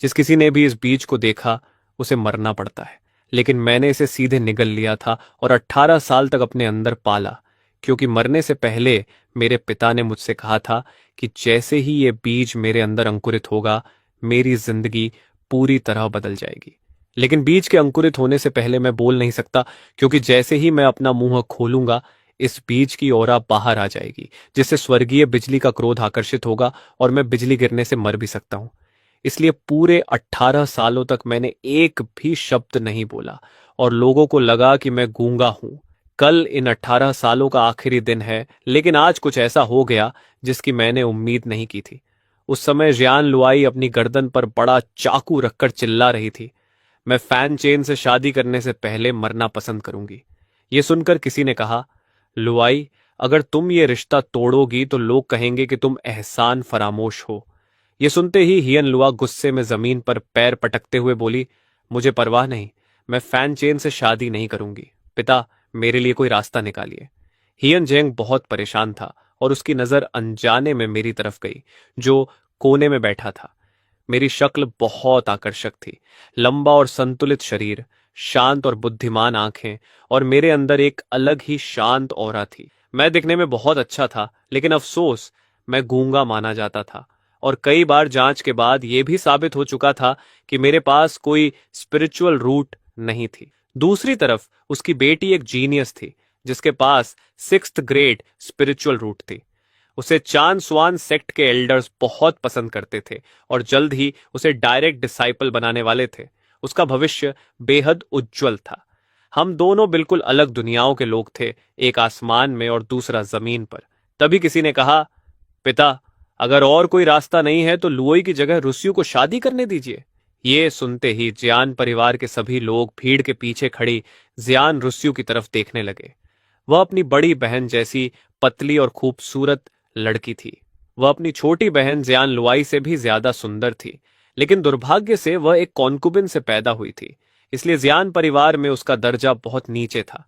जिस किसी ने भी इस बीज को देखा उसे मरना पड़ता है, लेकिन मैंने इसे सीधे निगल लिया था और 18 साल तक अपने अंदर पाला, क्योंकि मरने से पहले मेरे पिता ने मुझसे कहा था कि जैसे ही ये बीज मेरे अंदर अंकुरित होगा, मेरी जिंदगी पूरी तरह बदल जाएगी। लेकिन बीज के अंकुरित होने से पहले मैं बोल नहीं सकता, क्योंकि जैसे ही मैं अपना मुंह खोलूंगा, इस बीज की ओरा बाहर आ जाएगी, जिससे स्वर्गीय बिजली का क्रोध आकर्षित होगा और मैं बिजली गिरने से मर भी सकता हूं। इसलिए पूरे 18 सालों तक मैंने एक भी शब्द नहीं बोला और लोगों को लगा कि मैं गूंगा हूं। कल इन 18 सालों का आखिरी दिन है, लेकिन आज कुछ ऐसा हो गया जिसकी मैंने उम्मीद नहीं की थी। उस समय जियान लुआई अपनी गर्दन पर बड़ा चाकू रखकर चिल्ला रही थी, मैं फैन चेन से शादी करने से पहले मरना पसंद करूंगी। यह सुनकर किसी ने कहा, लुआई, अगर तुम ये रिश्ता तोड़ोगी तो लोग कहेंगे कि तुम एहसान फरामोश हो। यह सुनते ही हियन लुआ गुस्से में जमीन पर पैर पटकते हुए बोली, मुझे परवाह नहीं, मैं फैन चेन से शादी नहीं करूंगी। पिता, मेरे लिए कोई रास्ता निकालिए। हियन जेंग बहुत परेशान था और उसकी नजर अनजाने में मेरी तरफ गई, जो कोने में बैठा था। मेरी शक्ल बहुत आकर्षक थी, लंबा और संतुलित शरीर, शांत और बुद्धिमान आंखें, और मेरे अंदर एक अलग ही शांत ऑरा थी। मैं दिखने में बहुत अच्छा था, लेकिन अफसोस मैं गूंगा माना जाता था, और कई बार जांच के बाद यह भी साबित हो चुका था कि मेरे पास कोई स्पिरिचुअल रूट नहीं थी। दूसरी तरफ उसकी बेटी एक जीनियस थी, जिसके पास 6th ग्रेड स्पिरिचुअल रूट थी। उसे चान स्वान सेक्ट के एल्डर्स बहुत पसंद करते थे और जल्द ही उसे डायरेक्ट डिसाइपल बनाने वाले थे। उसका भविष्य बेहद उज्जवल था। हम दोनों बिल्कुल अलग दुनियाओं के लोग थे, एक आसमान में और दूसरा जमीन पर। तभी किसी ने कहा, पिता, अगर और कोई रास्ता नहीं है तो लुओई की जगह रुस्यू को शादी करने दीजिए। ये सुनते ही जियान परिवार के सभी लोग भीड़ के पीछे खड़ी जियान रुस्यू की तरफ देखने लगे। वह अपनी बड़ी बहन जैसी पतली और खूबसूरत लड़की थी। वह अपनी छोटी बहन जियान लुआई से भी ज्यादा सुंदर थी, लेकिन दुर्भाग्य से वह एक कॉन्कुबिन से पैदा हुई थी, इसलिए जियान परिवार में उसका दर्जा बहुत नीचे था।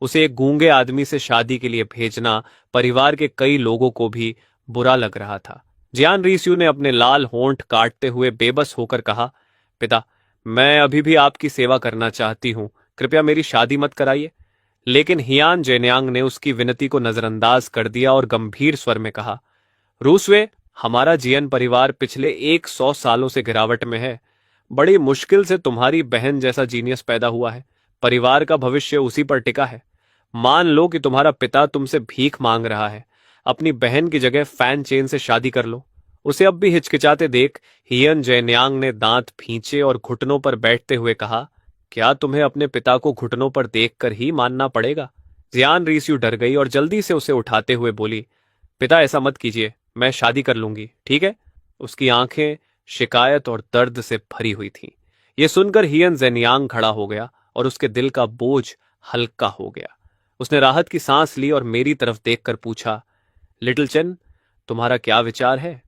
उसे एक गूंगे आदमी से शादी के लिए भेजना परिवार के कई लोगों को भी बुरा लग रहा था। जियान रीस्यू ने अपने लाल होंठ काटते हुए बेबस होकर कहा, पिता, मैं अभी भी आपकी सेवा करना चाहती हूं, कृपया मेरी शादी मत कराइए। लेकिन हियान जेन्यांग ने उसकी विनती को नजरअंदाज कर दिया और गंभीर स्वर में कहा, रूसवे, हमारा जियन परिवार पिछले 100 सालों से गिरावट में है। बड़ी मुश्किल से तुम्हारी बहन जैसा जीनियस पैदा हुआ है। परिवार का भविष्य उसी पर टिका है। मान लो कि तुम्हारा पिता तुमसे भीख मांग रहा है, अपनी बहन की जगह फैन चेन से शादी कर लो। उसे अब भी हिचकिचाते देख हियन जेन्यांग ने दांत भींचे और घुटनों पर बैठते हुए कहा, क्या तुम्हें अपने पिता को घुटनों पर देखकर ही मानना पड़ेगा? जियान रीस्यू डर गई और जल्दी से उसे उठाते हुए बोली, पिता, ऐसा मत कीजिए, मैं शादी कर लूंगी, ठीक है? उसकी आंखें शिकायत और दर्द से भरी हुई थीं। यह सुनकर हियन जेन्यांग खड़ा हो गया और उसके दिल का बोझ हल्का हो गया। उसने राहत की सांस ली और मेरी तरफ देखकर पूछा, लिटिल चेन, तुम्हारा क्या विचार है?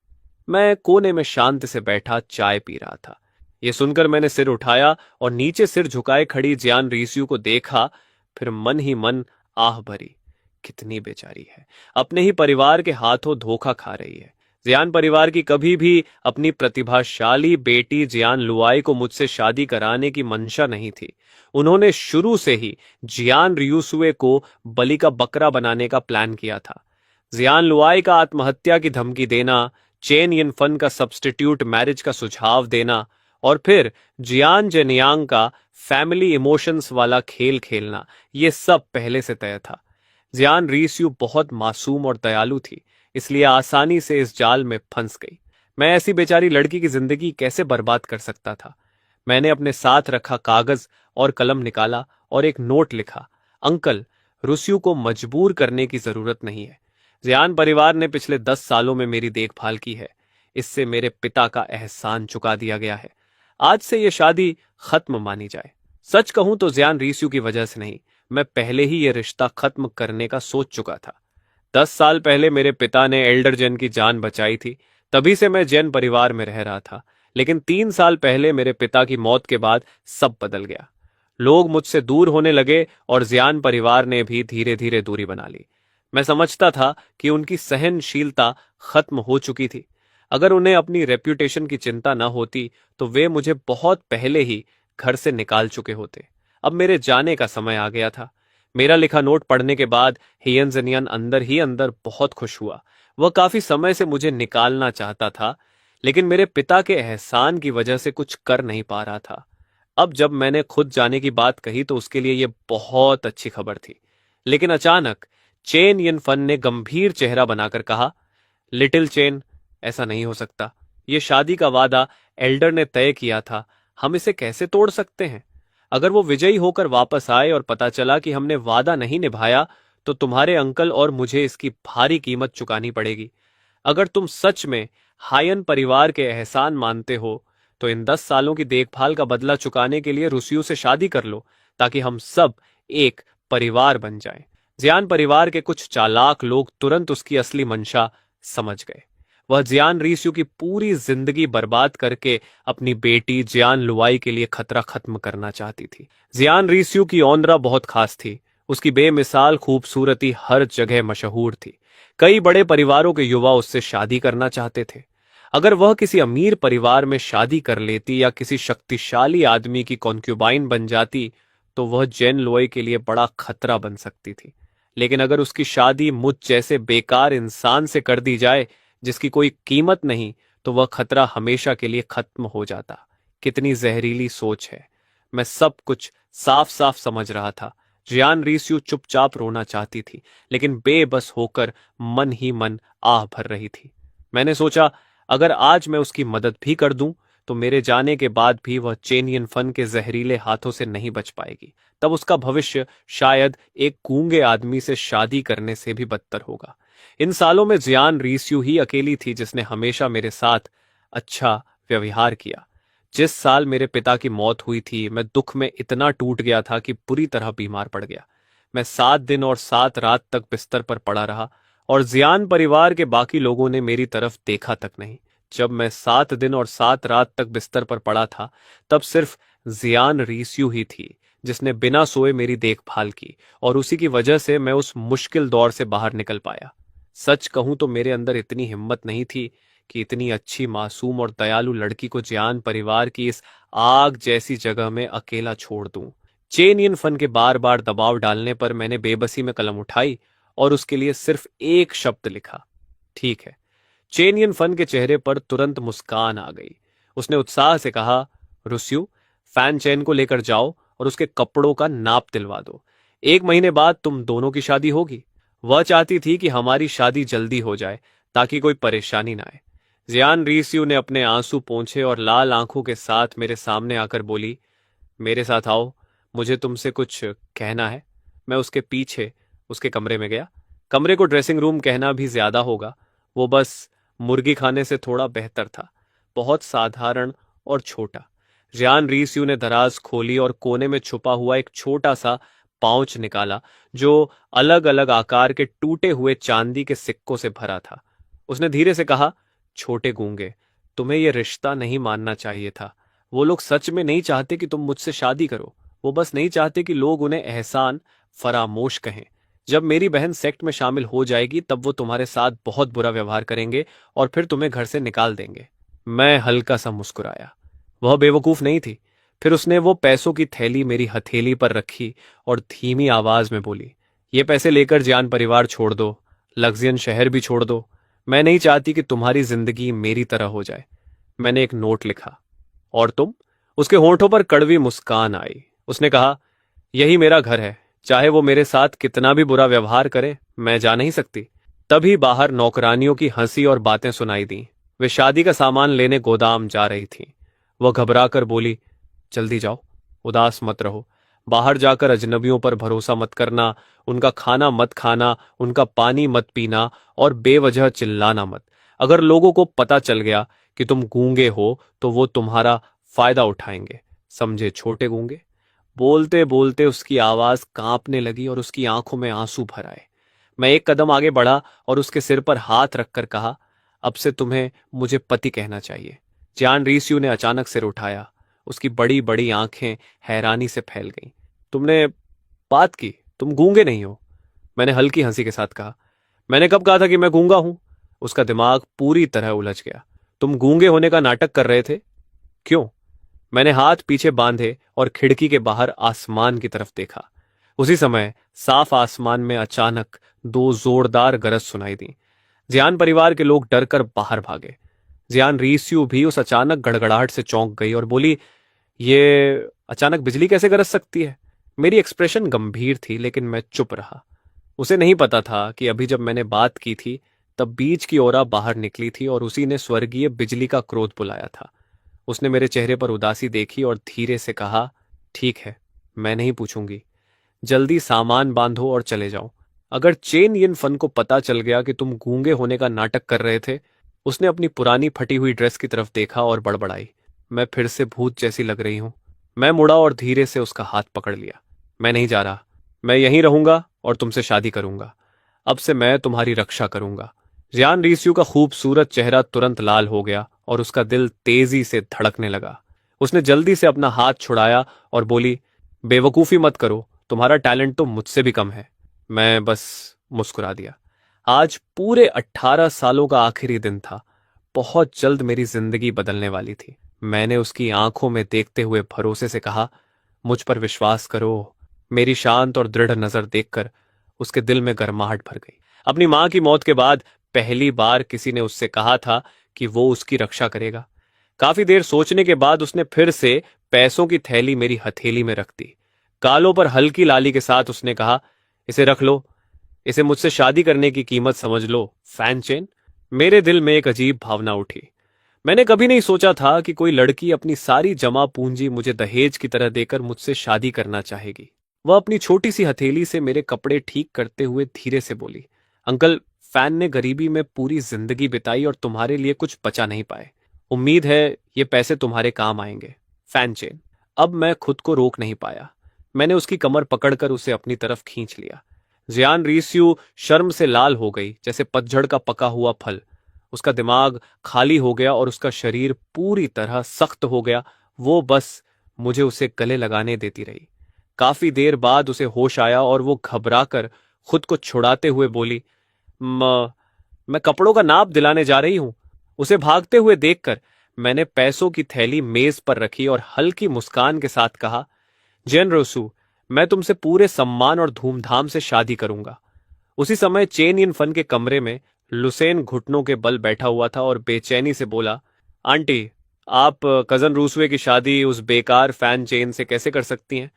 मैं कोने में शांति से बैठा चाय पी रहा था। यह सुनकर मैंने सिर उठाया और नीचे सिर झुकाए खड़ी जियान रीस्यू को देखा, फिर मन ही मन आह भरी, कितनी बेचारी है, अपने ही परिवार के हाथों धोखा खा रही है। जियान परिवार की कभी भी अपनी प्रतिभाशाली बेटी जियान लुआई को मुझसे शादी कराने की मंशा नहीं थी। उन्होंने शुरू से ही जियान रियुसुए को बलि का बकरा बनाने का प्लान किया था। जियान लुआई का आत्महत्या की धमकी देना, चेन यिनफन का सब्स्टिट्यूट मैरिज का सुझाव देना और फिर जियान जेनियांग का फैमिली इमोशंस वाला खेल खेलना, यह सब पहले से तय था। जियान रीस्यू बहुत मासूम और दयालु थी, इसलिए आसानी से इस जाल में फंस गई। मैं ऐसी बेचारी लड़की की जिंदगी कैसे बर्बाद कर सकता था? मैंने अपने साथ रखा कागज और कलम निकाला और एक नोट लिखा, अंकल, रुस्यू को मजबूर करने की जरूरत नहीं है। जियान परिवार ने पिछले 10 सालों में मेरी देखभाल की है, इससे मेरे पिता का एहसान चुका दिया गया है। आज से यह शादी खत्म मानी जाए। सच कहूं तो जियान रीस्यू की वजह से नहीं, मैं पहले ही यह रिश्ता खत्म करने का सोच चुका था। 10 साल पहले मेरे पिता ने एल्डर जेन की जान बचाई थी, तभी से मैं जैन परिवार में रह रहा था। लेकिन 3 साल पहले मेरे पिता की मौत के बाद सब बदल गया। लोग मुझसे दूर होने लगे और जियान परिवार ने भी धीरे धीरे दूरी बना ली। मैं समझता था कि उनकी सहनशीलता खत्म हो चुकी थी। अगर उन्हें अपनी रेप्यूटेशन की चिंता न होती तो वे मुझे बहुत पहले ही घर से निकाल चुके होते। अब मेरे जाने का समय आ गया था। मेरा लिखा नोट पढ़ने के बाद हियन जनियन अंदर ही अंदर बहुत खुश हुआ। वह काफी समय से मुझे निकालना चाहता था, लेकिन मेरे पिता के एहसान की वजह से कुछ कर नहीं पा रहा था। अब जब मैंने खुद जाने की बात कही तो उसके लिए यह बहुत अच्छी खबर थी। लेकिन अचानक चेन यन फन ने गंभीर चेहरा बनाकर कहा, लिटिल चेन, ऐसा नहीं हो सकता। ये शादी का वादा एल्डर ने तय किया था, हम इसे कैसे तोड़ सकते हैं? अगर वो विजयी होकर वापस आए और पता चला कि हमने वादा नहीं निभाया, तो तुम्हारे अंकल और मुझे इसकी भारी कीमत चुकानी पड़ेगी। अगर तुम सच में हायन परिवार के एहसान मानते हो, तो इन 10 सालों की देखभाल का बदला चुकाने के लिए रुसियों से शादी कर लो, ताकि हम सब एक परिवार बन जाएं। जियान परिवार के कुछ चालाक लोग तुरंत उसकी असली मंशा समझ गए। वह जियान रीस्यू की पूरी जिंदगी बर्बाद करके अपनी बेटी जियान लुआई के लिए खतरा खत्म करना चाहती थी। जियान रीस्यू की औंदरा बहुत खास थी। उसकी बेमिसाल खूबसूरती हर जगह मशहूर थी। कई बड़े परिवारों के युवा उससे शादी करना चाहते थे। अगर वह किसी अमीर परिवार में शादी कर लेती या किसी शक्तिशाली आदमी की कॉन्क्यूबाइन बन जाती, तो वह जेन लोई के लिए बड़ा खतरा बन सकती थी। लेकिन अगर उसकी शादी मुझ जैसे बेकार इंसान से कर दी जाए जिसकी कोई कीमत नहीं, तो वह खतरा हमेशा के लिए खत्म हो जाता। कितनी जहरीली सोच है। मैं सब कुछ साफ साफ समझ रहा था। जियान रीस्यू चुपचाप रोना चाहती थी, लेकिन बेबस होकर मन ही मन आह भर रही थी। मैंने सोचा, अगर आज मैं उसकी मदद भी कर दूं, तो मेरे जाने के बाद भी वह चेनियन फन के जहरीले हाथों से नहीं बच पाएगी। तब उसका भविष्य शायद एक गूंगे आदमी से शादी करने से भी बदतर होगा। इन सालों में जियान रीस्यू ही अकेली थी जिसने हमेशा मेरे साथ अच्छा व्यवहार किया। जिस साल मेरे पिता की मौत हुई थी, मैं दुख में इतना टूट गया था कि बुरी तरह बीमार पड़ गया। मैं 7 दिन और 7 रात तक बिस्तर पर पड़ा रहा, और जियान परिवार के बाकी लोगों ने मेरी तरफ देखा तक नहीं। जब मैं 7 दिन और 7 रात तक बिस्तर पर पड़ा था, तब सिर्फ जियान रीस्यू ही थी जिसने बिना सोए मेरी देखभाल की, और उसी की वजह से मैं उस मुश्किल दौर से बाहर निकल पाया। सच कहूं तो मेरे अंदर इतनी हिम्मत नहीं थी कि इतनी अच्छी, मासूम और दयालु लड़की को जियान परिवार की इस आग जैसी जगह में अकेला छोड़ दूं। चेनियन फन के बार बार दबाव डालने पर मैंने बेबसी में कलम उठाई और उसके लिए सिर्फ एक शब्द लिखा, ठीक है। चेनियन फन के चेहरे पर तुरंत मुस्कान आ गई। उसने उत्साह से कहा, रुस्यू, फैन चैन को लेकर जाओ और उसके कपड़ों का नाप दिलवा दो। 1 महीने बाद तुम दोनों की शादी होगी। वह चाहती थी कि हमारी शादी जल्दी हो जाए ताकि कोई परेशानी ना आए। जियान रीस्यू ने अपने आंसू पोंछे और लाल आंखों के साथ मेरे सामने आकर बोली, मेरे साथ आओ, मुझे तुमसे कुछ कहना है। मैं उसके पीछे उसके कमरे में गया। कमरे को ड्रेसिंग रूम कहना भी ज्यादा होगा। वो बस मुर्गी खाने से थोड़ा बेहतर था। बहुत साधारण और छोटा। जियान रीस्यू ने दराज खोली और कोने में छुपा हुआ एक छोटा सा पाउच निकाला, जो अलग अलग आकार के टूटे हुए चांदी के सिक्कों से भरा था। उसने धीरे से कहा, छोटे गूंगे, तुम्हें यह रिश्ता नहीं मानना चाहिए था। वो लोग सच में नहीं चाहते कि तुम मुझसे शादी करो। वो बस नहीं चाहते कि लोग उन्हें एहसान फरामोश कहें। जब मेरी बहन सेक्ट में शामिल हो जाएगी, तब वो तुम्हारे साथ बहुत बुरा व्यवहार करेंगे और फिर तुम्हें घर से निकाल देंगे। मैं हल्का सा मुस्कुराया। वह बेवकूफ नहीं थी। फिर उसने वो पैसों की थैली मेरी हथेली पर रखी और धीमी आवाज में बोली, ये पैसे लेकर जियान परिवार छोड़ दो, लग्जियन शहर भी छोड़ दो। मैं नहीं चाहती कि तुम्हारी जिंदगी मेरी तरह हो जाए। मैंने एक नोट लिखा। और तुम? उसके होंठों पर कड़वी मुस्कान आई। उसने कहा, यही मेरा घर है। चाहे वो मेरे साथ कितना भी बुरा व्यवहार करे, मैं जा नहीं सकती। तभी बाहर नौकरानियों की हंसी और बातें सुनाई दी। वे शादी का सामान लेने गोदाम जा रही थीं। वह घबराकर बोली, जल्दी जाओ, उदास मत रहो। बाहर जाकर अजनबियों पर भरोसा मत करना, उनका खाना मत खाना, उनका पानी मत पीना और बेवजह चिल्लाना मत। अगर लोगों को पता चल गया कि तुम गूंगे हो, तो वो तुम्हारा फायदा उठाएंगे। समझे, छोटे गूंगे? बोलते बोलते उसकी आवाज कांपने लगी और उसकी आंखों में आंसू भर आए। मैं एक कदम आगे बढ़ा और उसके सिर पर हाथ रखकर कहा, अब से तुम्हें मुझे पति कहना चाहिए। जियान रीस्यू ने अचानक सिर उठाया। उसकी बड़ी बड़ी आंखें हैरानी से फैल गईं। तुमने बात की, तुम गूंगे नहीं हो? मैंने हल्की हंसी के साथ कहा। मैंने कब कहा था कि मैं गूंगा हूं? उसका दिमाग पूरी तरह उलझ गया। तुम गूंगे होने का नाटक कर रहे थे? क्यों? मैंने हाथ पीछे बांधे और खिड़की के बाहर आसमान की तरफ देखा। उसी समय साफ आसमान में अचानक दो जोरदार गरज सुनाई दी। जियान परिवार के लोग डरकर बाहर भागे। जियान रीस्यू भी उस अचानक गड़गड़ाहट से चौंक गई और बोली, ये अचानक बिजली कैसे गरज सकती है? मेरी एक्सप्रेशन गंभीर थी, लेकिन मैं चुप रहा। उसे नहीं पता था कि अभी जब मैंने बात की थी तब बीच की ओरा बाहर निकली थी और उसी ने स्वर्गीय बिजली का क्रोध बुलाया था। उसने मेरे चेहरे पर उदासी देखी और धीरे से कहा, ठीक है, मैं नहीं पूछूंगी। जल्दी सामान बांधो और चले जाओ। अगर चेन यिन फन को पता चल गया कि तुम गूंगे होने का नाटक कर रहे थे। उसने अपनी पुरानी फटी हुई ड्रेस की तरफ देखा और बड़बड़ाई, मैं फिर से भूत जैसी लग रही हूं। मैं मुड़ा और धीरे से उसका हाथ पकड़ लिया। मैं नहीं जा रहा। मैं यहीं रहूंगा और तुमसे शादी करूंगा। अब से मैं तुम्हारी रक्षा करूंगा। जियान रीस्यू का खूबसूरत चेहरा तुरंत लाल हो गया और उसका दिल तेजी से धड़कने लगा। उसने जल्दी से अपना हाथ छुड़ाया और बोली, बेवकूफी मत करो, तुम्हारा टैलेंट तो मुझसे भी कम है। मैं बस मुस्कुरा दिया। आज पूरे 18 सालों का आखिरी दिन था। बहुत जल्द मेरी जिंदगी बदलने वाली थी। मैंने उसकी आंखों में देखते हुए भरोसे से कहा, मुझ पर विश्वास करो। मेरी शांत और दृढ़ नजर देखकर उसके दिल में गर्माहट भर गई। अपनी मां की मौत के बाद पहली बार किसी ने उससे कहा था कि वो उसकी रक्षा करेगा। काफी देर सोचने के बाद उसने फिर से पैसों की थैली मेरी हथेली में रख दी। गालों पर हल्की लाली के साथ उसने कहा, इसे रख लो। इसे मुझसे शादी करने की कीमत समझ लो, फैन चेन। मेरे दिल में एक अजीब भावना उठी। मैंने कभी नहीं सोचा था कि कोई लड़की अपनी सारी जमा पूंजी मुझे दहेज की तरह देकर मुझसे शादी करना चाहेगी। वह अपनी छोटी सी हथेली से मेरे कपड़े ठीक करते हुए धीरे से बोली, अंकल, फैन ने गरीबी में पूरी जिंदगी बिताई और तुम्हारे लिए कुछ बचा नहीं पाए। उम्मीद है ये पैसे तुम्हारे काम आएंगे, फैन चेन। अब मैं खुद को रोक नहीं पाया। मैंने उसकी कमर पकड़कर उसे अपनी तरफ खींच लिया। जियान रीस्यू शर्म से लाल हो गई, जैसे पतझड़ का पका हुआ फल। उसका दिमाग खाली हो गया और उसका शरीर पूरी तरह सख्त हो गया। वो बस मुझे उसे गले लगाने देती रही। काफी देर बाद उसे होश आया और वो घबराकर खुद को छुड़ाते हुए बोली, मैं कपड़ों का नाप दिलाने जा रही हूं। उसे भागते हुए देखकर मैंने पैसों की थैली मेज पर रखी और हल्की मुस्कान के साथ कहा, जेन रोसू, मैं तुमसे पूरे सम्मान और धूमधाम से शादी करूंगा। उसी समय चेन यिन फन के कमरे में लुसेन घुटनों के बल बैठा हुआ था और बेचैनी से बोला, आंटी, आप कजन रूसवे की शादी उस बेकार फैन चेन से कैसे कर सकती हैं?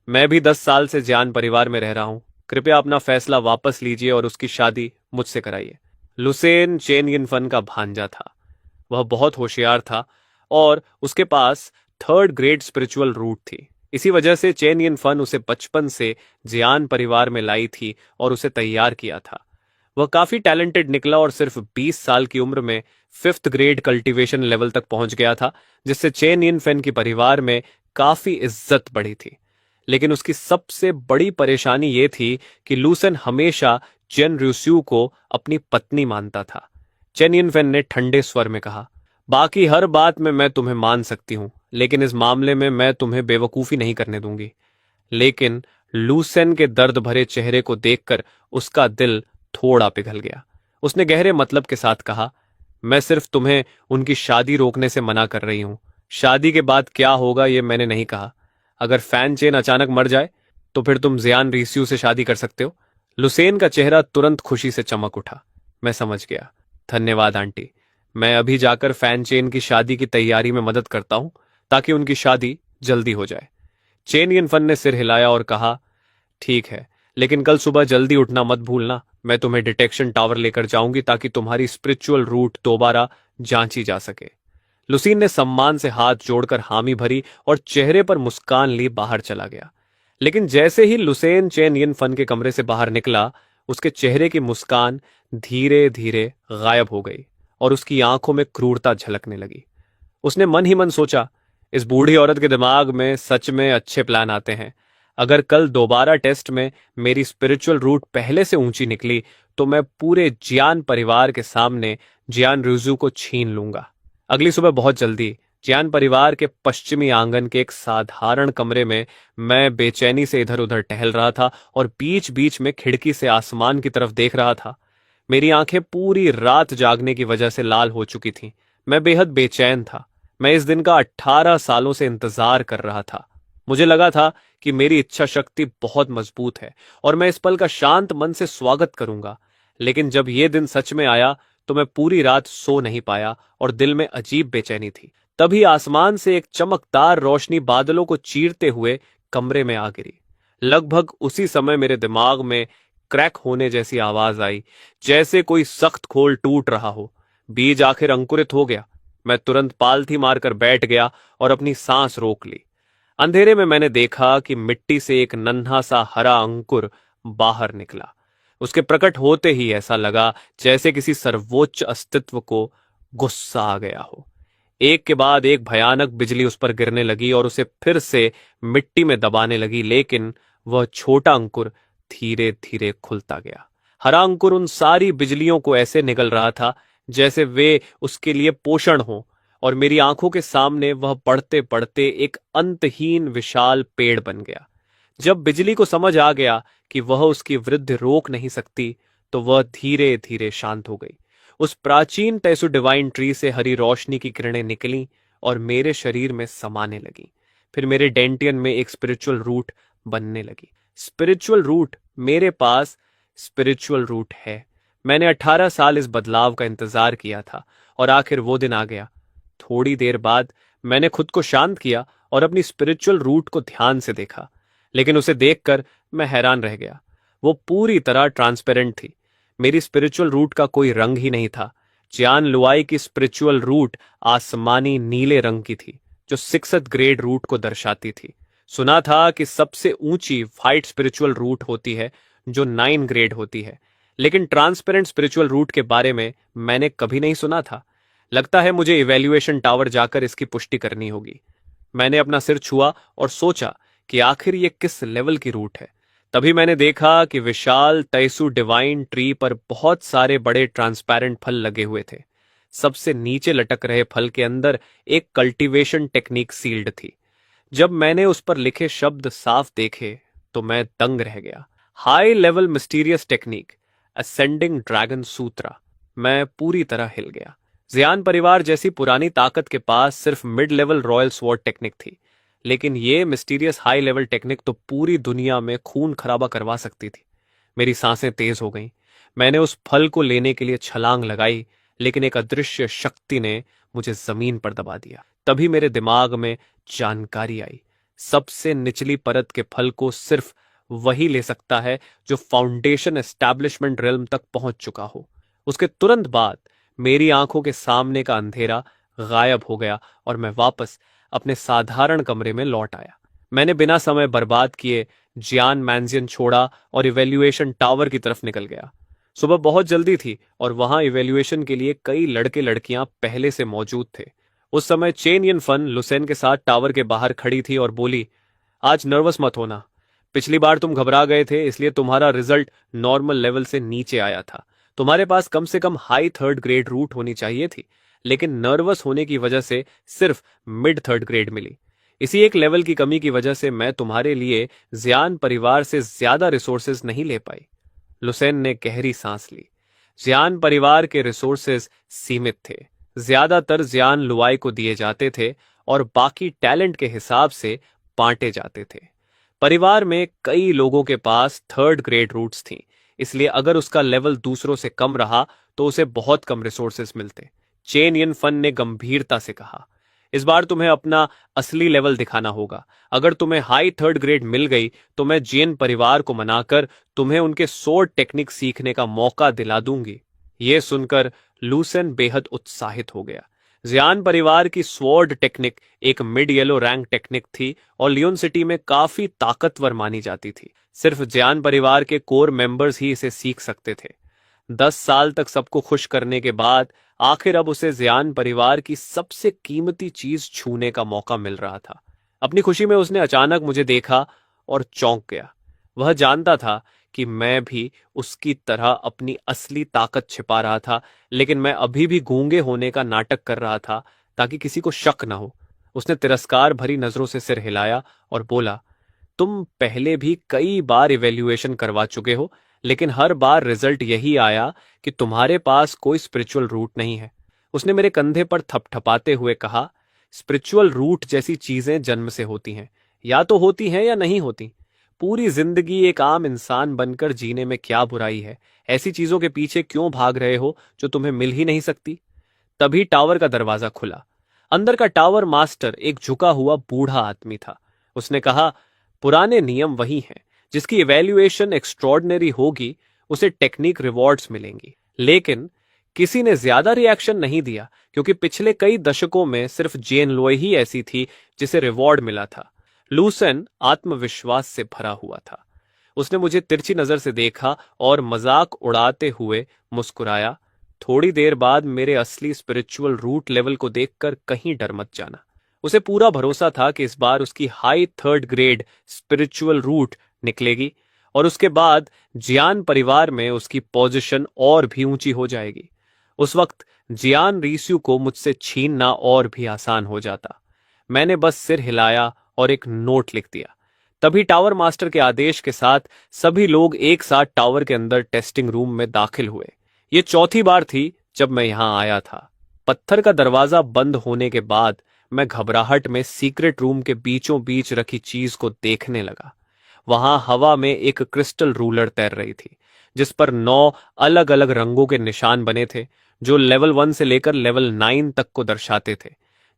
मैं भी 10 साल से जियान परिवार में रह रहा हूं। कृपया अपना फैसला वापस लीजिए और उसकी शादी मुझसे कराइए। लुसेन चेन यिन फन का भांजा था। वह बहुत होशियार था और उसके पास 3rd ग्रेड स्पिरिचुअल रूट थी। इसी वजह से चेन यिन फन उसे बचपन से जियान परिवार में लाई थी और उसे तैयार किया था। वह काफी टैलेंटेड निकला और सिर्फ 20 साल की उम्र में 5th ग्रेड कल्टीवेशन लेवल तक पहुंच गया था, जिससे चेन यिन फन की परिवार में काफी इज्जत बढ़ी थी। लेकिन उसकी सबसे बड़ी परेशानी यह थी कि लूसन हमेशा चेन रूस्यू को अपनी पत्नी मानता था। चेन यिन फन ने ठंडे स्वर में कहा, बाकी हर बात में मैं तुम्हें मान सकती हूं, लेकिन इस मामले में मैं तुम्हें बेवकूफी नहीं करने दूंगी। लेकिन लूसेन के दर्द भरे चेहरे को देखकर उसका दिल थोड़ा पिघल गया। उसने गहरे मतलब के साथ कहा, मैं सिर्फ तुम्हें उनकी शादी रोकने से मना कर रही हूं। शादी के बाद क्या होगा ये मैंने नहीं कहा। अगर फैन चेन अचानक मर जाए तो फिर तुम जियान रीस्यू से शादी कर सकते हो। लुसेन का चेहरा तुरंत खुशी से चमक उठा। मैं समझ गया, धन्यवाद आंटी। मैं अभी जाकर फैन चेन की शादी की तैयारी में मदद करता हूं ताकि उनकी शादी जल्दी हो जाए। चेन यिन फन ने सिर हिलाया और कहा, ठीक है, लेकिन कल सुबह जल्दी उठना मत भूलना। मैं तुम्हें डिटेक्शन टावर लेकर जाऊंगी ताकि तुम्हारी स्पिरिचुअल रूट दोबारा जांची जा सके। लुसीन ने सम्मान से हाथ जोड़कर हामी भरी और चेहरे पर मुस्कान ली बाहर चला गया। लेकिन जैसे ही लुसेन चेन यिन फन के कमरे से बाहर निकला, उसके चेहरे की मुस्कान धीरे धीरे गायब हो गई और उसकी आंखों में क्रूरता झलकने लगी। उसने मन ही मन सोचा, इस बूढ़ी औरत के दिमाग में सच में अच्छे प्लान आते हैं। अगर कल दोबारा टेस्ट में मेरी स्पिरिचुअल रूट पहले से ऊंची निकली तो मैं पूरे जियान परिवार के सामने जियान रूजू को छीन लूंगा। अगली सुबह बहुत जल्दी जियान परिवार के पश्चिमी आंगन के एक साधारण कमरे में मैं बेचैनी से इधर उधर टहल रहा था और बीच बीच में खिड़की से आसमान की तरफ देख रहा था। मेरी आंखें पूरी रात जागने की वजह से लाल हो चुकी थीं। मैं बेहद बेचैन था। मैं इस दिन का 18 सालों से इंतजार कर रहा था। मुझे लगा था कि मेरी इच्छा शक्ति बहुत मजबूत है और मैं इस पल का शांत मन से स्वागत करूंगा। लेकिन जब यह दिन सच में आया तो मैं पूरी रात सो नहीं पाया और दिल में अजीब बेचैनी थी। तभी आसमान से एक चमकदार रोशनी बादलों को चीरते हुए कमरे में आ गिरी। लगभग उसी समय मेरे दिमाग में क्रैक होने जैसी आवाज आई, जैसे कोई सख्त खोल टूट रहा हो। बीज आखिर अंकुरित हो गया। मैं तुरंत पालथी मारकर बैठ गया और अपनी सांस रोक ली। अंधेरे में मैंने देखा कि मिट्टी से एक नन्हा सा हरा अंकुर बाहर निकला। उसके प्रकट होते ही ऐसा लगा जैसे किसी सर्वोच्च अस्तित्व को गुस्सा आ गया हो। एक के बाद एक भयानक बिजली उस पर गिरने लगी और उसे फिर से मिट्टी में दबाने लगी, लेकिन वह छोटा अंकुर धीरे धीरे खुलता गया। हरा अंकुर उन सारी बिजलियों को ऐसे निगल रहा था जैसे वे उसके लिए पोषण हो, और मेरी आंखों के सामने वह बढ़ते बढ़ते एक अंतहीन विशाल पेड़ बन गया। जब बिजली को समझ आ गया कि वह उसकी वृद्धि रोक नहीं सकती, तो वह धीरे धीरे शांत हो गई। उस प्राचीन तेसु डिवाइन ट्री से हरी रोशनी की किरणें निकलीं और मेरे शरीर में समाने लगी। फिर मेरे डेंटियन में एक स्पिरिचुअल रूट बनने लगी। स्पिरिचुअल रूट, मेरे पास स्पिरिचुअल रूट है। मैंने 18 साल इस बदलाव का इंतजार किया था और आखिर वो दिन आ गया। थोड़ी देर बाद मैंने खुद को शांत किया और अपनी स्पिरिचुअल रूट को ध्यान से देखा, लेकिन उसे देखकर मैं हैरान रह गया। वो पूरी तरह ट्रांसपेरेंट थी। मेरी स्पिरिचुअल रूट का कोई रंग ही नहीं था। जियान लुआई की स्पिरिचुअल रूट आसमानी नीले रंग की थी, जो 6th ग्रेड रूट को दर्शाती थी। सुना था कि सबसे ऊंची व्हाइट स्पिरिचुअल रूट होती है जो 9 ग्रेड होती है, लेकिन ट्रांसपेरेंट स्पिरिचुअल रूट के बारे में मैंने कभी नहीं सुना था। लगता है मुझे इवैल्यूएशन टावर जाकर इसकी पुष्टि करनी होगी। मैंने अपना सिर छुआ और सोचा कि आखिर ये किस लेवल की रूट है। तभी मैंने देखा कि विशाल तैसु डिवाइन ट्री पर बहुत सारे बड़े ट्रांसपेरेंट फल लगे हुए थे। सबसे नीचे लटक रहे फल के अंदर एक कल्टीवेशन टेक्निक सील्ड थी। जब मैंने उस पर लिखे शब्द साफ देखे तो मैं दंग रह गया। High level mysterious technique, ascending dragon sutra. मैं पूरी तरह हिल गया। जियान परिवार जैसी पुरानी ताकत के पास सिर्फ mid level royal sword technique थी, लेकिन ये मिस्टीरियस हाई लेवल टेक्निक तो पूरी दुनिया में खून खराबा करवा सकती थी। मेरी सांसें तेज हो गईं। मैंने उस फल को लेने के लिए छलांग लगाई, लेकिन एक अदृश्य शक्ति ने मुझे जमीन पर दबा दिया। तभी मेरे दिमाग में जानकारी आई। सबसे निचली परत के फल को सिर्फ वही ले सकता है जो फाउंडेशन एस्टैब्लिशमेंट रेल्म तक पहुंच चुका हो। उसके तुरंत बाद मेरी आंखों के सामने का अंधेरा गायब हो गया और मैं वापस अपने साधारण कमरे में लौट आया। मैंने बिना समय बर्बाद किए जियान मैंजियन छोड़ा और इवैल्यूएशन टावर की तरफ निकल गया। सुबह बहुत जल्दी थी और वहां इवैल्यूएशन के लिए कई लड़के लड़कियां पहले से मौजूद थे। उस समय चेन यन फन लुसेन के साथ टावर के बाहर खड़ी थी और बोली, आज नर्वस मत होना। पिछली बार तुम घबरा गए थे, इसलिए तुम्हारा रिजल्ट नॉर्मल लेवल से नीचे आया था। तुम्हारे पास कम से कम हाई 3rd ग्रेड रूट होनी चाहिए थी, लेकिन नर्वस होने की वजह से सिर्फ मिड 3rd ग्रेड मिली। इसी एक लेवल की कमी की वजह से मैं तुम्हारे लिए जियान परिवार से ज्यादा रिसोर्सेज नहीं ले पाई। लुसेन ने गहरी सांस ली। जियान परिवार के रिसोर्सेज सीमित थे। ज्यादातर जियान लुआई को दिए जाते थे और बाकी टैलेंट के हिसाब से बांटे जाते थे। परिवार में कई लोगों के पास 3rd ग्रेड रूट्स थी, इसलिए अगर उसका लेवल दूसरों से कम रहा तो उसे बहुत कम रिसोर्सेज मिलते। चेन यन फन ने गंभीरता से कहा, इस बार तुम्हें अपना असली लेवल दिखाना होगा। अगर तुम्हें हाई 3rd ग्रेड मिल गई तो मैं जेन परिवार को मनाकर तुम्हें उनके स्वॉर्ड टेक्निक सीखने का मौका दिला दूंगी। यह सुनकर लूसेन बेहद उत्साहित हो गया। जियान परिवार की स्वॉर्ड टेक्निक एक मिड येलो रैंक टेक्निक थी और लियोन सिटी में काफी ताकतवर मानी जाती थी। सिर्फ जियान परिवार के कोर मेंबर्स ही इसे सीख सकते थे। 10 साल तक सबको खुश करने के बाद आखिर अब उसे जियान परिवार की सबसे कीमती चीज छूने का मौका मिल रहा था। अपनी खुशी में उसने अचानक मुझे देखा और चौंक गया। वह जानता था कि मैं भी उसकी तरह अपनी असली ताकत छिपा रहा था, लेकिन मैं अभी भी गूंगे होने का नाटक कर रहा था ताकि किसी को शक न हो। उसने तिरस्कार भरी नजरों से सिर हिलाया और बोला, तुम पहले भी कई बार इवैल्यूएशन करवा चुके हो, लेकिन हर बार रिजल्ट यही आया कि तुम्हारे पास कोई स्पिरिचुअल रूट नहीं है। उसने मेरे कंधे पर थपथपाते हुए कहा, स्पिरिचुअल रूट जैसी चीजें जन्म से होती हैं, या तो होती हैं या नहीं होती। पूरी जिंदगी एक आम इंसान बनकर जीने में क्या बुराई है? ऐसी चीजों के पीछे क्यों भाग रहे हो जो तुम्हें मिल ही नहीं सकती? तभी टावर का दरवाजा खुला। अंदर का टावर मास्टर एक झुका हुआ बूढ़ा आदमी था। उसने कहा, पुराने नियम वही हैं। जिसकी इवैल्यूएशन एक्स्ट्रॉर्डनरी होगी उसे टेक्निक रिवॉर्ड्स मिलेंगी। लेकिन किसी ने ज्यादा रिएक्शन नहीं दिया, क्योंकि पिछले कई दशकों में सिर्फ जेन लोय ही ऐसी थी जिसे रिवॉर्ड मिला था। लूसेन आत्मविश्वास से भरा हुआ था। उसने मुझे तिरछी नजर से देखा और मजाक उड़ाते हुए मुस्कुराया, थोड़ी देर बाद मेरे असली स्पिरिचुअल रूट लेवल को देखकर कहीं डर मत जाना। उसे पूरा भरोसा था कि इस बार उसकी high third grade spiritual root निकलेगी और उसके बाद जियान परिवार में उसकी पोजीशन और भी ऊंची हो जाएगी। उस वक्त जियान रीस्यू को मुझसे छीनना और भी आसान हो जाता। मैंने बस सिर हिलाया और एक नोट लिख दिया। तभी टावर मास्टर के आदेश के साथ सभी लोग एक साथ टावर के अंदर टेस्टिंग रूम में दाखिल हुए। ये चौथी बार थी जब मैं यहां आया था। पत्थर का दरवाजा बंद होने के बाद मैं घबराहट में सीक्रेट रूम के बीचों बीच रखी चीज को देखने लगा। वहां हवा में एक क्रिस्टल रूलर तैर रही थी, जिस पर 9 अलग अलग रंगों के निशान बने थे, जो लेवल 1 से लेकर लेवल 9 तक को दर्शाते थे।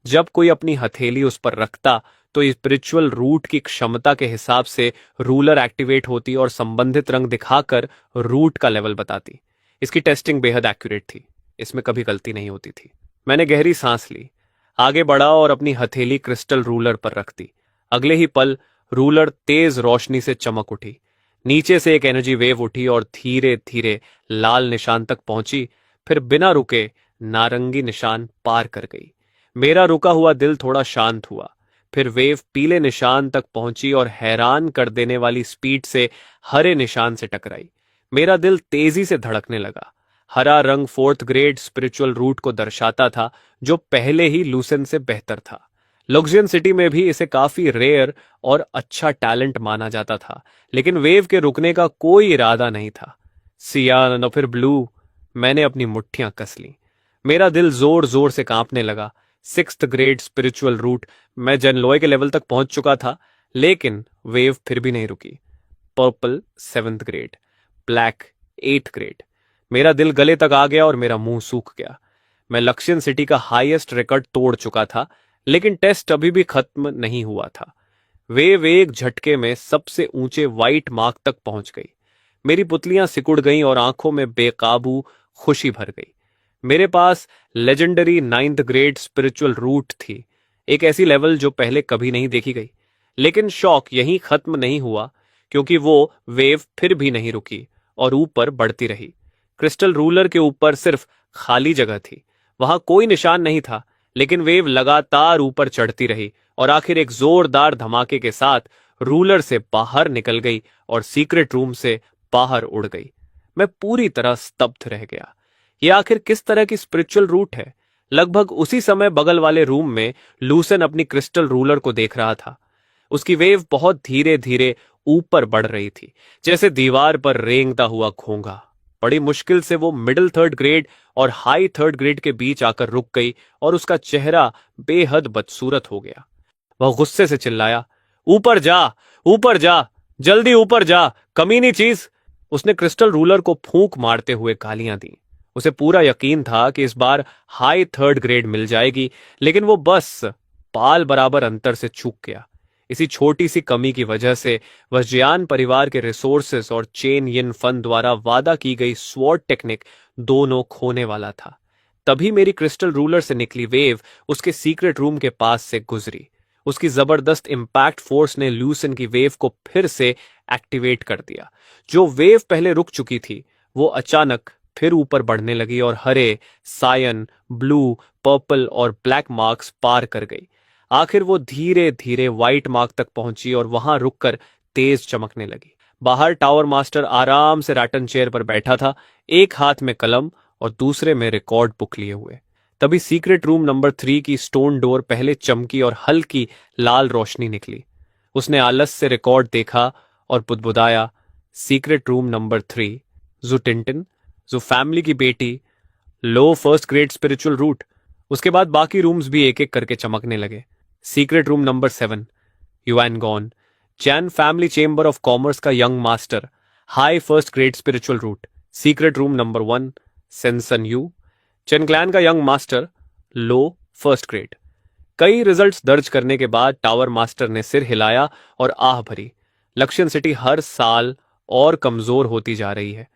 जब कोई अपनी हथेली उस पर रखता तो स्पिरिचुअल रूट की क्षमता के हिसाब से रूलर एक्टिवेट होती और संबंधित रंग दिखाकर रूट का लेवल बताती। इसकी टेस्टिंग बेहद एक्यूरेट थी, इसमें कभी गलती नहीं होती थी। मैंने गहरी सांस ली, आगे बढ़ा और अपनी हथेली क्रिस्टल रूलर पर रख दी। अगले ही पल रूलर तेज रोशनी से चमक उठी। नीचे से एक एनर्जी वेव उठी और धीरे धीरे लाल निशान तक पहुंची, फिर बिना रुके नारंगी निशान पार कर गई। मेरा रुका हुआ दिल थोड़ा शांत हुआ। फिर वेव पीले निशान तक पहुंची और हैरान कर देने वाली स्पीड से हरे निशान से टकराई। मेरा दिल तेजी से धड़कने लगा। हरा रंग 4th ग्रेड स्पिरिचुअल रूट को दर्शाता था, जो पहले ही लूसेन से बेहतर था। लुक्सियन सिटी में भी इसे काफी रेयर और अच्छा टैलेंट माना जाता था, लेकिन वेव के रुकने का कोई इरादा नहीं था। सियान और फिर ब्लू। मैंने अपनी मुट्ठियां कस ली। मेरा दिल जोर जोर से कांपने लगा। 6th grade spiritual root. मैं जनलोय के लेवल तक पहुंच चुका था, लेकिन वेव फिर भी नहीं रुकी। Purple 7th grade, black 8th grade. मेरा दिल गले तक आ गया और मेरा मुंह सूख गया। मैं लक्ष्यन सिटी का हाईएस्ट रिकॉर्ड तोड़ चुका था, लेकिन टेस्ट अभी भी खत्म नहीं हुआ था। वेव एक झटके में सबसे ऊंचे व्हाइट मार्क तक पहुंच गई। मेरी पुतलियां सिकुड़ गईं और आंखों में बेकाबू खुशी भर गई। मेरे पास legendary 9th grade spiritual root थी, एक ऐसी लेवल जो पहले कभी नहीं देखी गई। लेकिन शौक यहीं खत्म नहीं हुआ, क्योंकि वो वेव फिर भी नहीं रुकी और ऊपर बढ़ती रही। क्रिस्टल रूलर के ऊपर सिर्फ खाली जगह थी, वहां कोई निशान नहीं था, लेकिन वेव लगातार ऊपर चढ़ती रही और आखिर एक जोरदार धमाके के साथ रूलर से बाहर निकल गई और सीक्रेट रूम से बाहर उड़ गई। मैं पूरी तरह स्तब्ध रह गया। यह आखिर किस तरह की स्पिरिचुअल रूट है? लगभग उसी समय बगल वाले रूम में लूसेन अपनी क्रिस्टल रूलर को देख रहा था। उसकी वेव बहुत धीरे धीरे ऊपर बढ़ रही थी, जैसे दीवार पर रेंगता हुआ घोंघा। बड़ी मुश्किल से वो मिडिल 3rd ग्रेड और हाई 3rd ग्रेड के बीच आकर रुक गई और उसका चेहरा बेहद बदसूरत हो गया। वह गुस्से से चिल्लाया, ऊपर जा, ऊपर जा, जल्दी ऊपर जा, कमीनी चीज। उसने क्रिस्टल रूलर को फूंक मारते हुए गालियां दी। उसे पूरा यकीन था कि इस बार हाई 3rd ग्रेड मिल जाएगी, लेकिन वो बस पाल बराबर अंतर से चूक गया। इसी छोटी सी कमी की वजह से वह जियान परिवार के रिसोर्सेस और चेन यिन फन द्वारा वादा की गई स्वॉर्ड टेक्निक दोनों खोने वाला था। तभी मेरी क्रिस्टल रूलर से निकली वेव उसके सीक्रेट रूम के पास से गुजरी। उसकी जबरदस्त इंपैक्ट फोर्स ने लूसेन की वेव को फिर से एक्टिवेट कर दिया। जो वेव पहले रुक चुकी थी, वो अचानक फिर ऊपर बढ़ने लगी और हरे, सायन, ब्लू, पर्पल और ब्लैक मार्क्स पार कर गई। आखिर वो धीरे धीरे व्हाइट मार्क तक पहुंची और वहां रुककर तेज चमकने लगी। बाहर टावर मास्टर आराम से रैटन चेयर पर बैठा था, एक हाथ में कलम और दूसरे में रिकॉर्ड बुक लिए हुए। तभी सीक्रेट रूम नंबर 3 की स्टोन डोर पहले चमकी और हल्की लाल रोशनी निकली। उसने आलस से रिकॉर्ड देखा और बुदबुदाया, सीक्रेट रूम नंबर 3, जू टिंटिन, जो फैमिली की बेटी लो फर्स्ट ग्रेड स्पिरिचुअल रूट। उसके बाद बाकी रूम्स भी एक एक करके चमकने लगे। सीक्रेट रूम नंबर 7, युआन गॉन, Chen family chamber of commerce का young master, high first grade spiritual root. Secret room number 1, सेंसन यू, चेन क्लैन का young master, low first grade. कई रिजल्ट्स दर्ज करने के बाद टावर मास्टर ने सिर हिलाया और आह भरी। लक्ष्यन सिटी हर साल और कमजोर होती जा रही है।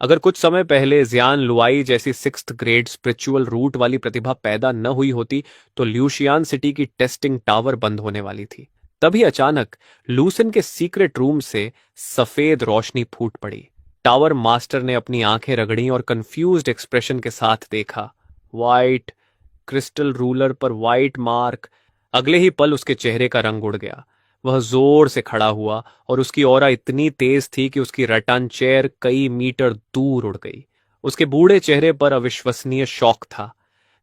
अगर कुछ समय पहले जियान लुआई जैसी 6th ग्रेड स्पिरिचुअल रूट वाली प्रतिभा पैदा न हुई होती तो ल्यूशियान सिटी की टेस्टिंग टावर बंद होने वाली थी। तभी अचानक लूसन के सीक्रेट रूम से सफेद रोशनी फूट पड़ी। टावर मास्टर ने अपनी आंखें रगड़ी और कंफ्यूज्ड एक्सप्रेशन के साथ देखा। वाइट क्रिस्टल रूलर पर वाइट मार्क। अगले ही पल उसके चेहरे का रंग उड़ गया। वह जोर से खड़ा हुआ और उसकी ऑरा इतनी तेज थी कि उसकी रटान चेयर कई मीटर दूर उड़ गई। उसके बूढ़े चेहरे पर अविश्वसनीय शौक था।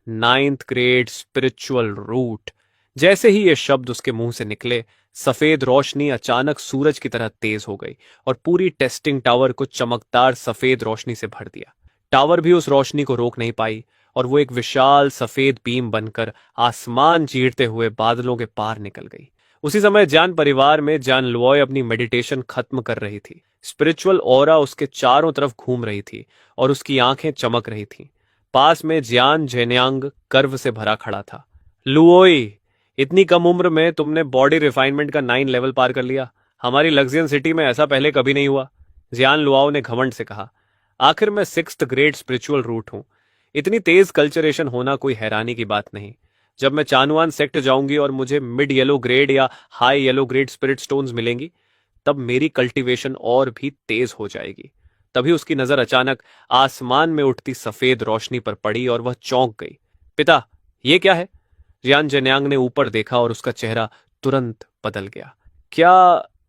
9th grade spiritual root. जैसे ही ये शब्द उसके मुंह से निकले, सफेद रोशनी अचानक सूरज की तरह तेज हो गई और पूरी टेस्टिंग टावर को चमकदार सफेद रोशनी से भर दिया। टावर भी उस रोशनी को रोक नहीं पाई और वो एक विशाल सफेद बीम बनकर आसमान चीरते हुए बादलों के पार निकल गई। उसी समय जान परिवार में जान लुओय अपनी मेडिटेशन खत्म कर रही थी। स्पिरिचुअल ऑरा उसके चारों तरफ घूम रही थी और उसकी आंखें चमक रही थीं। पास में जियान जेन्यांग गर्व से भरा खड़ा था। लुओई, इतनी कम उम्र में तुमने बॉडी रिफाइनमेंट का 9 लेवल पार कर लिया। हमारी लग्जियन सिटी में ऐसा पहले कभी नहीं हुआ। जियान लुआओ ने घमंड से कहा। आखिर मैं 6th ग्रेड स्पिरिचुअल रूट हूं। इतनी तेज कल्चरेशन होना कोई हैरानी की बात नहीं। जब मैं चानुआन सेक्ट जाऊंगी और मुझे मिड येलो ग्रेड या high yellow grade spirit stones मिलेंगी, तब मेरी कल्टीवेशन और भी तेज हो जाएगी। तभी उसकी नजर अचानक आसमान में उठती सफेद रोशनी पर पड़ी और वह चौंक गई। पिता, यह क्या है? जियान जेन्यांग ने ऊपर देखा और उसका चेहरा तुरंत बदल गया। क्या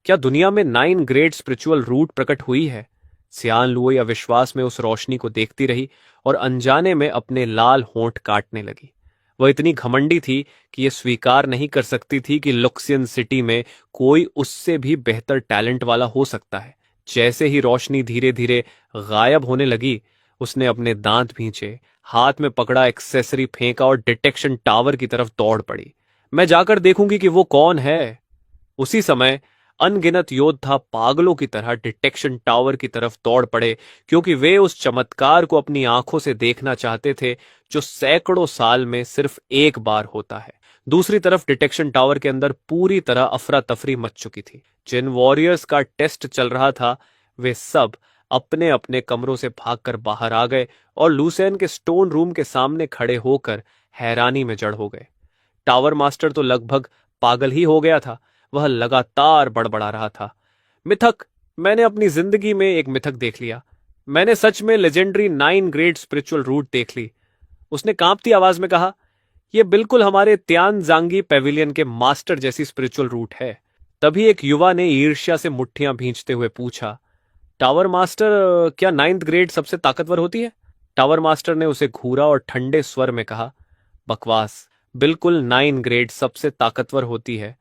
क्या दुनिया में 9 ग्रेड स्पिरिचुअल रूट प्रकट हुई है? सियान लुओई अविश्वास में उस रोशनी को देखती रही और अनजाने में अपने लाल होंठ काटने लगी। वह इतनी घमंडी थी कि यह स्वीकार नहीं कर सकती थी कि लुक्सियन सिटी में कोई उससे भी बेहतर टैलेंट वाला हो सकता है। जैसे ही रोशनी धीरे धीरे गायब होने लगी, उसने अपने दांत भींचे, हाथ में पकड़ा एक्सेसरी फेंका और डिटेक्शन टावर की तरफ दौड़ पड़ी। मैं जाकर देखूंगी कि वो कौन है। उसी समय अनगिनत योद्धा पागलों की तरह डिटेक्शन टावर की तरफ दौड़ पड़े, क्योंकि वे उस चमत्कार को अपनी आंखों से देखना चाहते थे जो सैकड़ों साल में सिर्फ एक बार होता है। दूसरी तरफ डिटेक्शन टावर के अंदर पूरी तरह अफरा तफरी मच चुकी थी। जिन वॉरियर्स का टेस्ट चल रहा था, वे सब अपने अपने कमरों से भागकर बाहर आ गए और लूसेन के स्टोन रूम के सामने खड़े होकर हैरानी में जड़ हो गए। टावर मास्टर तो लगभग पागल ही हो गया था। वह लगातार बड़बड़ा रहा था। मिथक, मैंने अपनी जिंदगी में एक मिथक देख लिया। मैंने सच में लेजेंडरी 9 ग्रेड स्पिरिचुअल रूट देख ली। उसने कांपती आवाज में कहा। यह बिल्कुल हमारे त्यान जांगी पेविलियन के मास्टर जैसी स्पिरिचुअल रूट है। तभी एक युवा ने ईर्ष्या से मुट्ठियां भींचते हुए पूछा, टावर मास्टर, क्या 9th ग्रेड सबसे ताकतवर होती है? टावर मास्टर ने उसे घूरा और ठंडे स्वर में कहा, बकवास। बिल्कुल 9 ग्रेड सबसे ताकतवर होती है।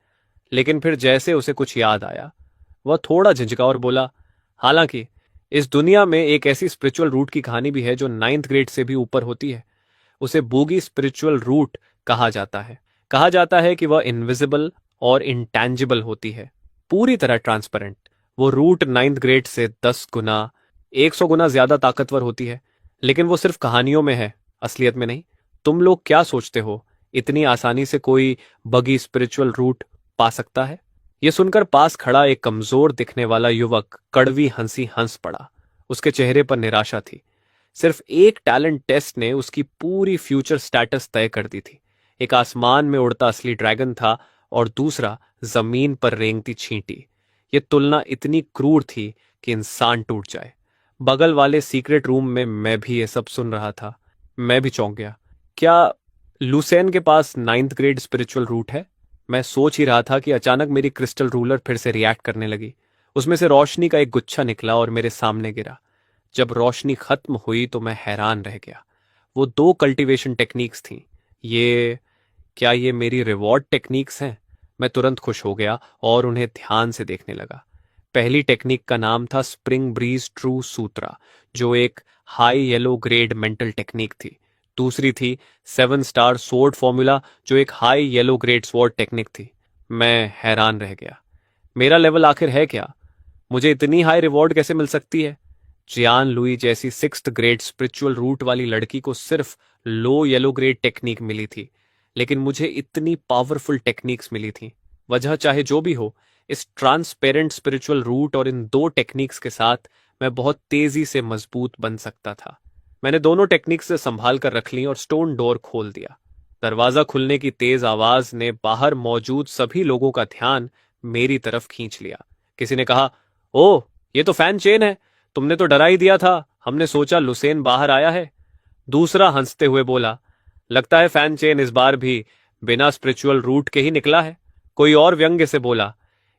लेकिन फिर जैसे उसे कुछ याद आया, वह थोड़ा झिझका और बोला, हालांकि इस दुनिया में एक ऐसी स्पिरिचुअल रूट की कहानी भी है जो 9th ग्रेड से भी ऊपर होती है। उसे बूगी स्पिरिचुअल रूट कहा जाता है। कहा जाता है कि वह इनविजिबल और इंटैंजिबल होती है, पूरी तरह ट्रांसपेरेंट। वो रूट 9th ग्रेड से 10 गुना, 100 गुना ज्यादा ताकतवर होती है। लेकिन वो सिर्फ कहानियों में है, असलियत में नहीं। तुम लोग क्या सोचते हो, इतनी आसानी से कोई बगी स्पिरिचुअल रूट पा सकता है? यह सुनकर पास खड़ा एक कमजोर दिखने वाला युवक कड़वी हंसी हंस पड़ा। उसके चेहरे पर निराशा थी। सिर्फ एक टैलेंट टेस्ट ने उसकी पूरी फ्यूचर स्टेटस तय कर दी थी। एक आसमान में उड़ता असली ड्रैगन था और दूसरा जमीन पर रेंगती छींटी। यह तुलना इतनी क्रूर थी कि इंसान टूट जाए। बगल वाले सीक्रेट रूम में मैं भी ये सब सुन रहा था। मैं भी चौंक गया। क्या लुसेन के पास 9th ग्रेड स्पिरिचुअल रूट है? मैं सोच ही रहा था कि अचानक मेरी क्रिस्टल रूलर फिर से रिएक्ट करने लगी। उसमें से रोशनी का एक गुच्छा निकला और मेरे सामने गिरा। जब रोशनी खत्म हुई तो मैं हैरान रह गया। वो 2 कल्टीवेशन टेक्निक्स थीं। क्या ये मेरी रिवॉर्ड टेक्निक्स हैं? मैं तुरंत खुश हो गया और उन्हें ध्यान से देखने लगा। पहली टेक्निक का नाम था स्प्रिंग ब्रीज ट्रू सूत्रा, जो एक high yellow grade mental technique थी। दूसरी थी 7 स्टार स्वॉर्ड फॉर्मूला, जो एक high yellow grade sword technique थी। मैं हैरान रह गया। मेरा लेवल आखिर है क्या? मुझे इतनी हाई रिवॉर्ड कैसे मिल सकती है? जियान लुई जैसी 6th ग्रेड स्पिरिचुअल रूट वाली लड़की को सिर्फ लो येलो ग्रेड टेक्निक मिली थी, लेकिन मुझे इतनी पावरफुल टेक्निक्स मिली थी। वजह चाहे जो भी हो, इस ट्रांसपेरेंट स्पिरिचुअल रूट और इन 2 टेक्निक्स के साथ मैं बहुत तेजी से मजबूत बन सकता था। मैंने दोनों टेक्निक्स से संभाल कर रख ली और स्टोन डोर खोल दिया। दरवाजा खुलने की तेज आवाज ने बाहर मौजूद सभी लोगों का ध्यान मेरी तरफ खींच लिया। किसी ने कहा, ओह, ये तो फैन चेन है। तुमने तो डरा ही दिया था, हमने सोचा लुसेन बाहर आया है। दूसरा हंसते हुए बोला, लगता है फैन चेन इस बार भी बिना स्पिरिचुअल रूट के ही निकला है। कोई और व्यंग्य से बोला,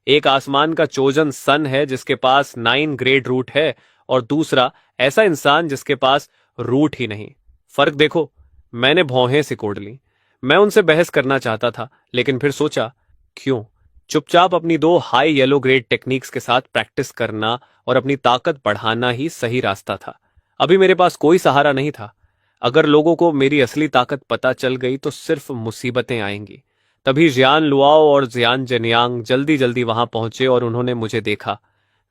एक आसमान का चोजन सन है जिसके पास 9 ग्रेड रूट है, और दूसरा ऐसा इंसान जिसके पास रूट ही नहीं। फर्क देखो। मैंने भौहें सिकोड़ ली। मैं उनसे बहस करना चाहता था, लेकिन फिर सोचा, क्यों? चुपचाप अपनी 2 हाई येलो ग्रेड टेक्निक्स के साथ प्रैक्टिस करना और अपनी ताकत बढ़ाना ही सही रास्ता था। अभी मेरे पास कोई सहारा नहीं था। अगर लोगों को मेरी असली ताकत पता चल गई तो सिर्फ मुसीबतें आएंगी। तभी जियान लुआओ और जियान जेनियांग जल्दी जल्दी वहां पहुंचे और उन्होंने मुझे देखा।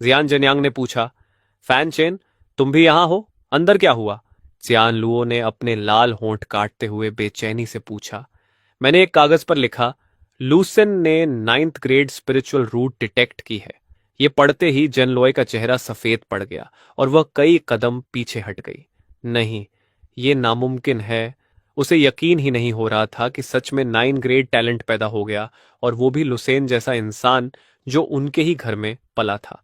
जियान जेनियांग ने पूछा, फैन चेन, तुम भी यहां हो? अंदर क्या हुआ? जियान लुओ ने अपने लाल होंठ काटते हुए बेचैनी से पूछा। मैंने एक कागज पर लिखा, लूसेन ने 9th grade spiritual root detect की है। ये पढ़ते ही जन लॉय का चेहरा सफेद पड़ गया और वह कई कदम पीछे हट गई। नहीं, ये नामुमकिन है। उसे यकीन ही नहीं हो रहा था कि सच में 9 ग्रेड टैलेंट पैदा हो गया, और वो भी लुसेन जैसा इंसान जो उनके ही घर में पला था।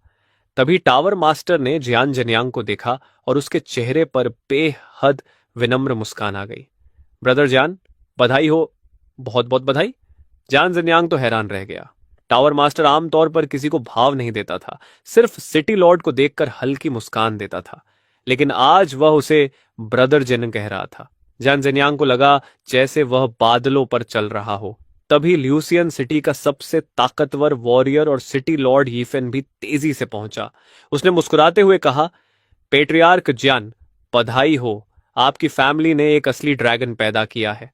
तभी टावर मास्टर ने जियान जनियांग को देखा और उसके चेहरे पर बेहद विनम्र मुस्कान आ गई। ब्रदर जान, बधाई हो। बहुत बहुत बधाई। जान जनियांग तो हैरान रह गया। टावर मास्टर आमतौर पर किसी को भाव नहीं देता था, सिर्फ सिटी लॉर्ड को देखकर हल्की मुस्कान देता था, लेकिन आज वह उसे ब्रदर जिन कह रहा था। जान जनियांग को लगा जैसे वह बादलों पर चल रहा हो। तभी ल्यूसियन सिटी का सबसे ताकतवर वॉरियर और सिटी लॉर्ड यीफेन भी तेजी से पहुंचा। उसने मुस्कुराते हुए कहा, पेट्रियार्क जियान, बधाई हो। आपकी फैमिली ने एक असली ड्रैगन पैदा किया है।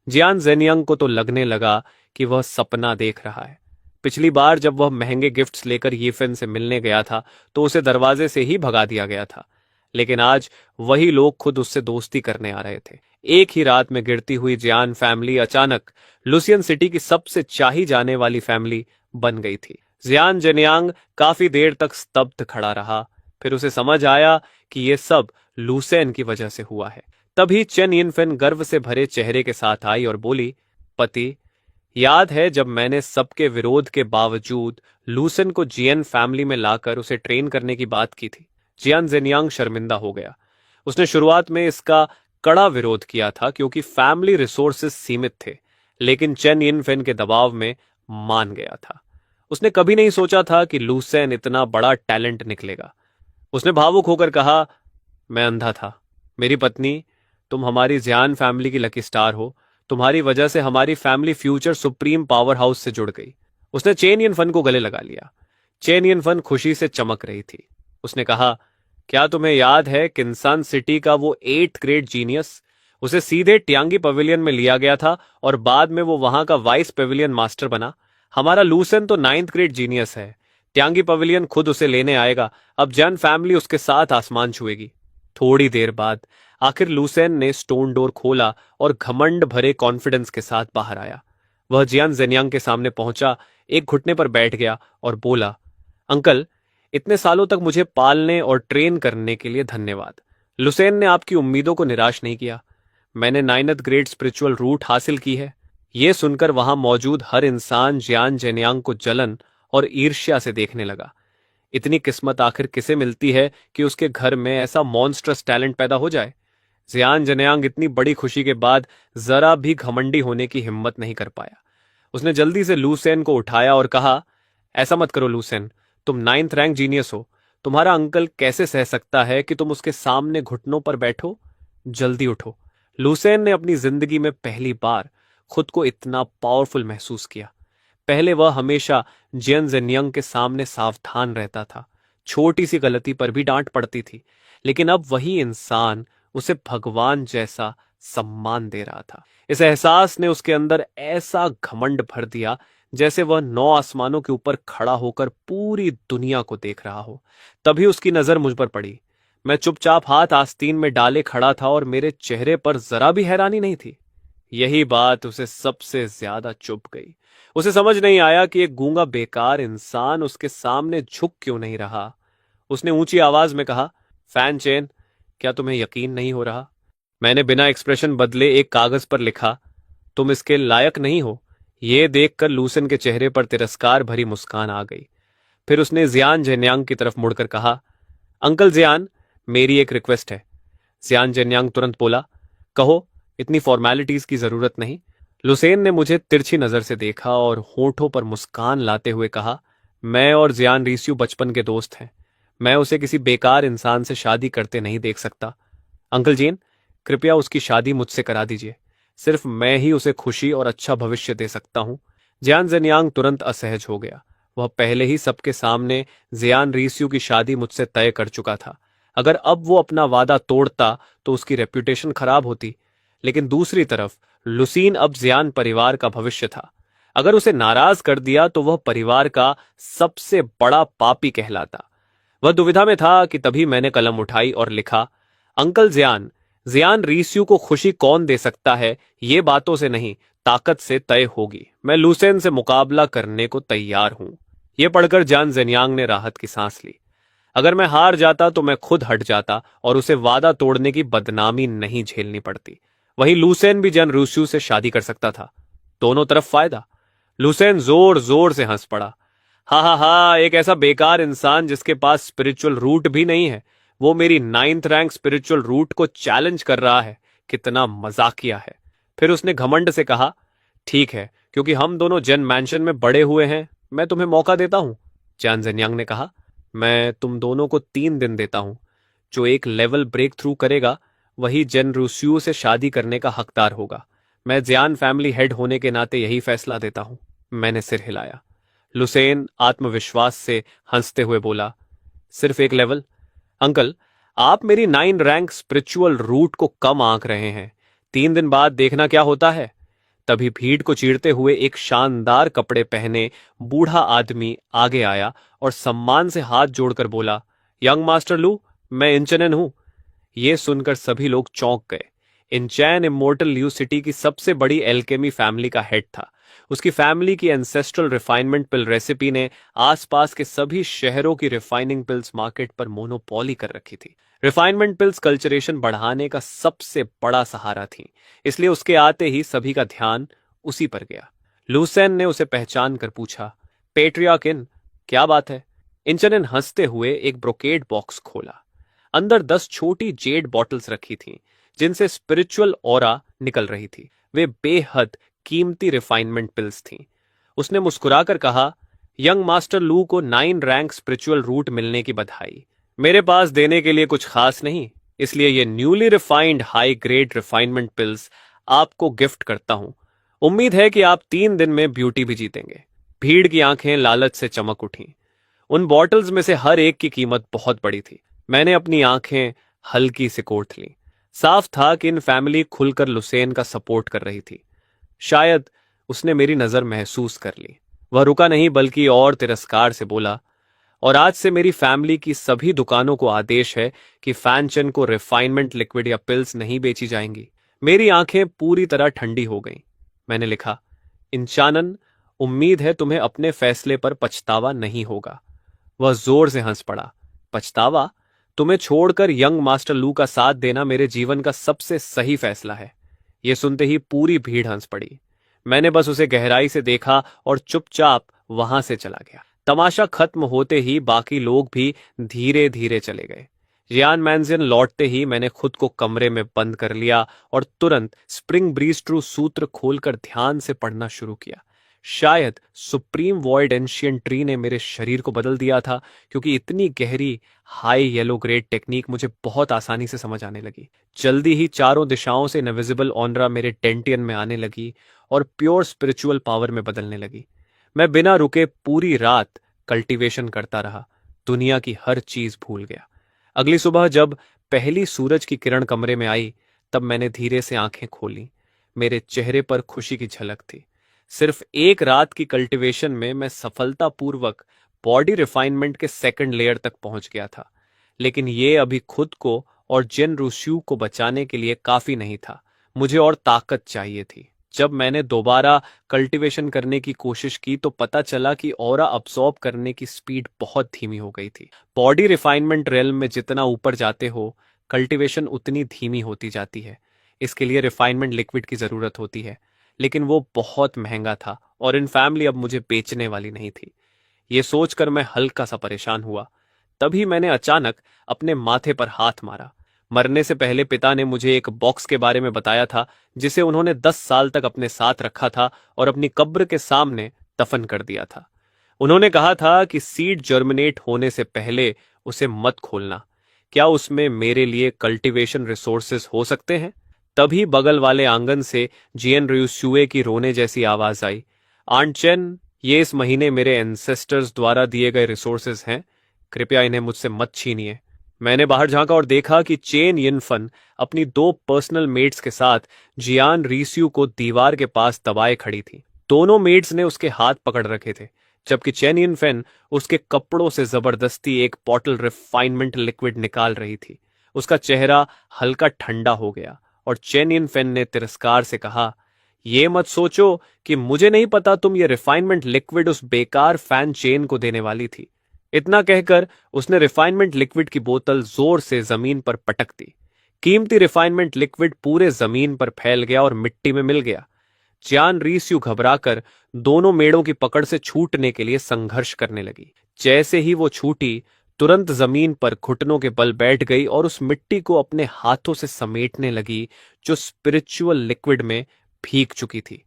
जियान जेनियांग को तो लगने लगा कि वह सपना देख रहा है। पिछली बार जब वह महंगे गिफ्ट्स लेकर यीफेन से मिलने गया था तो उसे दरवाजे से ही भगा दिया गया था, लेकिन आज वही लोग खुद उससे दोस्ती करने आ रहे थे। एक ही रात में गिरती हुई जियान फैमिली अचानक लुसियन सिटी की सबसे चाही जाने वाली फैमिली बन गई थी। जियान जेनियांग काफी देर तक स्तब्ध खड़ा रहा। फिर उसे समझ आया कि यह सब लुसेन की वजह से हुआ है। तभी चेन यिनफेन गर्व से भरे चेहरे के साथ आई और बोली, पति, याद है जब मैंने सबके विरोध के बावजूद लूसेन को जियन फैमिली में लाकर उसे ट्रेन करने की बात की थी? जियान जेनियांग शर्मिंदा हो गया। उसने शुरुआत में इसका कड़ा विरोध किया था क्योंकि फैमिली रिसोर्सेज सीमित थे, लेकिन चेन यिनफेन के दबाव में मान गया था। उसने कभी नहीं सोचा था कि लूसेन इतना बड़ा टैलेंट निकलेगा। उसने भावुक होकर कहा, मैं अंधा था। मेरी पत्नी, तुम हमारी जियान फैमिली की लकी स्टार हो। तुम्हारी वजह से हमारी family future supreme power house से जुड़ गई। उसने चेन यिनफेन को गले लगा लिया। चेन यिनफेन खुशी से चमक रही थी। उसने कहा, क्या तुम्हें याद है किन्सान सिटी का वो 8th ग्रेड जीनियस? उसे सीधे ट्यांगी पवेलियन में लिया गया था और बाद में वो वहां का वाइस पेविलियन मास्टर बना। हमारा लूसेन तो 9th ग्रेड जीनियस है। ट्यांगी पवेलियन खुद उसे लेने आएगा। अब जन फैमिली उसके साथ आसमान छुएगी। थोड़ी देर बाद आखिर लूसेन ने स्टोन डोर खोला और घमंड भरे कॉन्फिडेंस के साथ बाहर आया। वह जियान जेनियांग के सामने पहुंचा, एक घुटने पर बैठ गया और बोला, अंकल, इतने सालों तक मुझे पालने और ट्रेन करने के लिए धन्यवाद। लुसेन ने आपकी उम्मीदों को निराश नहीं किया। मैंने 9th ग्रेड स्पिरिचुअल रूट हासिल की है। यह सुनकर वहां मौजूद हर इंसान जियान जेनियांग को जलन और ईर्ष्या से देखने लगा। इतनी किस्मत आखिर किसे मिलती है कि उसके घर में ऐसा मॉन्स्ट्रस टैलेंट पैदा हो जाए? जियान जेनियांग इतनी बड़ी खुशी के बाद जरा भी घमंडी होने की हिम्मत नहीं कर पाया। उसने जल्दी से लूसेन को उठाया और कहा, ऐसा मत करो लूसेन, तुम 9th रैंक जीनियस हो। तुम्हारा अंकल कैसे सह सकता है कि तुम उसके सामने घुटनों पर बैठो? जल्दी उठो। लूसेन ने अपनी जिंदगी में पहली बार खुद को इतना पावरफुल महसूस किया। पहले वह हमेशा जियन जेन्यंग के सामने सावधान रहता था, छोटी सी गलती पर भी डांट पड़ती थी, लेकिन अब वही इंसान उसे भगवान जैसा सम्मान दे रहा था। इस एहसास ने उसके अंदर ऐसा घमंड भर दिया जैसे वह 9 आसमानों के ऊपर खड़ा होकर पूरी दुनिया को देख रहा हो। तभी उसकी नजर मुझ पर पड़ी। मैं चुपचाप हाथ आस्तीन में डाले खड़ा था और मेरे चेहरे पर जरा भी हैरानी नहीं थी। यही बात उसे सबसे ज्यादा चुभ गई। उसे समझ नहीं आया कि एक गूंगा बेकार इंसान उसके सामने झुक क्यों नहीं रहा। उसने ऊंची आवाज में कहा, फैन चेन, क्या तुम्हें यकीन नहीं हो रहा? मैंने बिना एक्सप्रेशन बदले एक कागज पर लिखा, तुम इसके लायक नहीं हो। यह देखकर लूसन के चेहरे पर तिरस्कार भरी मुस्कान आ गई। फिर उसने जियान जेन्यांग की तरफ मुड़कर कहा, अंकल जियान, मेरी एक रिक्वेस्ट है। जियान जेन्यांग तुरंत बोला, कहो, इतनी फॉर्मेलिटीज की जरूरत नहीं। लुसेन ने मुझे तिरछी नजर से देखा और होठों पर मुस्कान लाते हुए कहा, मैं और जियान रीस्यू बचपन के दोस्त हैं। मैं उसे किसी बेकार इंसान से शादी करते नहीं देख सकता। अंकल जीन, कृपया उसकी शादी मुझसे करा दीजिए। सिर्फ मैं ही उसे खुशी और अच्छा भविष्य दे सकता हूं। जियान जेन्यांग तुरंत असहज हो गया। वह पहले ही सबके सामने जियान रीस्यू की शादी मुझसे तय कर चुका था। अगर अब वो अपना वादा तोड़ता तो उसकी रेप्यूटेशन खराब होती। लेकिन दूसरी तरफ लुसीन अब जियान परिवार का भविष्य था। अगर उसे नाराज कर दिया तो वह परिवार का सबसे बड़ा पापी कहलाता। वह दुविधा में था कि तभी मैंने कलम उठाई और लिखा, अंकल जियान, जियान रीस्यू को खुशी कौन दे सकता है, ये बातों से नहीं, ताकत से तय होगी। मैं लूसेन से मुकाबला करने को तैयार हूं। यह पढ़कर जान जेन्यांग ने राहत की सांस ली। अगर मैं हार जाता तो मैं खुद हट जाता और उसे वादा तोड़ने की बदनामी नहीं झेलनी पड़ती। वहीं लूसेन भी जन रूस्यू से शादी कर सकता था। दोनों तरफ फायदा। लुसेन जोर जोर से हंस पड़ा। हा हा हा, एक ऐसा बेकार इंसान जिसके पास स्पिरिचुअल रूट भी नहीं है, वो मेरी 9th रैंक स्पिरिचुअल रूट को चैलेंज कर रहा है। कितना मजाकिया है। फिर उसने घमंड से कहा, ठीक है, क्योंकि हम दोनों जेन मैंशन में बड़े हुए हैं, मैं तुम्हें मौका देता हूं। जैन जेन्यांग ने कहा, मैं तुम दोनों को 3 दिन देता हूं। जो एक लेवल ब्रेक थ्रू करेगा वही जेन रूस्यू से शादी करने का हकदार होगा। मैं जियान फैमिली हेड होने के नाते यही फैसला देता हूं। मैंने सिर हिलाया। लुसेन आत्मविश्वास से हंसते हुए बोला, सिर्फ एक लेवल? अंकल, आप मेरी 9 रैंक स्पिरिचुअल रूट को कम आंक रहे हैं। 3 दिन बाद देखना क्या होता है। तभी भीड़ को चीरते हुए एक शानदार कपड़े पहने बूढ़ा आदमी आगे आया और सम्मान से हाथ जोड़कर बोला, यंग मास्टर लू, मैं इंचनन हूं। यह सुनकर सभी लोग चौंक गए। इंचैन इमोर्टल ल्यू सिटी की सबसे बड़ी एल्केमी फैमिली का हेड था। उसकी फैमिली की एंसेस्ट्रल रिफाइनमेंट पिल रेसिपी ने आसपास के सभी शहरों की रिफाइनिंग पिल्स मार्केट पर मोनोपोली कर रखी थी। रिफाइनमेंट पिल्स कल्चरेशन बढ़ाने का सबसे बड़ा सहारा थी, इसलिए उसके आते ही सभी का ध्यान उसी पर गया। लूसेन ने उसे पहचान कर पूछा, पेट्रियाकिन, क्या बात है? इंचनन हंसते हुए एक ब्रोकेड बॉक्स खोला। अंदर 10 छोटी जेड बॉटल्स रखी थीं, जिनसे स्पिरिचुअल ऑरा निकल रही थी। वे बेहद कीमती रिफाइनमेंट पिल्स थीं। उसने मुस्कुराकर कहा, यंग मास्टर लू को 9 रैंक स्पिरिचुअल रूट मिलने की बधाई। मेरे पास देने के लिए कुछ खास नहीं, इसलिए ये newly refined high grade refinement pills आपको गिफ्ट करता हूं। उम्मीद है कि आप 3 दिन में ब्यूटी भी जीतेंगे। भीड़ की आंखें लालच से चमक उठीं। उन बॉटल्स में से हर एक की कीमत बहुत बड़ी थी। मैंने अपनी आंखें हल्की से कोट लीं। साफ था कि इन फैमिली खुलकर लुसेन का सपोर्ट कर रही थी। शायद उसने मेरी नजर महसूस कर ली। वह रुका नहीं बल्कि और तिरस्कार से बोला, और आज से मेरी फैमिली की सभी दुकानों को आदेश है कि फैनचन को रिफाइनमेंट लिक्विड या पिल्स नहीं बेची जाएंगी। मेरी आंखें पूरी तरह ठंडी हो गईं। मैंने लिखा, इंचानन, उम्मीद है तुम्हें अपने फैसले पर पछतावा नहीं होगा। वह जोर से हंस पड़ा। पछतावा? तुम्हें छोड़कर यंग मास्टर लू का साथ देना मेरे जीवन का सबसे सही फैसला है। यह सुनते ही पूरी भीड़ हंस पड़ी। मैंने बस उसे गहराई से देखा और चुपचाप वहां से चला गया। तमाशा खत्म होते ही बाकी लोग भी धीरे धीरे चले गए। जियान मैंजन लौटते ही मैंने खुद को कमरे में बंद कर लिया और तुरंत स्प्रिंग ब्रीज ट्रू सूत्र खोलकर ध्यान से पढ़ना शुरू किया। शायद सुप्रीम वॉइड एंशियंट ट्री ने मेरे शरीर को बदल दिया था, क्योंकि इतनी गहरी हाई येलो ग्रेड टेक्निक मुझे बहुत आसानी से समझ आने लगी। जल्दी ही चारों दिशाओं से इनविजिबल ऑनरा मेरे टेंटियन में आने लगी और प्योर स्पिरिचुअल पावर में बदलने लगी। मैं बिना रुके पूरी रात कल्टीवेशन करता रहा, दुनिया की हर चीज भूल गया। अगली सुबह जब पहली सूरज की किरण कमरे में आई, तब मैंने धीरे से आंखें खोली। मेरे चेहरे पर खुशी की झलक थी। सिर्फ एक रात की कल्टीवेशन में मैं सफलतापूर्वक बॉडी रिफाइनमेंट के सेकंड लेयर तक पहुंच गया था। लेकिन ये अभी खुद को और जेन रूस्यू को बचाने के लिए काफी नहीं था। मुझे और ताकत चाहिए थी। जब मैंने दोबारा कल्टीवेशन करने की कोशिश की तो पता चला कि ऑरा अब्सॉर्ब करने की स्पीड बहुत धीमी हो गई थी। बॉडी रिफाइनमेंट रेलम में जितना ऊपर जाते हो, कल्टीवेशन उतनी धीमी होती जाती है। इसके लिए रिफाइनमेंट लिक्विड की जरूरत होती है, लेकिन वो बहुत महंगा था और इन फैमिली अब मुझे बेचने वाली नहीं थी। ये सोचकर मैं हल्का सा परेशान हुआ। तभी मैंने अचानक अपने माथे पर हाथ मारा। मरने से पहले पिता ने मुझे एक बॉक्स के बारे में बताया था, जिसे उन्होंने 10 साल तक अपने साथ रखा था और अपनी कब्र के सामने दफन कर दिया था। उन्होंने कहा था कि सीड जर्मिनेट होने से पहले उसे मत खोलना। क्या उसमें मेरे लिए कल्टीवेशन रिसोर्सेज हो सकते हैं? तभी बगल वाले आंगन से जियन रियुसुए की रोने जैसी आवाज आई। आंट चेन, ये इस महीने मेरे एंसेस्टर्स द्वारा दिए गए रिसोर्सेज हैं, कृपया इन्हें मुझसे मत छीनिए। मैंने बाहर झांका और देखा कि चेन यिनफन अपनी 2 पर्सनल मेट्स के साथ जियान रीस्यू को दीवार के पास दबाए खड़ी थी। दोनों मेट्स ने उसके हाथ पकड़ रखे थे, जबकि चेन यिनफेन उसके कपड़ों से जबरदस्ती एक बॉटल रिफाइनमेंट लिक्विड निकाल रही थी। उसका चेहरा हल्का ठंडा हो गया और चेन यिनफेन ने तिरस्कार से कहा, ये मत सोचो कि मुझे नहीं पता तुम ये रिफाइनमेंट लिक्विड उस बेकार फैन चेन को देने वाली थी। इतना कहकर उसने रिफाइनमेंट लिक्विड की बोतल जोर से जमीन पर पटक दी। कीमती रिफाइनमेंट लिक्विड पूरे जमीन पर फैल गया और मिट्टी में मिल गया। जियान रीस्यू घबराकर दोनों मेड़ों की पकड़ से छूटने के लिए संघर्ष करने लगी। जैसे ही वो छूटी, तुरंत जमीन पर घुटनों के बल बैठ गई और उस मिट्टी को अपने हाथों से समेटने लगी जो स्पिरिचुअल लिक्विड में भीग चुकी थी।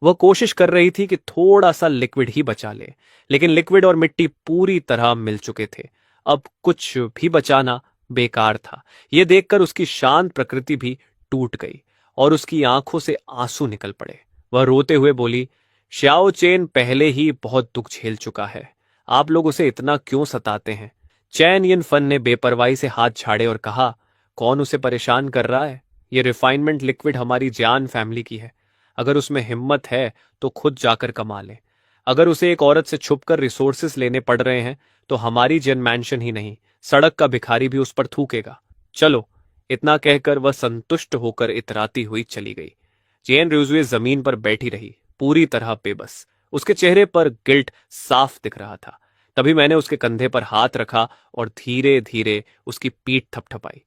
वह कोशिश कर रही थी कि थोड़ा सा लिक्विड ही बचा ले, लेकिन लिक्विड और मिट्टी पूरी तरह मिल चुके थे। अब कुछ भी बचाना बेकार था। यह देखकर उसकी शांत प्रकृति भी टूट गई और उसकी आंखों से आंसू निकल पड़े। वह रोते हुए बोली, श्याओ चेन पहले ही बहुत दुख झेल चुका है, आप लोग उसे इतना क्यों सताते हैं? चैन यिन फन ने बेपरवाही से हाथ झाड़े और कहा, कौन उसे परेशान कर रहा है? ये रिफाइनमेंट लिक्विड हमारी जियान फैमिली की है। अगर उसमें हिम्मत है तो खुद जाकर कमा ले। अगर उसे एक औरत से छुपकर रिसोर्सेस लेने पड़ रहे हैं तो हमारी जेन मैंशन ही नहीं, सड़क का भिखारी भी उस पर थूकेगा। चलो। इतना कहकर वह संतुष्ट होकर इतराती हुई चली गई। जेन रिजुए जमीन पर बैठी रही, पूरी तरह बेबस। उसके चेहरे पर गिल्ट साफ दिख रहा था। तभी मैंने उसके कंधे पर हाथ रखा और धीरे धीरे उसकी पीठ थपथपाई।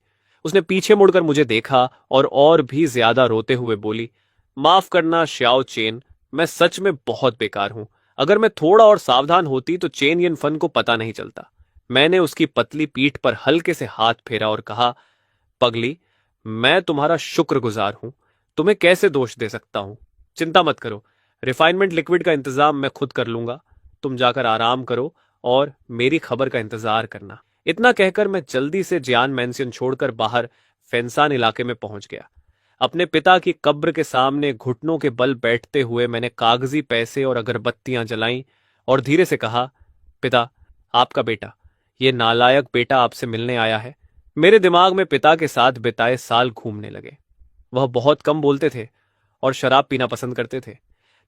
उसने पीछे मुड़कर मुझे देखा और भी ज्यादा रोते हुए बोली, माफ करना श्याओ चेन, मैं सच में बहुत बेकार हूं। अगर मैं थोड़ा और सावधान होती तो चेन यिन फन को पता नहीं चलता। मैंने उसकी पतली पीठ पर हल्के से हाथ फेरा और कहा, पगली, मैं तुम्हारा शुक्रगुजार हूं। तुम्हें कैसे दोष दे सकता हूं? चिंता मत करो, रिफाइनमेंट लिक्विड का इंतजाम मैं खुद कर लूंगा। तुम जाकर आराम करो और मेरी खबर का इंतजार करना। इतना कहकर मैं जल्दी से जियान मैंशन छोड़कर बाहर फेंसान इलाके में पहुंच गया। अपने पिता की कब्र के सामने घुटनों के बल बैठते हुए मैंने कागजी पैसे और अगरबत्तियां जलाईं और धीरे से कहा, पिता, आपका बेटा, ये नालायक बेटा आपसे मिलने आया है। मेरे दिमाग में पिता के साथ बिताए साल घूमने लगे। वह बहुत कम बोलते थे और शराब पीना पसंद करते थे।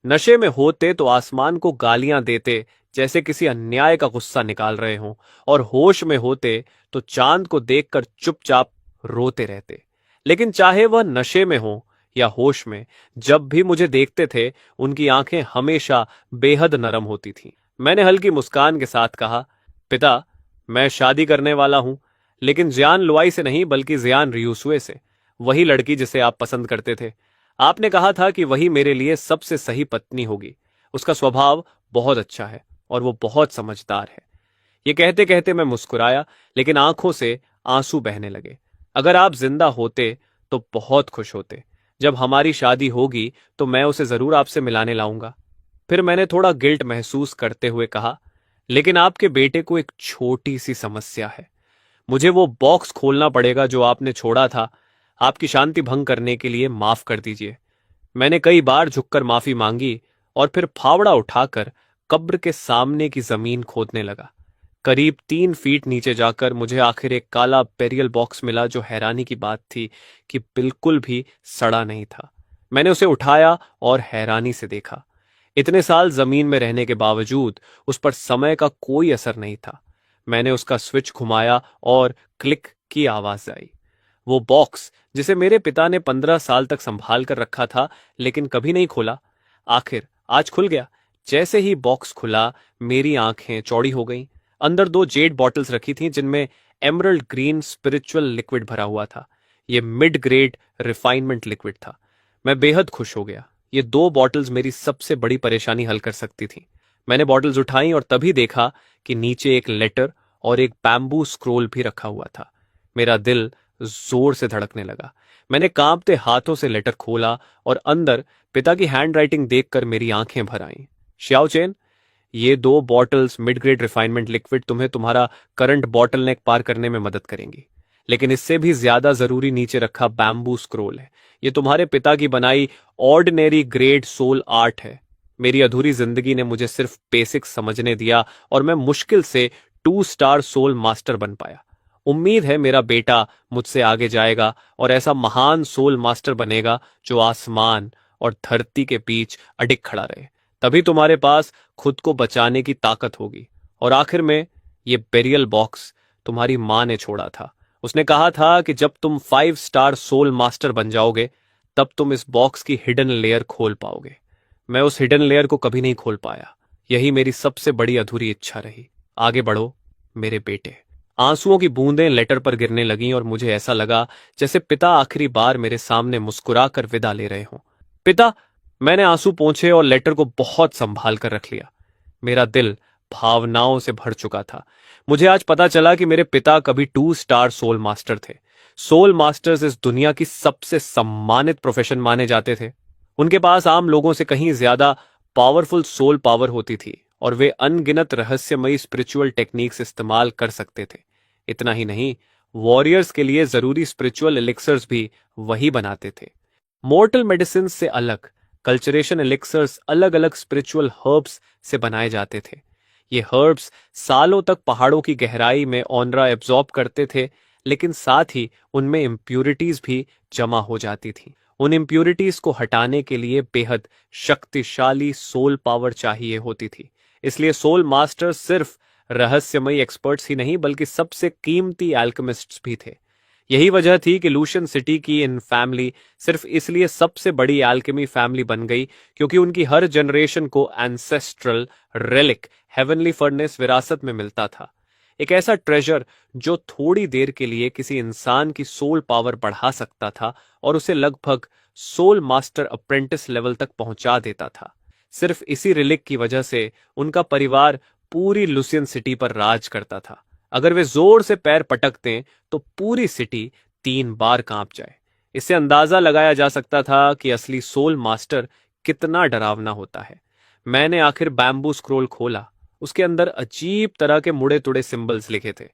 नशे में होते तो आसमान को गालियां देते जैसे किसी अन्याय का गुस्सा निकाल रहे हों, और होश में होते तो चांद को देखकर चुपचाप रोते रहते। लेकिन चाहे वह नशे में हो या होश में, जब भी मुझे देखते थे उनकी आंखें हमेशा बेहद नरम होती थीं। मैंने हल्की मुस्कान के साथ कहा, पिता, मैं शादी करने वाला हूं, लेकिन जियान लुआई से नहीं बल्कि जियान रियुसुए से, वही लड़की जिसे आप पसंद करते थे। आपने कहा था कि वही मेरे लिए सबसे सही पत्नी होगी। उसका स्वभाव बहुत अच्छा है और वो बहुत समझदार है। ये कहते कहते मैं मुस्कुराया, लेकिन आंखों से आंसू बहने लगे। अगर आप जिंदा होते तो बहुत खुश होते। जब हमारी शादी होगी तो मैं उसे जरूर आपसे मिलाने लाऊंगा। फिर मैंने थोड़ा गिल्ट महसूस करते हुए कहा, लेकिन आपके बेटे को एक छोटी सी समस्या है। मुझे वो बॉक्स खोलना पड़ेगा जो आपने छोड़ा था। आपकी शांति भंग करने के लिए माफ कर दीजिए। मैंने कई बार झुककर माफी मांगी और फिर फावड़ा उठाकर कब्र के सामने की जमीन खोदने लगा। करीब 3 फीट नीचे जाकर मुझे आखिर एक काला बेरियल बॉक्स मिला, जो हैरानी की बात थी कि बिल्कुल भी सड़ा नहीं था। मैंने उसे उठाया और हैरानी से देखा। इतने साल जमीन में रहने के बावजूद उस पर समय का कोई असर नहीं था। मैंने उसका स्विच घुमाया और क्लिक की आवाज आई। वो बॉक्स जिसे मेरे पिता ने 15 साल तक संभाल कर रखा था लेकिन कभी नहीं खोला, आखिर आज खुल गया। जैसे ही बॉक्स खुला, मेरी आंखें चौड़ी हो गईं। अंदर 2 जेड बॉटल्स रखी थीं जिनमें एमरल्ड ग्रीन स्पिरिचुअल लिक्विड भरा हुआ था। यह मिड ग्रेड रिफाइनमेंट लिक्विड था। मैं बेहद खुश हो गया। ये 2 बॉटल्स मेरी सबसे बड़ी परेशानी हल कर सकती थीं। मैंने बॉटल्स उठाई और तभी देखा कि नीचे एक लेटर और एक बैम्बू स्क्रोल भी रखा हुआ था। मेरा दिल जोर से धड़कने लगा। मैंने कांपते हाथों से लेटर खोला और अंदर पिता की हैंडराइटिंग देखकर मेरी आंखें भर आईं। श्याओचेन, ये 2 bottles mid grade refinement liquid तुम्हें तुम्हारा करंट बॉटल नेक पार करने में मदद करेंगी, लेकिन इससे भी ज्यादा जरूरी नीचे रखा बैम्बू स्क्रोल है। ये तुम्हारे पिता की बनाई ऑर्डिनरी ग्रेड सोल आर्ट है। मेरी अधूरी जिंदगी ने मुझे सिर्फ बेसिक्स समझने दिया और मैं मुश्किल से 2 स्टार सोल मास्टर बन पाया। उम्मीद है मेरा बेटा मुझसे आगे जाएगा और ऐसा महान सोल मास्टर बनेगा जो आसमान और धरती के बीच अडिग खड़ा रहे। तभी तुम्हारे पास खुद को बचाने की ताकत होगी। और आखिर में, ये बेरियल बॉक्स तुम्हारी मां ने छोड़ा था। उसने कहा था कि जब तुम 5 स्टार सोल मास्टर बन जाओगे तब तुम इस बॉक्स की हिडन लेयर खोल पाओगे। मैं उस हिडन लेयर को कभी नहीं खोल पाया। यही मेरी सबसे बड़ी अधूरी इच्छा रही। आगे बढ़ो मेरे बेटे। आंसुओं की बूंदें लेटर पर गिरने लगीं और मुझे ऐसा लगा जैसे पिता आखिरी बार मेरे सामने मुस्कुरा कर विदा ले रहे हों। पिता, मैंने आंसू पोंछे और लेटर को बहुत संभाल कर रख लिया। मेरा दिल भावनाओं से भर चुका था। मुझे आज पता चला कि मेरे पिता कभी 2 स्टार सोल मास्टर थे। सोल मास्टर्स इस दुनिया की सबसे सम्मानित प्रोफेशन माने जाते थे। उनके पास आम लोगों से कहीं ज्यादा पावरफुल सोल पावर होती थी और वे अनगिनत रहस्यमयी स्पिरिचुअल टेक्निक्स इस्तेमाल कर सकते थे। इतना ही नहीं, वॉरियर्स के लिए जरूरी स्पिरिचुअल एलिक्सर्स भी वही बनाते थे। मॉर्टल मेडिसिन से अलग कल्चरेशन एलिक्सर्स अलग अलग स्पिरिचुअल हर्ब्स से बनाए जाते थे। ये हर्ब्स सालों तक पहाड़ों की गहराई में ऑनरा एब्जॉर्ब करते थे, लेकिन साथ ही उनमें इम्प्यूरिटीज भी जमा हो जाती थी। उन इम्प्यूरिटीज को हटाने के लिए बेहद शक्तिशाली सोल पावर चाहिए होती थी। इसलिए सोल मास्टर्स सिर्फ रहस्यमयी एक्सपर्ट्स ही नहीं बल्कि सबसे कीमती एल्केमिस्ट्स भी थे। यही वजह थी कि लूशन सिटी की इन फैमिली सिर्फ इसलिए सबसे बड़ी एल्केमी फैमिली बन गई क्योंकि उनकी हर जनरेशन को एंसेस्ट्रल रेलिक हेवनली फर्नेस विरासत में मिलता था। एक ऐसा ट्रेजर जो थोड़ी देर के लिए किसी इंसान की सोल पावर बढ़ा सकता था और उसे लगभग सोल मास्टर अप्रेंटिस लेवल तक पहुंचा देता था। सिर्फ इसी रिलिक की वजह से उनका परिवार पूरी लुसियन सिटी पर राज करता था। अगर वे जोर से पैर पटक दें तो पूरी सिटी 3 बार कांप जाए। इससे अंदाजा लगाया जा सकता था कि असली सोल मास्टर कितना डरावना होता है। मैंने आखिर बैम्बू स्क्रोल खोला। उसके अंदर अजीब तरह के मुड़े तुड़े सिंबल्स लिखे थे।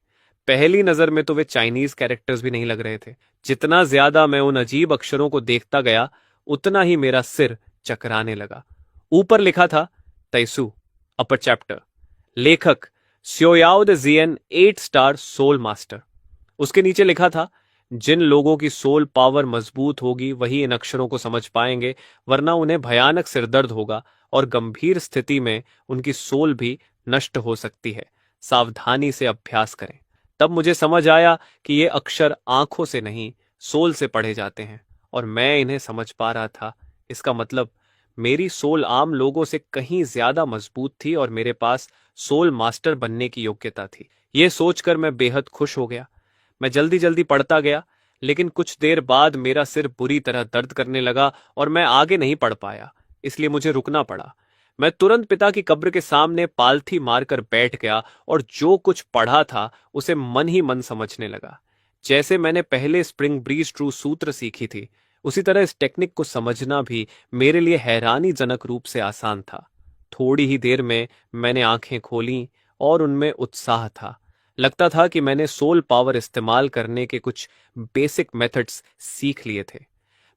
पहली नजर में तो वे चाइनीज कैरेक्टर्स भी नहीं लग रहे थे। जितना ज्यादा मैं उन अजीब अक्षरों को देखता गया, उतना ही मेरा सिर चकराने लगा। ऊपर लिखा था तैसू, अपर चैप्टर, लेखक स्योयाओ द जियन 8 स्टार सोल मास्टर। उसके नीचे लिखा था, जिन लोगों की सोल पावर मजबूत होगी वही इन अक्षरों को समझ पाएंगे, वरना उन्हें भयानक सिरदर्द होगा और गंभीर स्थिति में उनकी सोल भी नष्ट हो सकती है। सावधानी से अभ्यास करें। तब मुझे समझ आया कि ये अक्षर आंखों से नहीं, सोल से पढ़े जाते हैं और मैं इन्हें समझ पा रहा था। इसका मतलब मेरी सोल आम लोगों से कहीं ज्यादा मजबूत थी और मेरे पास सोल मास्टर बनने की योग्यता थी। यह सोचकर मैं बेहद खुश हो गया। मैं जल्दी जल्दी पढ़ता गया, लेकिन कुछ देर बाद मेरा सिर बुरी तरह दर्द करने लगा और मैं आगे नहीं पढ़ पाया, इसलिए मुझे रुकना पड़ा। मैं तुरंत पिता की कब्र के सामने पालथी मारकर बैठ गया और जो कुछ पढ़ा था उसे मन ही मन समझने लगा। जैसे मैंने पहले स्प्रिंग ब्रीज ट्रू सूत्र सीखी थी, उसी तरह इस टेक्निक को समझना भी मेरे लिए हैरानीजनक रूप से आसान था। थोड़ी ही देर में मैंने आंखें खोलीं और उनमें उत्साह था। लगता था कि मैंने सोल पावर इस्तेमाल करने के कुछ बेसिक मेथड्स सीख लिए थे।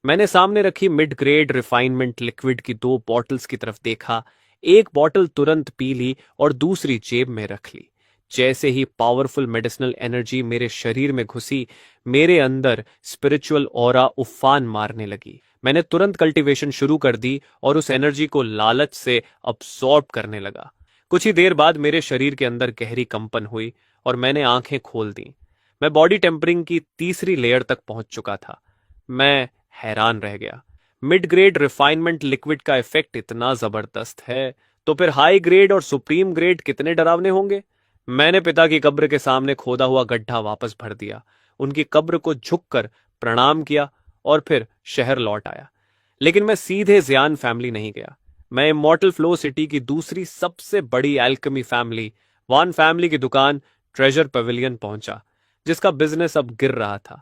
मैंने सामने रखी मिड ग्रेड रिफाइनमेंट लिक्विड की 2 बॉटल्स की तरफ देखा। एक बॉटल तुरंत पी ली और दूसरी जेब में रख ली। जैसे ही पावरफुल मेडिसिनल एनर्जी मेरे शरीर में घुसी, मेरे अंदर स्पिरिचुअल ऑरा उफान मारने लगी। मैंने तुरंत कल्टीवेशन शुरू कर दी और उस एनर्जी को लालच से अब्सॉर्ब करने लगा। कुछ ही देर बाद मेरे शरीर के अंदर गहरी कंपन हुई और मैंने आंखें खोल दी। मैं बॉडी टेम्परिंग की तीसरी लेयर तक पहुंच चुका था। मैं हैरान रह गया। मिड ग्रेड रिफाइनमेंट लिक्विड का इफेक्ट इतना जबरदस्त है, तो फिर हाई ग्रेड और सुप्रीम ग्रेड कितने डरावने होंगे। मैंने पिता की कब्र के सामने खोदा हुआ गड्ढा वापस भर दिया, उनकी कब्र को झुककर प्रणाम किया और फिर शहर लौट आया। लेकिन मैं सीधे ज़ियान फैमिली नहीं गया। मैं इमॉर्टल फ्लो सिटी की दूसरी सबसे बड़ी एल्केमी फैमिली वान फैमिली की दुकान ट्रेजर पवेलियन पहुंचा, जिसका बिजनेस अब गिर रहा था।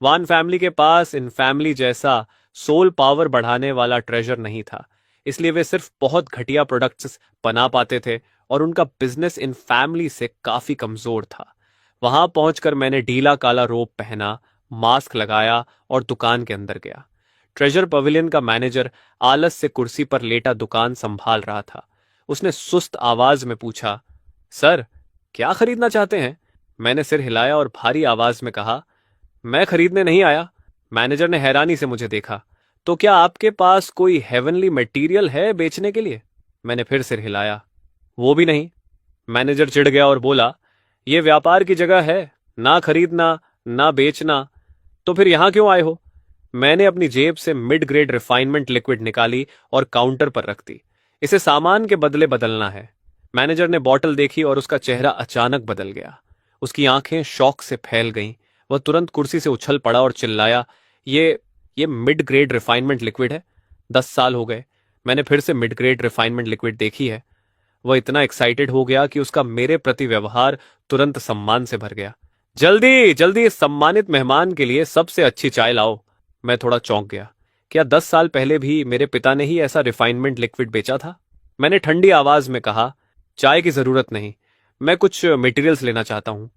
वान फैमिली के पास इन फैमिली जैसा सोल पावर बढ़ाने वाला ट्रेजर नहीं था, इसलिए वे सिर्फ बहुत घटिया प्रोडक्ट्स बना पाते थे और उनका बिजनेस इन फैमिली से काफी कमजोर था। वहां पहुंचकर मैंने ढीला काला रोब पहना, मास्क लगाया और दुकान के अंदर गया। ट्रेजर पवेलियन का मैनेजर आलस से कुर्सी पर लेटा दुकान संभाल रहा था। उसने सुस्त आवाज में पूछा, सर, क्या खरीदना चाहते हैं? मैंने सिर हिलाया और भारी आवाज में कहा, मैं खरीदने नहीं आया। मैनेजर ने हैरानी से मुझे देखा। तो क्या आपके पास कोई हेवनली मटेरियल है बेचने के लिए? मैंने फिर सिर हिलाया। वो भी नहीं। मैनेजर चिढ़ गया और बोला, यह व्यापार की जगह है, ना खरीदना ना बेचना, तो फिर यहां क्यों आए हो? मैंने अपनी जेब से मिड ग्रेड रिफाइनमेंट लिक्विड निकाली और काउंटर पर रख दी। इसे सामान के बदले बदलना है। मैनेजर ने बॉटल देखी और उसका चेहरा अचानक बदल गया। उसकी आंखें शौक से फैल गईं। वह तुरंत कुर्सी से उछल पड़ा और चिल्लाया, ये मिड ग्रेड रिफाइनमेंट लिक्विड है। 10 साल हो गए मैंने फिर से मिड ग्रेड रिफाइनमेंट लिक्विड देखी है। वह इतना एक्साइटेड हो गया कि उसका मेरे प्रति व्यवहार तुरंत सम्मान से भर गया। जल्दी जल्दी इस सम्मानित मेहमान के लिए सबसे अच्छी चाय लाओ। मैं थोड़ा चौंक गया। क्या 10 साल पहले भी मेरे पिता ने ही ऐसा रिफाइनमेंट लिक्विड बेचा था? मैंने ठंडी आवाज में कहा, चाय की जरूरत नहीं, मैं कुछ मटेरियल्स लेना चाहता हूं।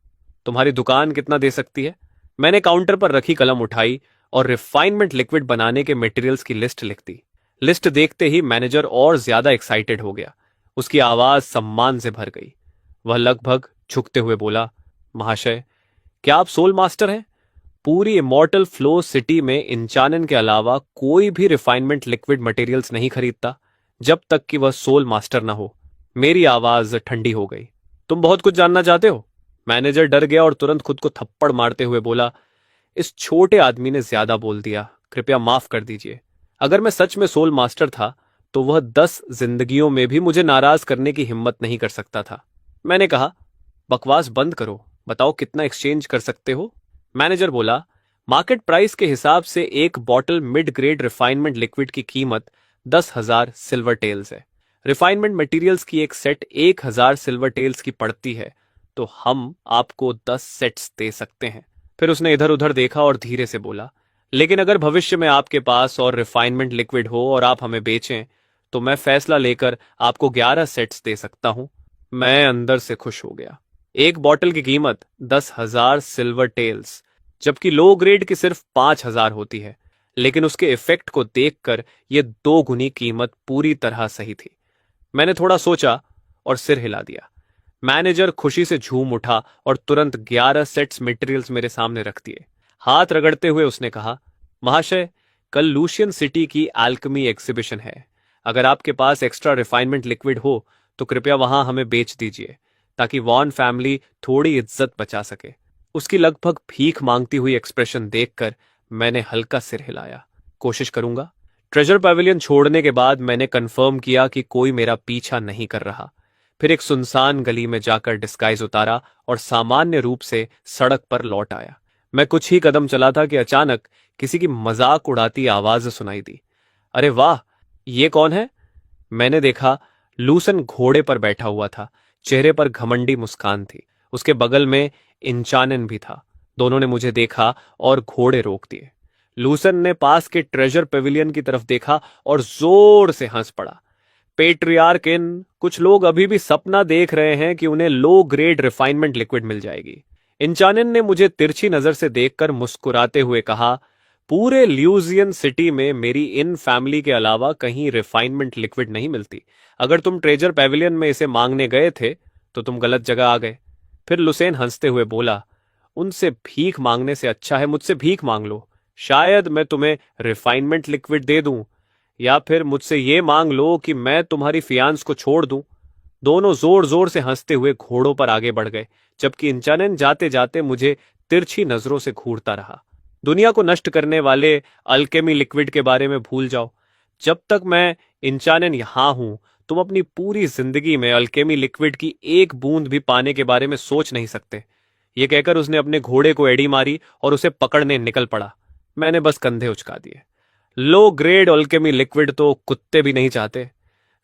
तुम्हारी दुकान कितना दे सकती है? मैंने काउंटर पर रखी कलम उठाई और रिफाइनमेंट लिक्विड बनाने के मटेरियल्स की लिस्ट लिख दी। लिस्ट देखते ही मैनेजर और ज्यादा एक्साइटेड हो गया। उसकी आवाज सम्मान से भर गई। वह लगभग झुकते हुए बोला, महाशय, क्या आप सोल मास्टर हैं? पूरी इमॉर्टल फ्लो सिटी में इंचानन के अलावा कोई भी रिफाइनमेंट लिक्विड मटेरियल्स नहीं खरीदता जब तक कि वह सोल मास्टर ना हो। मेरी आवाज ठंडी हो गई। तुम बहुत कुछ जानना चाहते हो? मैनेजर डर गया और तुरंत खुद को थप्पड़ मारते हुए बोला, इस छोटे आदमी ने ज्यादा बोल दिया, कृपया माफ कर दीजिए। अगर मैं सच में सोल मास्टर था तो वह 10 जिंदगियों में भी मुझे नाराज करने की हिम्मत नहीं कर सकता था। मैंने कहा, बकवास बंद करो, बताओ कितना एक्सचेंज कर सकते हो? मैनेजर बोला, मार्केट प्राइस के हिसाब से एक bottle mid grade refinement liquid की कीमत 10,000 सिल्वर टेल्स है। रिफाइनमेंट मटेरियल्स की एक सेट 1,000 सिल्वर टेल्स की पड़ती है, तो हम आपको 10 सेट्स दे सकते हैं। फिर उसने इधर उधर देखा और धीरे से बोला, लेकिन अगर भविष्य में आपके पास और रिफाइनमेंट लिक्विड हो और आप हमें बेचें तो मैं फैसला लेकर आपको 11 सेट्स दे सकता हूं। मैं अंदर से खुश हो गया। एक बॉटल की कीमत 10,000 सिल्वर टेल्स, जबकि लो ग्रेड की सिर्फ 5,000 होती है, लेकिन उसके इफेक्ट को देखकर यह 2 गुनी कीमत पूरी तरह सही थी। मैंने थोड़ा सोचा और सिर हिला दिया। मैनेजर खुशी से झूम उठा और तुरंत 11 सेट्स मटेरियल्स मेरे सामने रख दिए। हाथ रगड़ते हुए उसने कहा, महाशय, कल लूशियन सिटी की एल्केमी एग्जीबिशन है। अगर आपके पास एक्स्ट्रा रिफाइनमेंट लिक्विड हो तो कृपया वहां हमें बेच दीजिए, ताकि वॉन फैमिली थोड़ी इज्जत बचा सके। उसकी लगभग भीख मांगती हुई एक्सप्रेशन देखकर मैंने हल्का सिर हिलाया। कोशिश करूंगा। ट्रेजर पैविलियन छोड़ने के बाद मैंने कंफर्म किया कि कोई मेरा पीछा नहीं कर रहा। फिर एक सुनसान गली में जाकर डिस्गाइज उतारा और सामान्य रूप से सड़क पर लौट आया। मैं कुछ ही कदम चला था कि अचानक किसी की मजाक उड़ाती आवाज सुनाई दी। अरे वाह, ये कौन है? मैंने देखा, लूसन घोड़े पर बैठा हुआ था। चेहरे पर घमंडी मुस्कान थी। उसके बगल में इंचानन भी था। दोनों ने मुझे देखा और घोड़े रोक दिए। लूसन ने पास के ट्रेजर पेविलियन की तरफ देखा और जोर से हंस पड़ा। पेट्रियार्किन, कुछ लोग अभी भी सपना देख रहे हैं कि उन्हें लो ग्रेड रिफाइनमेंट लिक्विड मिल जाएगी। इंचानन ने मुझे तिरछी नजर से देखकर मुस्कुराते हुए कहा, पूरे ल्यूजियन सिटी में मेरी इन फैमिली के अलावा कहीं रिफाइनमेंट लिक्विड नहीं मिलती। अगर तुम ट्रेजर पेविलियन में इसे मांगने गए थे तो तुम गलत जगह आ गए। फिर लुसेन हंसते हुए बोला, उनसे भीख मांगने से अच्छा है मुझसे भीख मांग लो। शायद मैं तुम्हें रिफाइनमेंट लिक्विड दे दूं, या फिर मुझसे ये मांग लो कि मैं तुम्हारी फियांस को छोड़ दूं। दोनों जोर जोर से हंसते हुए घोड़ों पर आगे बढ़ गए, जबकि इंचानन जाते जाते मुझे तिरछी नजरों से घूरता रहा। दुनिया को नष्ट करने वाले अल्केमी लिक्विड के बारे में भूल जाओ। जब तक मैं इंचानन यहां हूं, तुम अपनी पूरी जिंदगी में अल्केमी लिक्विड की एक बूंद भी पाने के बारे में सोच नहीं सकते। ये कहकर उसने अपने घोड़े को एड़ी मारी और उसे पकड़ने निकल पड़ा। मैंने बस कंधे उचका दिए। लो ग्रेड अल्केमी लिक्विड तो कुत्ते भी नहीं चाहते।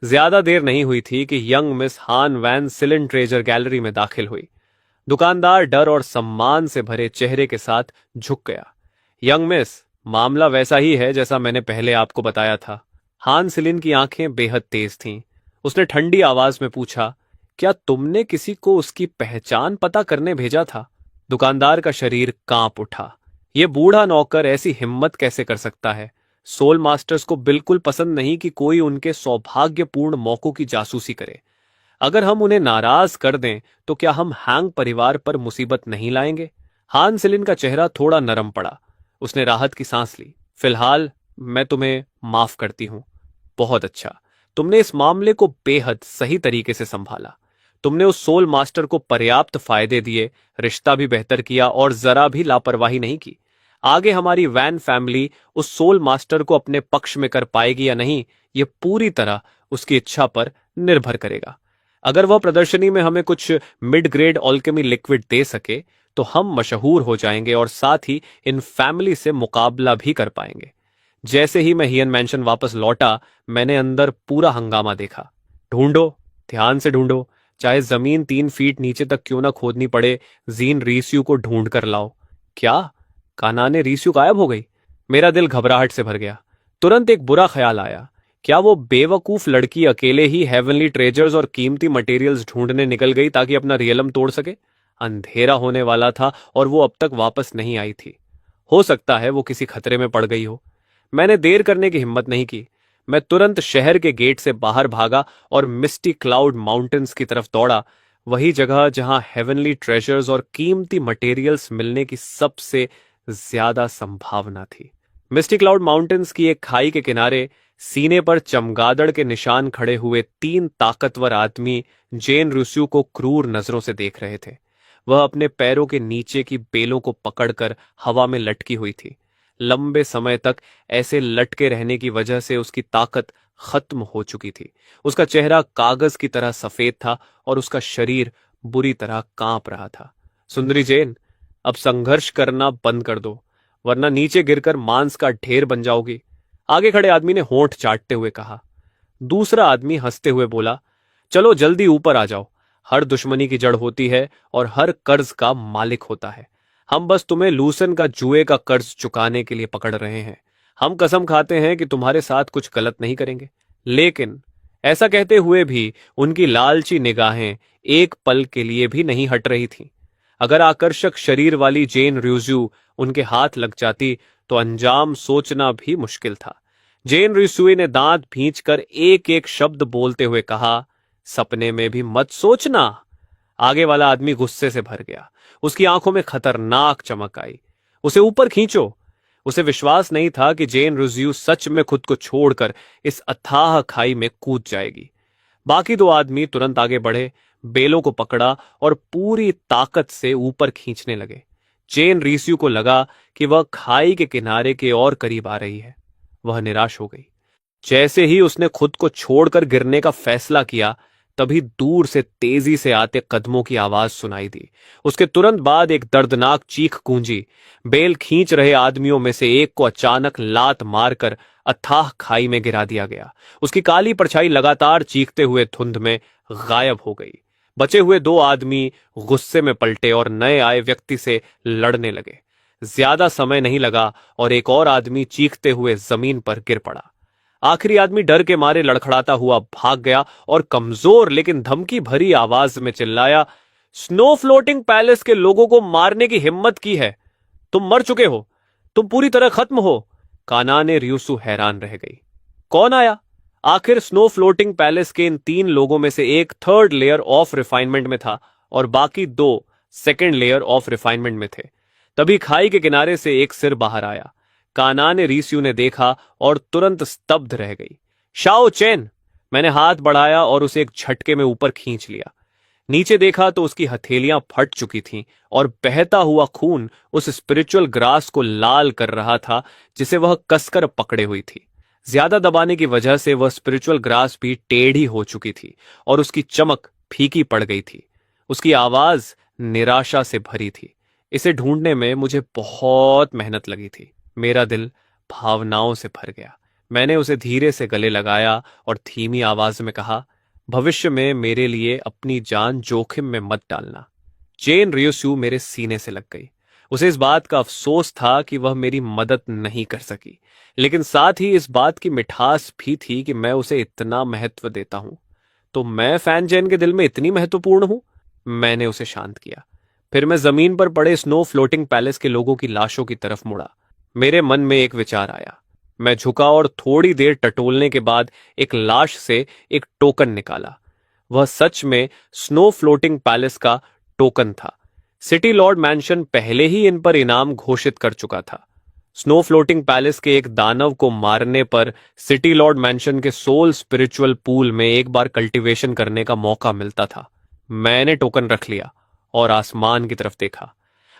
ज्यादा देर नहीं हुई थी कि यंग मिस हान वैन सिलन ट्रेजर गैलरी में दाखिल हुई। दुकानदार डर और सम्मान से भरे चेहरे के साथ झुक गया। यंग मिस, मामला वैसा ही है जैसा मैंने पहले आपको बताया था। हान सिलिन की आंखें बेहद तेज थीं। उसने ठंडी आवाज में पूछा, क्या तुमने किसी को उसकी पहचान पता करने भेजा था? दुकानदार का शरीर कांप उठा। यह बूढ़ा नौकर ऐसी हिम्मत कैसे कर सकता है? सोल मास्टर्स को बिल्कुल पसंद नहीं कि कोई उनके सौभाग्यपूर्ण मौकों की जासूसी करे। अगर हम उन्हें नाराज कर दें तो क्या हम हैंग परिवार पर मुसीबत नहीं लाएंगे? हान सिलिन का चेहरा थोड़ा नरम पड़ा। उसने राहत की सांस ली। फिलहाल मैं तुम्हें माफ करती हूं। बहुत अच्छा, तुमने इस मामले को बेहद सही तरीके से संभाला। तुमने उस सोल मास्टर को पर्याप्त फायदे दिए, रिश्ता भी बेहतर किया और जरा भी लापरवाही नहीं की। आगे हमारी वैन फैमिली उस सोल मास्टर को अपने पक्ष में कर पाएगी या नहीं, यह पूरी तरह उसकी इच्छा पर निर्भर करेगा। अगर वह प्रदर्शनी में हमें कुछ मिड ग्रेड अल्केमी लिक्विड दे सके तो हम मशहूर हो जाएंगे और साथ ही इन फैमिली से मुकाबला भी कर पाएंगे। जैसे ही मैं हियन मैंशन वापस लौटा, मैंने अंदर पूरा हंगामा देखा। ढूंढो, ध्यान से ढूंढो, चाहे जमीन 3 फीट नीचे तक क्यों ना खोदनी पड़े, जीन रीस्यू को ढूंढ कर लाओ। क्या? कानाने रीस्यू गायब हो गई? मेरा दिल घबराहट से भर गया। तुरंत एक बुरा ख्याल आया। क्या वो बेवकूफ लड़की अकेले ही हेवनली ट्रेजर्स और कीमती मटेरियल्स ढूंढने निकल गई ताकि अपना रियलम तोड़ सके? अंधेरा होने वाला था और वो अब तक वापस नहीं आई थी। हो सकता है वो किसी खतरे में पड़ गई हो। मैंने देर करने की हिम्मत नहीं की। मैं तुरंत शहर के गेट से बाहर भागा और मिस्टी क्लाउड माउंटेन्स की तरफ दौड़ा, वही जगह जहां हेवनली ट्रेजर्स और कीमती मटेरियल्स मिलने की सबसे ज्यादा संभावना थी। मिस्टी क्लाउड माउंटेन्स की एक खाई के किनारे सीने पर चमगादड़ के निशान खड़े हुए 3 ताकतवर आदमी जेन रूस्यू को क्रूर नजरों से देख रहे थे। वह अपने पैरों के नीचे की बेलों को पकड़कर हवा में लटकी हुई थी। लंबे समय तक ऐसे लटके रहने की वजह से उसकी ताकत खत्म हो चुकी थी। उसका चेहरा कागज की तरह सफेद था और उसका शरीर बुरी तरह कांप रहा था। सुंदरी जेन, अब संघर्ष करना बंद कर दो, वरना नीचे गिरकर मांस का ढेर बन जाओगी, आगे खड़े आदमी ने होंठ चाटते हुए कहा। दूसरा आदमी हंसते हुए बोला, चलो जल्दी ऊपर आ जाओ। हर दुश्मनी की जड़ होती है और हर कर्ज का मालिक होता है। हम बस तुम्हें लूसन का जुए का कर्ज चुकाने के लिए पकड़ रहे हैं। हम कसम खाते हैं कि तुम्हारे साथ कुछ गलत नहीं करेंगे। लेकिन ऐसा कहते हुए भी उनकी लालची निगाहें एक पल के लिए भी नहीं हट रही थीं। अगर आकर्षक शरीर वाली जेन र्यूज्यू उनके हाथ लग जाती तो अंजाम सोचना भी मुश्किल था। जेन र्यूज्यू ने दांत भींचकर एक एक शब्द बोलते हुए कहा, सपने में भी मत सोचना। आगे वाला आदमी गुस्से से भर गया। उसकी आंखों में खतरनाक चमक आई। उसे ऊपर खींचो। उसे विश्वास नहीं था कि जेन र्यूज्यू सच में खुद को छोड़कर इस अथाह खाई में कूद जाएगी। बाकी 2 आदमी तुरंत आगे बढ़े, बेलों को पकड़ा और पूरी ताकत से ऊपर खींचने लगे। जेन र्यूज्यू को लगा कि वह खाई के किनारे के और करीब आ रही है। वह निराश हो गई। जैसे ही उसने खुद को छोड़कर गिरने का फैसला किया, तभी दूर से तेजी से आते कदमों की आवाज सुनाई दी। उसके तुरंत बाद एक दर्दनाक चीख गूंजी। बेल खींच रहे आदमियों में से एक को अचानक लात मारकर अथाह खाई में गिरा दिया गया। उसकी काली परछाई लगातार चीखते हुए धुंध में गायब हो गई। बचे हुए 2 आदमी गुस्से में पलटे और नए आए व्यक्ति से लड़ने लगे। ज्यादा समय नहीं लगा और एक और आदमी चीखते हुए जमीन पर गिर पड़ा। आखिरी आदमी डर के मारे लड़खड़ाता हुआ भाग गया और कमजोर लेकिन धमकी भरी आवाज में चिल्लाया, स्नो फ्लोटिंग पैलेस के लोगों को मारने की हिम्मत की है? तुम मर चुके हो। तुम पूरी तरह खत्म हो। काना ने रियुसु हैरान रह गई। कौन आया? आखिर स्नो फ्लोटिंग पैलेस के इन 3 लोगों में से एक थर्ड लेयर ऑफ रिफाइनमेंट में था और बाकी 2 सेकेंड लेयर ऑफ रिफाइनमेंट में थे। तभी खाई के किनारे से एक सिर बाहर आया। काना ने रिस्यू ने देखा और तुरंत स्तब्ध रह गई। Shao chain! मैंने हाथ बढ़ाया और उसे एक झटके में ऊपर खींच लिया। नीचे देखा तो उसकी हथेलियां फट चुकी थीं और बहता हुआ खून उस स्पिरिचुअल ग्रास को लाल कर रहा था जिसे वह कसकर पकड़े हुई थी। ज्यादा दबाने की वजह से वह स्पिरिचुअल ग्रास भी टेढ़ी हो चुकी थी और उसकी चमक फीकी पड़ गई थी। उसकी आवाज निराशा से भरी थी। इसे ढूंढने में मुझे बहुत मेहनत लगी थी। मेरा दिल भावनाओं से भर गया। मैंने उसे धीरे से गले लगाया और धीमी आवाज में कहा, भविष्य में मेरे लिए अपनी जान जोखिम में मत डालना। चेन रियोसू मेरे सीने से लग गई। उसे इस बात का अफसोस था कि वह मेरी मदद नहीं कर सकी, लेकिन साथ ही इस बात की मिठास भी थी कि मैं उसे इतना महत्व देता हूं। तो मैं फैन जेन के दिल में इतनी महत्वपूर्ण हूं? मैंने उसे शांत किया। फिर मैं जमीन पर पड़े स्नो फ्लोटिंग पैलेस के लोगों की लाशों की तरफ मुड़ा। मेरे मन में एक विचार आया। मैं झुका और थोड़ी देर टटोलने के बाद एक लाश से एक टोकन निकाला। वह सच में स्नो फ्लोटिंग पैलेस का टोकन था। सिटी लॉर्ड मैंशन पहले ही इन पर इनाम घोषित कर चुका था। स्नो फ्लोटिंग पैलेस के एक दानव को मारने पर सिटी लॉर्ड मैंशन के सोल स्पिरिचुअल पूल में एक बार कल्टीवेशन करने का मौका मिलता था। मैंने टोकन रख लिया और आसमान की तरफ देखा।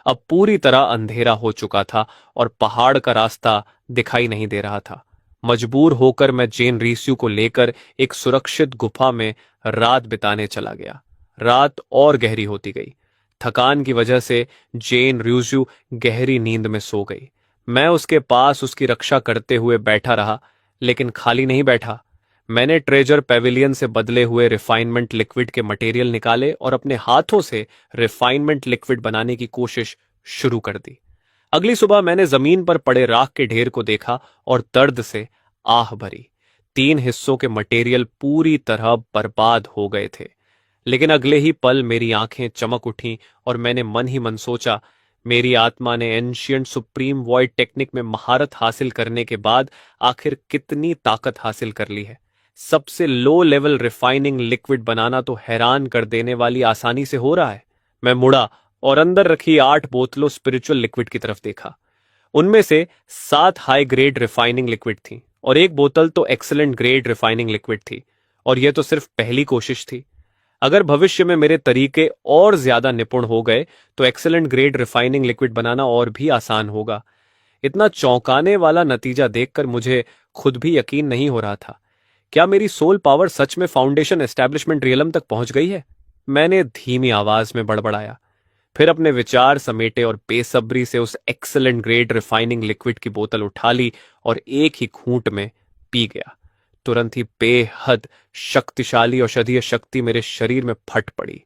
अब पूरी तरह अंधेरा हो चुका था और पहाड़ का रास्ता दिखाई नहीं दे रहा था। मजबूर होकर मैं जेन रिस्यू को लेकर एक सुरक्षित गुफा में रात बिताने चला गया। रात और गहरी होती गई। थकान की वजह से जेन रिस्यू गहरी नींद में सो गई। मैं उसके पास उसकी रक्षा करते हुए बैठा रहा, लेकिन खाली नहीं बैठा। मैंने ट्रेजर पेविलियन से बदले हुए रिफाइनमेंट लिक्विड के मटेरियल निकाले और अपने हाथों से रिफाइनमेंट लिक्विड बनाने की कोशिश शुरू कर दी। अगली सुबह मैंने जमीन पर पड़े राख के ढेर को देखा और दर्द से आह भरी। 3 हिस्सों के मटेरियल पूरी तरह बर्बाद हो गए थे। लेकिन अगले ही पल मेरी आंखें चमक उठीं और मैंने मन ही मन सोचा, मेरी आत्मा ने एंशिएंट सुप्रीम वॉइड टेक्निक में महारत हासिल करने के बाद आखिर कितनी ताकत हासिल कर ली है। सबसे लो लेवल रिफाइनिंग लिक्विड बनाना तो हैरान कर देने वाली आसानी से हो रहा है। मैं मुड़ा और अंदर रखी 8 बोतलों स्पिरिचुअल लिक्विड की तरफ देखा। उनमें से 7 हाई ग्रेड रिफाइनिंग लिक्विड थी और एक बोतल तो एक्सीलेंट ग्रेड रिफाइनिंग लिक्विड थी। और यह तो सिर्फ पहली कोशिश थी। अगर भविष्य में मेरे तरीके और ज्यादा निपुण हो गए तो एक्सीलेंट ग्रेड रिफाइनिंग लिक्विड बनाना और भी आसान होगा। इतना चौंकाने वाला नतीजा देखकर मुझे खुद भी यकीन नहीं हो रहा था। क्या मेरी सोल पावर सच में फाउंडेशन एस्टैब्लिशमेंट रियलम तक पहुंच गई है? मैंने धीमी आवाज में बड़बड़ाया। फिर अपने विचार समेटे और बेसब्री से उस एक्सीलेंट ग्रेड रिफाइनिंग लिक्विड की बोतल उठा ली और एक ही घूंट में पी गया। तुरंत ही बेहद शक्तिशाली औषधीय शक्ति मेरे शरीर में फट पड़ी।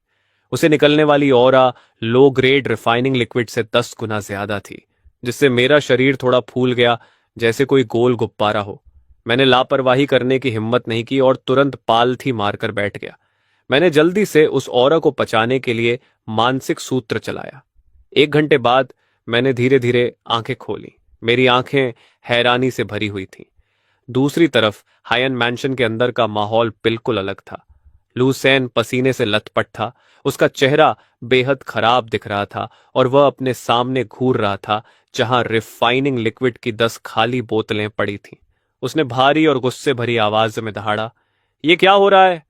उसे निकलने वाली aura low grade refining liquid से 10 गुना ज्यादा थी, जिससे मेरा शरीर थोड़ा फूल गया, जैसे कोई गोल गुब्बारा हो। मैंने लापरवाही करने की हिम्मत नहीं की और तुरंत पालथी मारकर बैठ गया। मैंने जल्दी से उस ऑरा को पचाने के लिए मानसिक सूत्र चलाया। 1 घंटे बाद मैंने धीरे धीरे आंखें खोली। मेरी आंखें हैरानी से भरी हुई थीं। दूसरी तरफ हायन मैंशन के अंदर का माहौल बिल्कुल अलग था। लूसेन पसीने से लथपथ था। उसका चेहरा बेहद खराब दिख रहा था और वह अपने सामने घूर रहा था जहां रिफाइनिंग लिक्विड की 10 खाली बोतलें पड़ी थीं। उसने भारी और गुस्से भरी आवाज में दहाड़ा, "ये क्या हो रहा है?"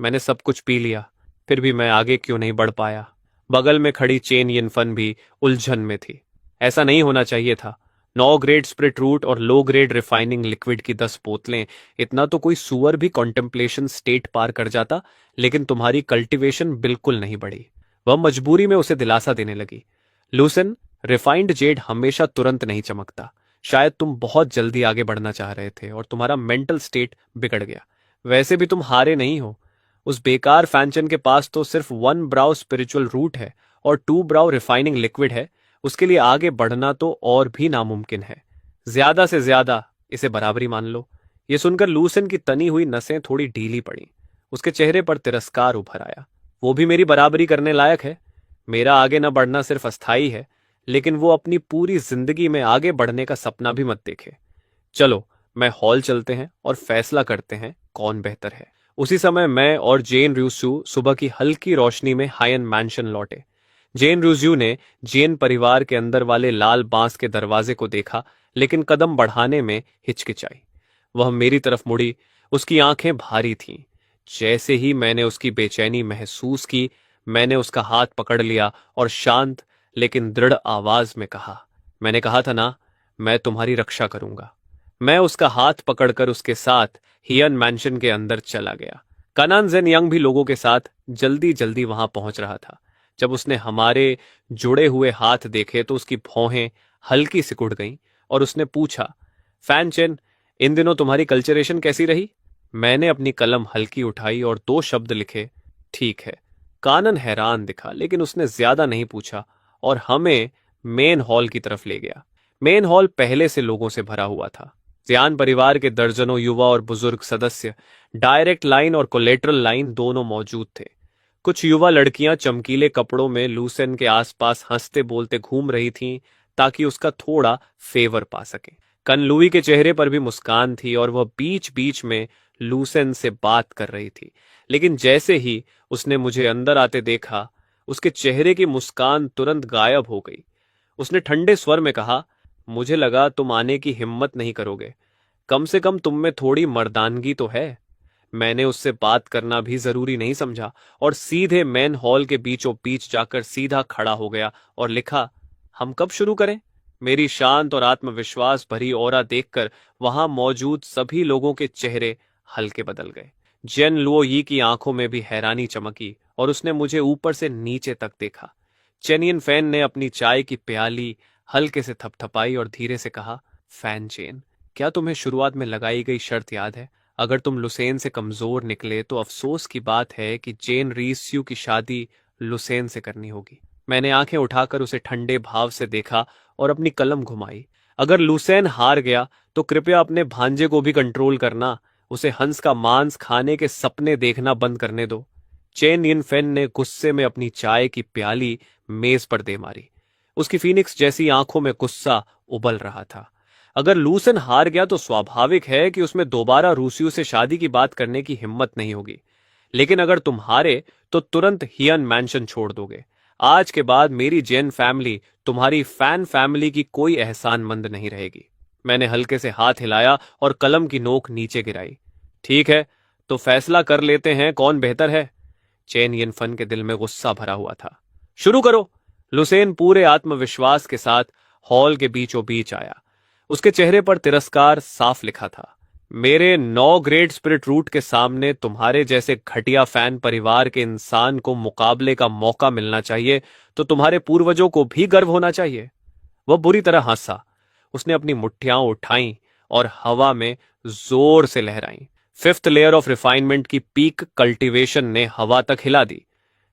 मैंने सब कुछ पी लिया, फिर भी मैं आगे क्यों नहीं बढ़ पाया। बगल में खड़ी चेन यिनफन भी उलझन में थी। ऐसा नहीं होना चाहिए था। 9 ग्रेड स्प्रिट रूट और लो ग्रेड रिफाइनिंग लिक्विड की 10 बोतलें, इतना तो कोई सुअर भी कॉन्टेम्पलेशन स्टेट पार कर जाता, लेकिन तुम्हारी कल्टीवेशन बिल्कुल नहीं बढ़ी। वह मजबूरी में उसे दिलासा देने लगी, लूसन, रिफाइंड जेड हमेशा तुरंत नहीं चमकता। शायद तुम बहुत जल्दी आगे बढ़ना चाह रहे थे और तुम्हारा मेंटल स्टेट बिगड़ गया। वैसे भी तुम हारे नहीं हो। उस बेकार फैंचन के पास तो सिर्फ 1 ब्राउ स्पिरिचुअल रूट है और 2 ब्राउ रिफाइनिंग लिक्विड है। उसके लिए आगे बढ़ना तो और भी नामुमकिन है। ज्यादा से ज्यादा इसे बराबरी मान लो। यह सुनकर लूसन की तनी हुई नसें थोड़ी ढीली पड़ी। उसके चेहरे पर तिरस्कार उभर आया। वो भी मेरी बराबरी करने लायक है। मेरा आगे न बढ़ना सिर्फ अस्थाई है, लेकिन वो अपनी पूरी जिंदगी में आगे बढ़ने का सपना भी मत देखे। चलो, मैं हॉल चलते हैं और फैसला करते हैं कौन बेहतर है। उसी समय मैं और जेन रूसू सुबह की हल्की रोशनी में हायन मैंशन लौटे। जेन रूजू ने जेन परिवार के अंदर वाले लाल बांस के दरवाजे को देखा, लेकिन कदम बढ़ाने में हिचकिचाई। वह मेरी तरफ मुड़ी। उसकी आंखें भारी थीं। जैसे ही मैंने उसकी बेचैनी महसूस की, मैंने उसका हाथ पकड़ लिया और शांत लेकिन दृढ़ आवाज में कहा, मैंने कहा था ना, मैं तुम्हारी रक्षा करूंगा। मैं उसका हाथ पकड़कर उसके साथ हियन मैंशन के अंदर चला गया। कनान जेन यंग भी लोगों के साथ जल्दी जल्दी वहां पहुंच रहा था। जब उसने हमारे जुड़े हुए हाथ देखे तो उसकी भौहें हल्की सिकुड़ गईं और उसने पूछा, फैन चेन, इन दिनों तुम्हारी कल्चरेशन कैसी रही? मैंने अपनी कलम हल्की उठाई और 2 शब्द लिखे, ठीक है। कानन हैरान दिखा, लेकिन उसने ज्यादा नहीं पूछा और हमें मेन हॉल की तरफ ले गया। मेन हॉल पहले से लोगों से भरा हुआ था। जियान परिवार के दर्जनों युवा और बुजुर्ग सदस्य डायरेक्ट लाइन और कोलेटरल लाइन दोनों मौजूद थे। कुछ युवा लड़कियां चमकीले कपड़ों में लूसेन के आसपास हंसते बोलते घूम रही थीं, ताकि उसका थोड़ा फेवर पा सके। कन लुई के चेहरे पर भी मुस्कान थी और वह बीच बीच में लूसेन से बात कर रही थी, लेकिन जैसे ही उसने मुझे अंदर आते देखा, उसके चेहरे की मुस्कान तुरंत गायब हो गई। उसने ठंडे स्वर में कहा, मुझे लगा तुम आने की हिम्मत नहीं करोगे। कम से कम तुम में थोड़ी मर्दानगी तो है। मैंने उससे बात करना भी जरूरी नहीं समझा और सीधे मेन हॉल के बीचों बीच जाकर सीधा खड़ा हो गया और लिखा, हम कब शुरू करें? मेरी शांत और आत्मविश्वास भरी ऑरा देखकर वहां मौजूद सभी लोगों के चेहरे हल्के बदल गए। जेन लुओ यी की आंखों में भी हैरानी चमकी और उसने मुझे ऊपर से नीचे तक देखा। चेनियन फैन ने अपनी चाय की प्याली हल्के से थपथपाई और धीरे से कहा, फैन चेन, क्या तुम्हें शुरुआत में लगाई गई शर्त याद है? अगर तुम लुसेन से कमजोर निकले तो अफसोस की बात है कि जेन रीस्यू की शादी लुसेन से करनी होगी। मैंने आंखें उठाकर उसे ठंडे भाव से देखा और अपनी कलम घुमाई। अगर लुसेन हार गया तो कृपया अपने भांजे को भी कंट्रोल करना। उसे हंस का मांस खाने के सपने देखना बंद करने दो। चेन यिन फेन ने गुस्से में अपनी चाय की प्याली मेज पर दे मारी। उसकी फीनिक्स जैसी आंखों में गुस्सा उबल रहा था। अगर लूसन हार गया तो स्वाभाविक है कि उसमें दोबारा रूसियों से शादी की बात करने की हिम्मत नहीं होगी। लेकिन अगर तुम हारे तो तुरंत हियन मैंशन छोड़ दोगे। आज के बाद मेरी जेन फैमिली तुम्हारी फैन फैमिली की कोई एहसानमंद नहीं रहेगी। मैंने हल्के से हाथ हिलाया और कलम की नोक नीचे गिराई। ठीक है, तो फैसला कर लेते हैं कौन बेहतर है। चेन यिनफन के दिल में गुस्सा भरा हुआ था। शुरू करो। लुसेन पूरे आत्मविश्वास के साथ हॉल के बीचों बीच आया। उसके चेहरे पर तिरस्कार साफ लिखा था। मेरे 9 ग्रेट स्पिरिट रूट के सामने तुम्हारे जैसे घटिया फैन परिवार के इंसान को मुकाबले का मौका मिलना चाहिए तो तुम्हारे पूर्वजों को भी गर्व होना चाहिए। वह बुरी तरह हंसा। उसने अपनी मुट्ठियां उठाईं और हवा में जोर से लहराईं। 5th लेयर ऑफ रिफाइनमेंट की पीक कल्टीवेशन ने हवा तक हिला दी।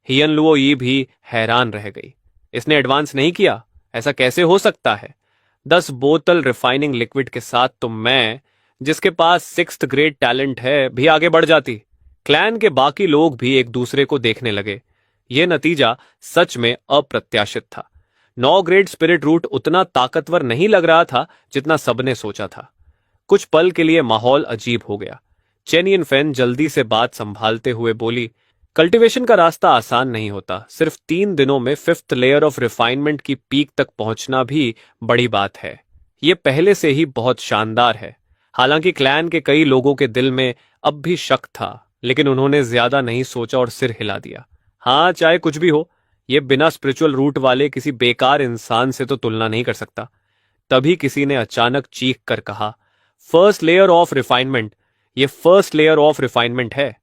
हियन लुओ यी भी हैरान रह गई। इसने एडवांस नहीं किया, ऐसा कैसे हो सकता है? 10 बोतल रिफाइनिंग लिक्विड के साथ तो मैं, जिसके पास 6th ग्रेड टैलेंट है, भी आगे बढ़ जाती। क्लैन के बाकी लोग भी एक दूसरे को देखने लगे। यह नतीजा सच में अप्रत्याशित था। 9 ग्रेड स्पिरिट रूट उतना ताकतवर नहीं लग रहा था जितना सबने सोचा था। कुछ पल के लिए माहौल अजीब हो गया। चेनियन फेन जल्दी से बात संभालते हुए बोली, कल्टीवेशन का रास्ता आसान नहीं होता। सिर्फ 3 दिनों में 5th लेयर ऑफ रिफाइनमेंट की पीक तक पहुंचना भी बड़ी बात है। यह पहले से ही बहुत शानदार है। हालांकि क्लैन के कई लोगों के दिल में अब भी शक था, लेकिन उन्होंने ज्यादा नहीं सोचा और सिर हिला दिया। हाँ, चाहे कुछ भी हो, यह बिना स्पिरिचुअल रूट वाले किसी बेकार इंसान से तो तुलना नहीं कर सकता। तभी किसी ने अचानक चीख कर कहा, फर्स्ट लेयर ऑफ रिफाइनमेंट, यह फर्स्ट लेयर ऑफ रिफाइनमेंट है।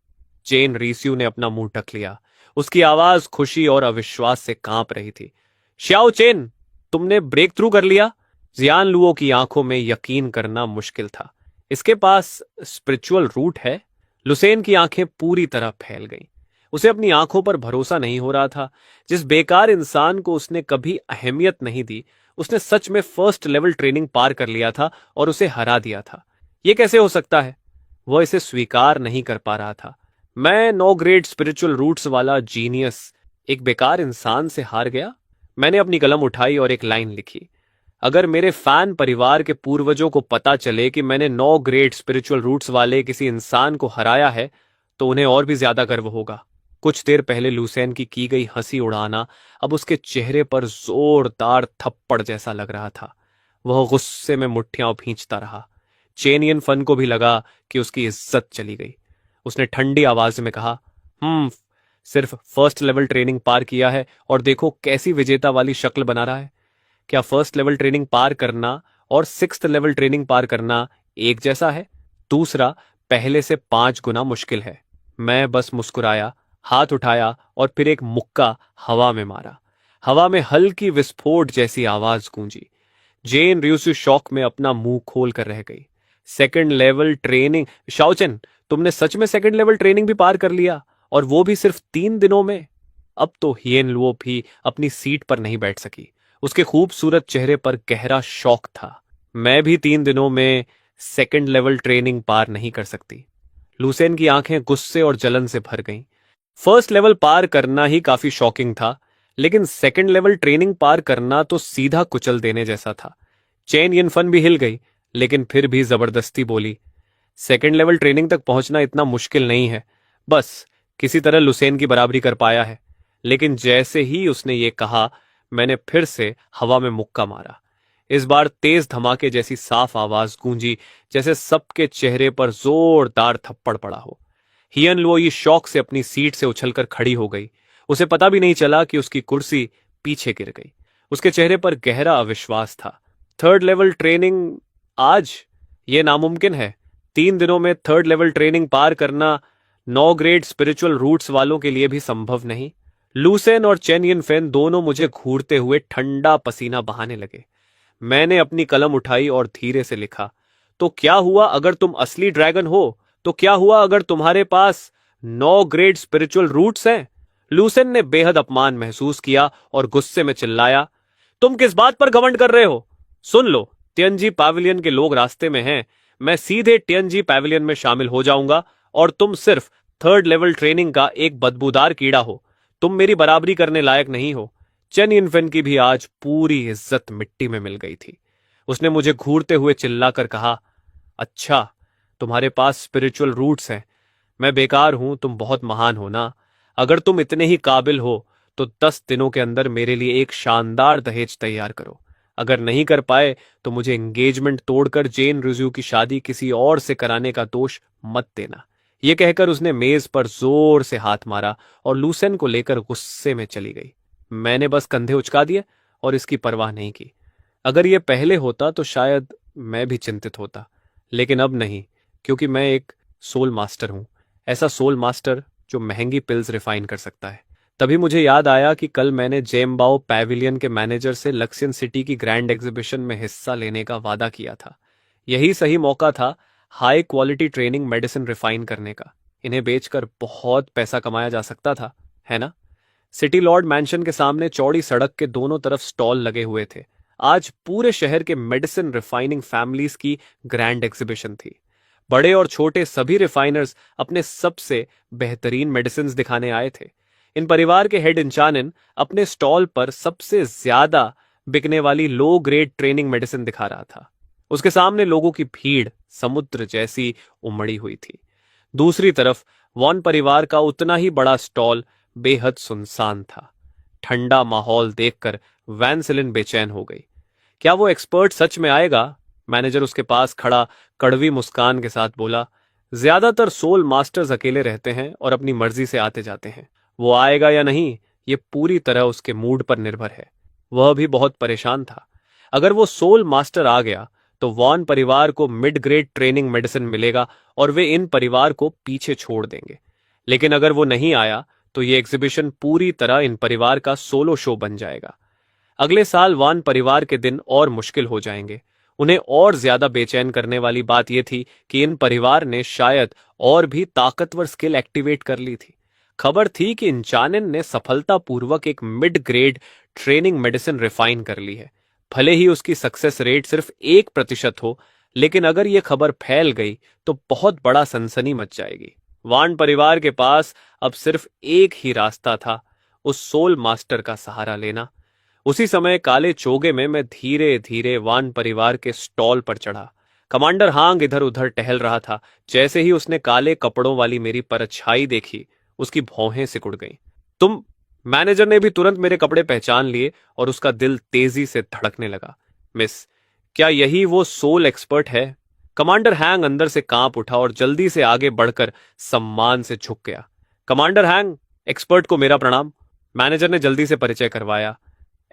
जेन रीस्यू ने अपना मुंह ढक लिया। उसकी आवाज खुशी और अविश्वास से कांप रही थी। श्याओ चेन, तुमने ब्रेक थ्रू कर लिया। जियान लुओ की आंखों में यकीन करना मुश्किल था। इसके पास स्पिरिचुअल रूट है? लुसेन की आंखें पूरी तरह फैल गईं। उसे अपनी आंखों पर भरोसा नहीं हो रहा था। जिस बेकार इंसान को उसने कभी अहमियत नहीं दी, उसने सच में फर्स्ट लेवल ट्रेनिंग पार कर लिया था और उसे हरा दिया था। यह कैसे हो सकता है? वह इसे स्वीकार नहीं कर पा रहा था। मैं 9 ग्रेड स्पिरिचुअल रूट्स वाला जीनियस एक बेकार इंसान से हार गया? मैंने अपनी कलम उठाई और एक लाइन लिखी। अगर मेरे फैन परिवार के पूर्वजों को पता चले कि मैंने 9 ग्रेट स्पिरिचुअल रूट्स वाले किसी इंसान को हराया है तो उन्हें और भी ज्यादा गर्व होगा। कुछ देर पहले लुसेन की गई हंसी उड़ाना अब उसके चेहरे पर जोरदार थप्पड़ जैसा लग रहा था। वह गुस्से में मुट्ठियां भींचता रहा। चेन यिन फन को भी लगा कि उसकी इज्जत चली गई। उसने ठंडी आवाज में कहा, सिर्फ फर्स्ट लेवल ट्रेनिंग पार किया है और देखो कैसी विजेता वाली शक्ल बना रहा है। क्या फर्स्ट लेवल ट्रेनिंग पार करना और सिक्स्थ लेवल ट्रेनिंग पार करना एक जैसा है? दूसरा, पहले से 5 गुना मुश्किल है। मैं बस मुस्कुराया, हाथ उठाया और फिर एक मुक्का हवा में मारा। हवा में हल्की विस्फोट जैसी आवाज गूंजी। जेन रियुसु शौक में अपना मुंह खोल कर रह गई। Second level training? शाओचेन, तुमने सच में सेकंड लेवल ट्रेनिंग भी पार कर लिया, और वो भी सिर्फ 3 दिनों में? अब तो हियन लुओ भी अपनी सीट पर नहीं बैठ सकी। उसके खूबसूरत चेहरे पर गहरा शौक था। मैं भी 3 दिनों में सेकंड लेवल ट्रेनिंग पार नहीं कर सकती। लुसेन की आंखें गुस्से और जलन से भर गईं। फर्स्ट लेवल पार करना ही काफी शॉकिंग था, लेकिन सेकंड लेवल ट्रेनिंग पार करना तो सीधा कुचल देने जैसा था। चेन यिनफन भी हिल गई, लेकिन फिर भी जबरदस्ती बोली, सेकंड लेवल ट्रेनिंग तक पहुंचना इतना मुश्किल नहीं है, बस किसी तरह लुसेन की बराबरी कर पाया है। लेकिन जैसे ही उसने ये कहा, मैंने फिर से हवा में मुक्का मारा। इस बार तेज धमाके जैसी साफ आवाज गूंजी, जैसे सबके चेहरे पर जोरदार थप्पड़ पड़ा हो। हियन लुओई शौक से अपनी सीट से उछलकर खड़ी हो गई। उसे पता भी नहीं चला कि उसकी कुर्सी पीछे गिर गई। उसके चेहरे पर गहरा अविश्वास था। थर्ड लेवल ट्रेनिंग आज? यह नामुमकिन है। 3 दिनों में थर्ड लेवल ट्रेनिंग पार करना 9 ग्रेड स्पिरिचुअल रूट्स वालों के लिए भी संभव नहीं। लुसेन और चेन यिनफेन दोनों मुझे घूरते हुए ठंडा पसीना बहाने लगे। मैंने अपनी कलम उठाई और धीरे से लिखा, तो क्या हुआ अगर तुम असली ड्रैगन हो? तो क्या हुआ अगर तुम्हारे पास 9 ग्रेड स्पिरिचुअल रूट्स हैं? लुसेन ने बेहद अपमान महसूस किया और गुस्से में चिल्लाया, तुम किस बात पर घमंड कर रहे हो? सुन लो, टियनजी पैविलियन के लोग रास्ते में हैं। मैं सीधे टियनजी पैविलियन में शामिल हो जाऊंगा और तुम सिर्फ थर्ड लेवल ट्रेनिंग का एक बदबूदार कीड़ा हो। तुम मेरी बराबरी करने लायक नहीं हो। चेन यिनफेन की भी आज पूरी इज्जत मिट्टी में मिल गई थी। उसने मुझे घूरते हुए चिल्लाकर कहा, अच्छा, तुम्हारे पास स्पिरिचुअल रूट्स हैं। मैं बेकार हूं, तुम बहुत महान हो ना। अगर तुम इतने ही काबिल हो तो 10 दिनों के अंदर मेरे लिए एक शानदार दहेज तैयार करो। अगर नहीं कर पाए तो मुझे एंगेजमेंट तोड़कर जेन रिज्यू की शादी किसी और से कराने का दोष मत देना। यह कहकर उसने मेज पर जोर से हाथ मारा और लुसेन को लेकर गुस्से में चली गई। मैंने बस कंधे उचका दिए और इसकी परवाह नहीं की। अगर यह पहले होता तो शायद मैं भी चिंतित होता, लेकिन अब नहीं, क्योंकि मैं एक सोल मास्टर हूं। ऐसा सोल मास्टर जो महंगी पिल्स रिफाइन कर सकता है। तभी मुझे याद आया कि कल मैंने जेमबाओ पैविलियन के मैनेजर से लक्सियन सिटी की ग्रैंड एग्जीबिशन में हिस्सा लेने का वादा किया था। यही सही मौका था high quality training medicine refine करने का। इन्हें बेचकर बहुत पैसा कमाया जा सकता था, है ना? सिटी लॉर्ड मैंशन के सामने चौड़ी सड़क के दोनों तरफ स्टॉल लगे हुए थे। आज पूरे शहर के मेडिसिन रिफाइनिंग फैमिलीज की ग्रैंड एग्जीबिशन थी। बड़े और छोटे सभी रिफाइनर्स अपने सबसे बेहतरीन मेडिसिन दिखाने आए थे। इन परिवार के हेड इंचानिन अपने स्टॉल पर सबसे ज्यादा बिकने वाली लो ग्रेड ट्रेनिंग मेडिसिन दिखा रहा था। उसके सामने लोगों की भीड़ समुद्र जैसी उमड़ी हुई थी। दूसरी तरफ वॉन परिवार का उतना ही बड़ा स्टॉल बेहद सुनसान था। ठंडा माहौल देखकर वैनसिलिन बेचैन हो गई। क्या वो एक्सपर्ट सच में आएगा? मैनेजर उसके पास खड़ा कड़वी मुस्कान के साथ बोला, ज्यादातर सोल मास्टर्स अकेले रहते हैं और अपनी मर्जी से आते जाते हैं। वो आएगा या नहीं, ये पूरी तरह उसके मूड पर निर्भर है। वह भी बहुत परेशान था। अगर वो सोल मास्टर आ गया तो वॉन परिवार को मिड ग्रेड ट्रेनिंग मेडिसिन मिलेगा और वे इन परिवार को पीछे छोड़ देंगे। लेकिन अगर वो नहीं आया तो ये एग्जीबिशन पूरी तरह इन परिवार का सोलो शो बन जाएगा। अगले साल वॉन परिवार के दिन और मुश्किल हो जाएंगे। उन्हें और ज्यादा बेचैन करने वाली बात यह थी कि इन परिवार ने शायद और भी ताकतवर स्किल एक्टिवेट कर ली थी। खबर थी कि इंचानिन ने सफलतापूर्वक एक mid grade training medicine refine कर ली है। भले ही उसकी सक्सेस रेट सिर्फ 1% हो, लेकिन अगर यह खबर फैल गई तो बहुत बड़ा सनसनी मच जाएगी। वान परिवार के पास अब सिर्फ एक ही रास्ता था, उस सोल मास्टर का सहारा लेना। उसी समय काले चोगे में मैं धीरे धीरे वान परिवार के स्टॉल पर चढ़ा। कमांडर हांग इधर उधर टहल रहा था। जैसे ही उसने काले कपड़ों वाली मेरी परछाई देखी, उसकी भौहें सिकुड़ गईं। तुम? मैनेजर ने भी तुरंत मेरे कपड़े पहचान लिए और उसका दिल तेजी से धड़कने लगा। मिस, क्या यही वो सोल एक्सपर्ट है? कमांडर हैंग अंदर से कांप उठा और जल्दी से आगे बढ़कर सम्मान से झुक गया। कमांडर हैंग, एक्सपर्ट को मेरा प्रणाम। मैनेजर ने जल्दी से परिचय करवाया।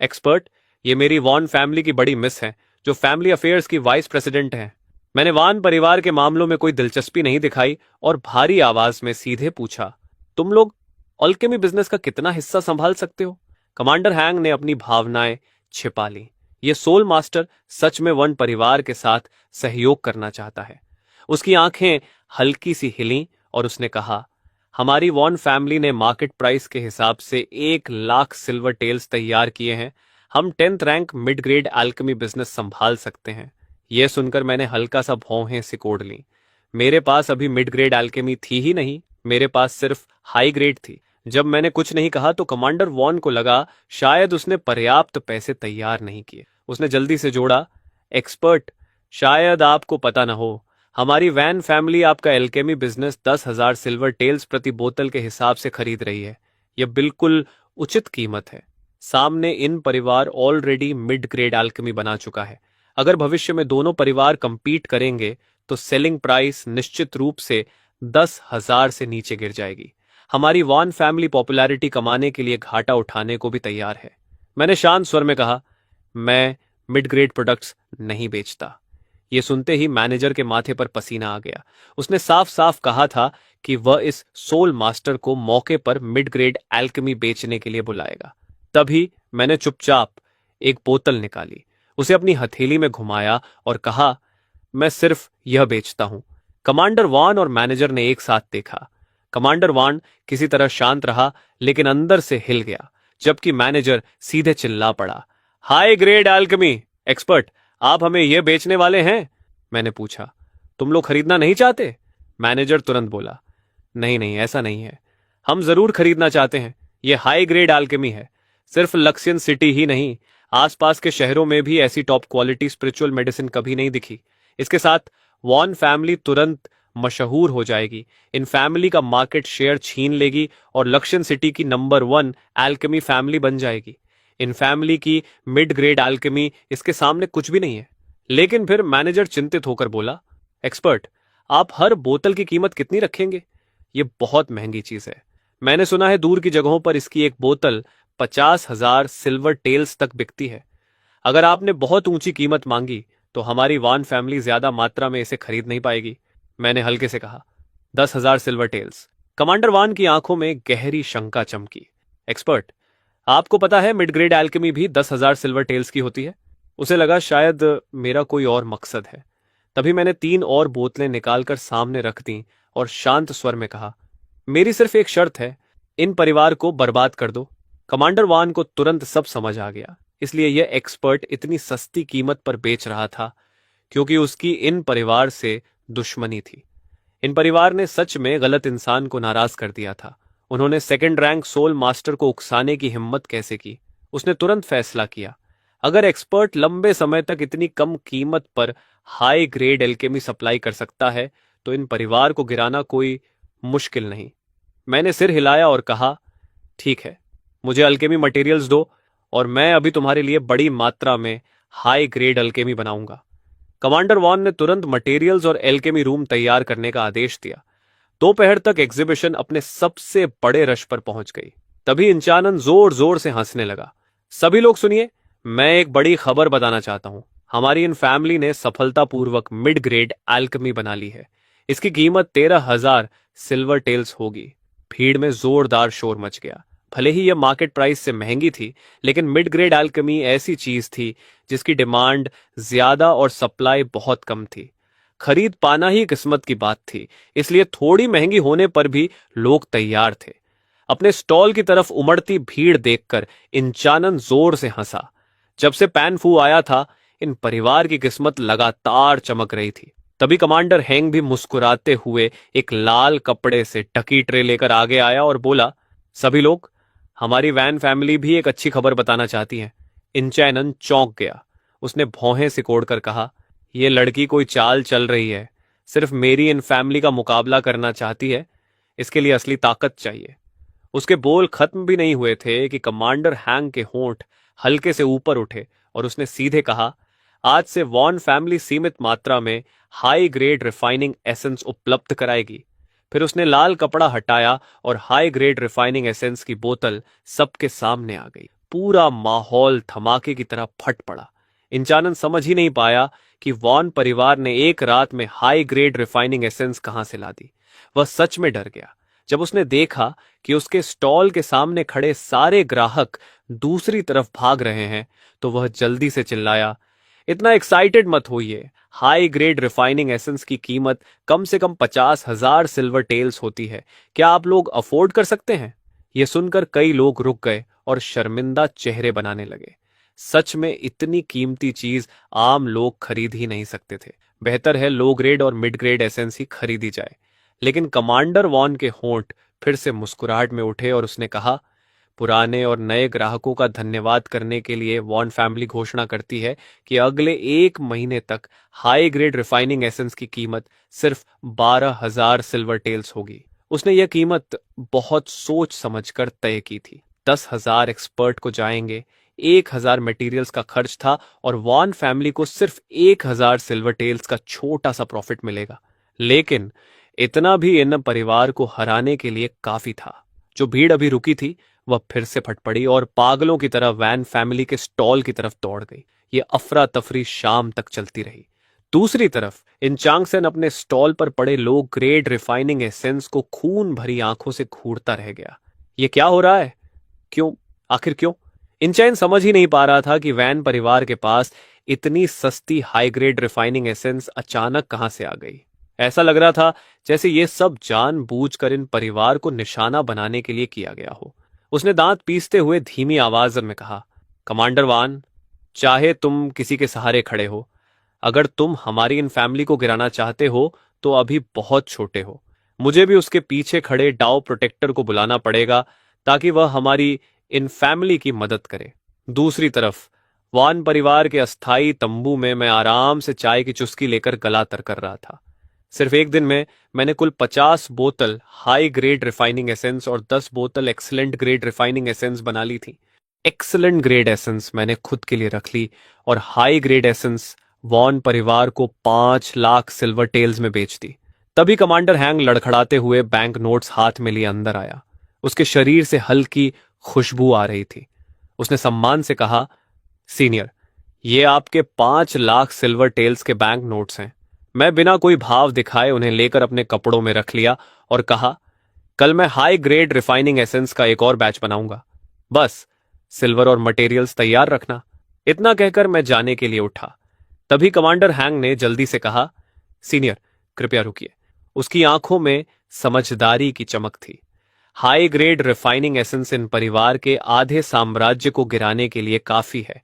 एक्सपर्ट, ये मेरी वॉन फैमिली की बड़ी मिस है, जो फैमिली अफेयर्स की वाइस प्रेसिडेंट हैं। मैंने वान परिवार के मामलों में कोई दिलचस्पी नहीं दिखाई और भारी आवाज में सीधे पूछा, तुम लोग अल्केमी बिजनेस का कितना हिस्सा संभाल सकते हो? कमांडर हैंग ने अपनी भावनाएं छिपा ली। ये सोल मास्टर सच में वन परिवार के साथ सहयोग करना चाहता है। उसकी आंखें हल्की सी हिलीं और उसने कहा, हमारी वॉन फैमिली ने मार्केट प्राइस के हिसाब से 1 लाख सिल्वर टेल्स तैयार किए हैं। हम 10th rank mid grade Alchemy business संभाल सकते हैं। यह सुनकर मैंने हल्का सा भौहें सिकोड़ ली। मेरे पास अभी मिड ग्रेड अल्केमी थी ही नहीं, मेरे पास सिर्फ हाई ग्रेड थी। जब मैंने कुछ नहीं कहा तो कमांडर वॉन को लगा शायद उसने पर्याप्त पैसे तैयार नहीं किए। उसने जल्दी से जोड़ा, एक्सपर्ट, शायद आपको पता न हो, हमारी वैन फैमिली आपका एल्केमी बिजनेस 10,000 सिल्वर टेल्स प्रति बोतल के हिसाब से खरीद रही है। यह बिल्कुल उचित कीमत है। सामने इन परिवार ऑलरेडी मिड ग्रेड अल्केमी बना चुका है। अगर भविष्य में दोनों परिवार कंपीट करेंगे तो सेलिंग प्राइस निश्चित रूप से 10,000 से नीचे गिर जाएगी। हमारी वॉन फैमिली पॉपुलैरिटी कमाने के लिए घाटा उठाने को भी तैयार है। मैंने शांत स्वर में कहा, मैं मिड ग्रेड प्रोडक्ट्स नहीं बेचता। यह सुनते ही मैनेजर के माथे पर पसीना आ गया। उसने साफ साफ कहा था कि वह इस सोल मास्टर को मौके पर मिड ग्रेड अल्केमी बेचने के लिए बुलाएगा। तभी मैंने चुपचाप एक बोतल निकाली, उसे अपनी हथेली में घुमाया और कहा, मैं सिर्फ यह बेचता हूं। कमांडर वान और मैनेजर ने एक साथ देखा। कमांडर वान किसी तरह शांत रहा, लेकिन अंदर से हिल गया, जबकि मैनेजर सीधे चिल्ला पड़ा, हाई ग्रेड अल्केमी एक्सपर्ट, आप हमें यह बेचने वाले हैं? मैंने पूछा, तुम लोग खरीदना नहीं चाहते? मैनेजर तुरंत बोला, नहीं नहीं, ऐसा नहीं है, हम जरूर खरीदना चाहते हैं। यह हाई ग्रेड अल्केमी है। सिर्फ लक्सियन सिटी ही नहीं, आसपास के शहरों में भी ऐसी टॉप क्वालिटी स्पिरिचुअल मेडिसिन कभी नहीं दिखी। इसके साथ वॉन फैमिली तुरंत मशहूर हो जाएगी, इन फैमिली का मार्केट शेयर छीन लेगी और लक्ष्यन सिटी की नंबर 1 अल्केमी फैमिली बन जाएगी। इन फैमिली की मिड ग्रेड अल्केमी इसके सामने कुछ भी नहीं है। लेकिन फिर मैनेजर चिंतित होकर बोला, एक्सपर्ट, आप हर बोतल की कीमत कितनी रखेंगे? यह बहुत महंगी चीज है। मैंने सुना है दूर की जगहों पर इसकी एक बोतल 50,000 सिल्वर टेल्स तक बिकती है। अगर आपने बहुत ऊंची कीमत मांगी तो हमारी वान फैमिली ज्यादा मात्रा में इसे खरीद नहीं पाएगी। मैंने हल्के से कहा, 10,000 सिल्वर टेल्स। कमांडर वान की आंखों में गहरी शंका चमकी। एक्सपर्ट, आपको पता है मिड ग्रेड अल्केमी भी 10,000 सिल्वर टेल्स की होती है? उसे लगा शायद मेरा कोई और मकसद है। तभी मैंने 3 और बोतलें निकालकर सामने रख दी और शांत स्वर में कहा, मेरी सिर्फ एक शर्त है, इन परिवार को बर्बाद कर दो। कमांडर वान को तुरंत सब समझ आ गया, इसलिए यह एक्सपर्ट इतनी सस्ती कीमत पर बेच रहा था क्योंकि उसकी इन परिवार से दुश्मनी थी। इन परिवार ने सच में गलत इंसान को नाराज कर दिया था। उन्होंने 2nd रैंक सोल मास्टर को उकसाने की हिम्मत कैसे की? उसने तुरंत फैसला किया, अगर एक्सपर्ट लंबे समय तक इतनी कम कीमत पर हाई ग्रेड एल्केमी सप्लाई कर सकता है तो इन परिवार को गिराना कोई मुश्किल नहीं। मैंने सिर हिलाया और कहा, ठीक है, मुझे अल्केमी मटेरियल्स दो और मैं अभी तुम्हारे लिए बड़ी मात्रा में हाई ग्रेड अल्केमी बनाऊंगा। कमांडर वॉन ने तुरंत मटेरियल्स और एल्केमी रूम तैयार करने का आदेश दिया। दोपहर तक एग्जीबिशन अपने सबसे बड़े रश पर पहुंच गई। तभी इंचानन जोर जोर से हंसने लगा। सभी लोग सुनिए, मैं एक बड़ी खबर बताना चाहता हूं। हमारी इन फैमिली ने सफलतापूर्वक मिड ग्रेड अल्केमी बना ली है। इसकी कीमत 13,000 सिल्वर टेल्स होगी। भीड़ में जोरदार शोर मच गया। भले ही यह मार्केट प्राइस से महंगी थी, लेकिन मिड ग्रेड अल्केमी ऐसी चीज थी जिसकी डिमांड ज्यादा और सप्लाई बहुत कम थी। खरीद पाना ही किस्मत की बात थी, इसलिए थोड़ी महंगी होने पर भी लोग तैयार थे। अपने स्टॉल की तरफ उमड़ती भीड़ देखकर इंचानन जोर से हंसा। जब से पैन फू आया था, इन परिवार की किस्मत लगातार चमक रही थी। तभी कमांडर हैंग भी मुस्कुराते हुए एक लाल कपड़े से ढकी ट्रे लेकर आगे आया और बोला, सभी लोग, हमारी वैन फैमिली भी एक अच्छी खबर बताना चाहती है। इंचैनन चौंक गया। उसने भौहें सिकोड़कर कहा, यह लड़की कोई चाल चल रही है, सिर्फ मेरी इन फैमिली का मुकाबला करना चाहती है। इसके लिए असली ताकत चाहिए। उसके बोल खत्म भी नहीं हुए थे कि कमांडर हैंग के होंठ हल्के से ऊपर उठे और उसने सीधे कहा, आज से वॉन फैमिली सीमित मात्रा में हाई ग्रेड रिफाइनिंग एसेंस उपलब्ध कराएगी। फिर उसने लाल कपड़ा हटाया और हाई ग्रेड रिफाइनिंग एसेंस की बोतल सबके सामने आ गई। पूरा माहौल धमाके की तरह फट पड़ा। इंचानन समझ ही नहीं पाया कि वॉन परिवार ने एक रात में हाई ग्रेड रिफाइनिंग एसेंस कहां से ला दी। वह सच में डर गया जब उसने देखा कि उसके स्टॉल के सामने खड़े सारे ग्राहक दूसरी तरफ भाग रहे हैं। तो वह जल्दी से चिल्लाया, इतना एक्साइटेड मत होइए। हाई ग्रेड रिफाइनिंग एसेंस की कीमत कम से कम 50,000 सिल्वर टेल्स होती है। क्या आप लोग अफोर्ड कर सकते हैं? यह सुनकर कई लोग रुक गए और शर्मिंदा चेहरे बनाने लगे। सच में इतनी कीमती चीज आम लोग खरीद ही नहीं सकते थे। बेहतर है लो ग्रेड और मिड ग्रेड एसेंस ही खरीदी जाए। लेकिन कमांडर वॉन के होंठ फिर से मुस्कुराहट में उठे और उसने कहा, पुराने और नए ग्राहकों का धन्यवाद करने के लिए वॉन फैमिली घोषणा करती है कि अगले 1 महीने तक हाई ग्रेड रिफाइनिंग एसेंस की कीमत सिर्फ 12,000 सिल्वर टेल्स होगी। उसने यह कीमत बहुत सोच समझकर तय की थी। 10,000 एक्सपर्ट को जाएंगे, 1,000 मटेरियल्स का खर्च था और वॉन फैमिली को सिर्फ 1,000 सिल्वर टेल्स का छोटा सा प्रॉफिट मिलेगा। लेकिन इतना भी इन परिवार को हराने के लिए काफी था। जो भीड़ अभी रुकी थी वह फिर से फट पड़ी और पागलों की तरह वैन फैमिली के स्टॉल की तरफ दौड़ गई। ये अफरा तफरी शाम तक चलती रही। दूसरी तरफ इन चांगसेन अपने स्टॉल पर पड़े लो ग्रेड रिफाइनिंग एसेंस को खून भरी आंखों से घूरता रह गया। ये क्या हो रहा है? क्यों? आखिर क्यों? इंचैन समझ ही नहीं पा रहा था कि वैन परिवार के पास इतनी सस्ती हाई ग्रेड रिफाइनिंग एसेंस अचानक कहां से आ गई। ऐसा लग रहा था जैसे ये सब जानबूझकर इन परिवार को निशाना बनाने के लिए किया गया हो। उसने दांत पीसते हुए धीमी आवाज में कहा, कमांडर वान, चाहे तुम किसी के सहारे खड़े हो, अगर तुम हमारी इन फैमिली को गिराना चाहते हो तो अभी बहुत छोटे हो। मुझे भी उसके पीछे खड़े डाउ प्रोटेक्टर को बुलाना पड़ेगा ताकि वह हमारी इन फैमिली की मदद करे। दूसरी तरफ वान परिवार के अस्थाई तंबू में मैं आराम से चाय की चुस्की लेकर गला तर कर रहा था। सिर्फ एक दिन में मैंने कुल 50 बोतल हाई ग्रेड रिफाइनिंग एसेंस और 10 बोतल एक्सीलेंट ग्रेड रिफाइनिंग एसेंस बना ली थी। एक्सीलेंट ग्रेड एसेंस मैंने खुद के लिए रख ली और हाई ग्रेड एसेंस वॉन परिवार को 5 लाख सिल्वर टेल्स में बेच दी। तभी कमांडर हैंग लड़खड़ाते हुए बैंक नोट्स हाथ में लिए अंदर आया। उसके शरीर से हल्की खुशबू आ रही थी। उसने सम्मान से कहा, सीनियर, ये आपके 5 लाख सिल्वर टेल्स के बैंक नोट्स हैं। मैं बिना कोई भाव दिखाए उन्हें लेकर अपने कपड़ों में रख लिया और कहा, कल मैं हाई ग्रेड रिफाइनिंग एसेंस का एक और बैच बनाऊंगा। बस सिल्वर और मटेरियल्स तैयार रखना। इतना कहकर मैं जाने के लिए उठा। तभी कमांडर हैंग ने जल्दी से कहा, सीनियर, कृपया रुकिए। उसकी आंखों में समझदारी की चमक थी। हाई ग्रेड रिफाइनिंग एसेंस इन परिवार के आधे साम्राज्य को गिराने के लिए काफी है,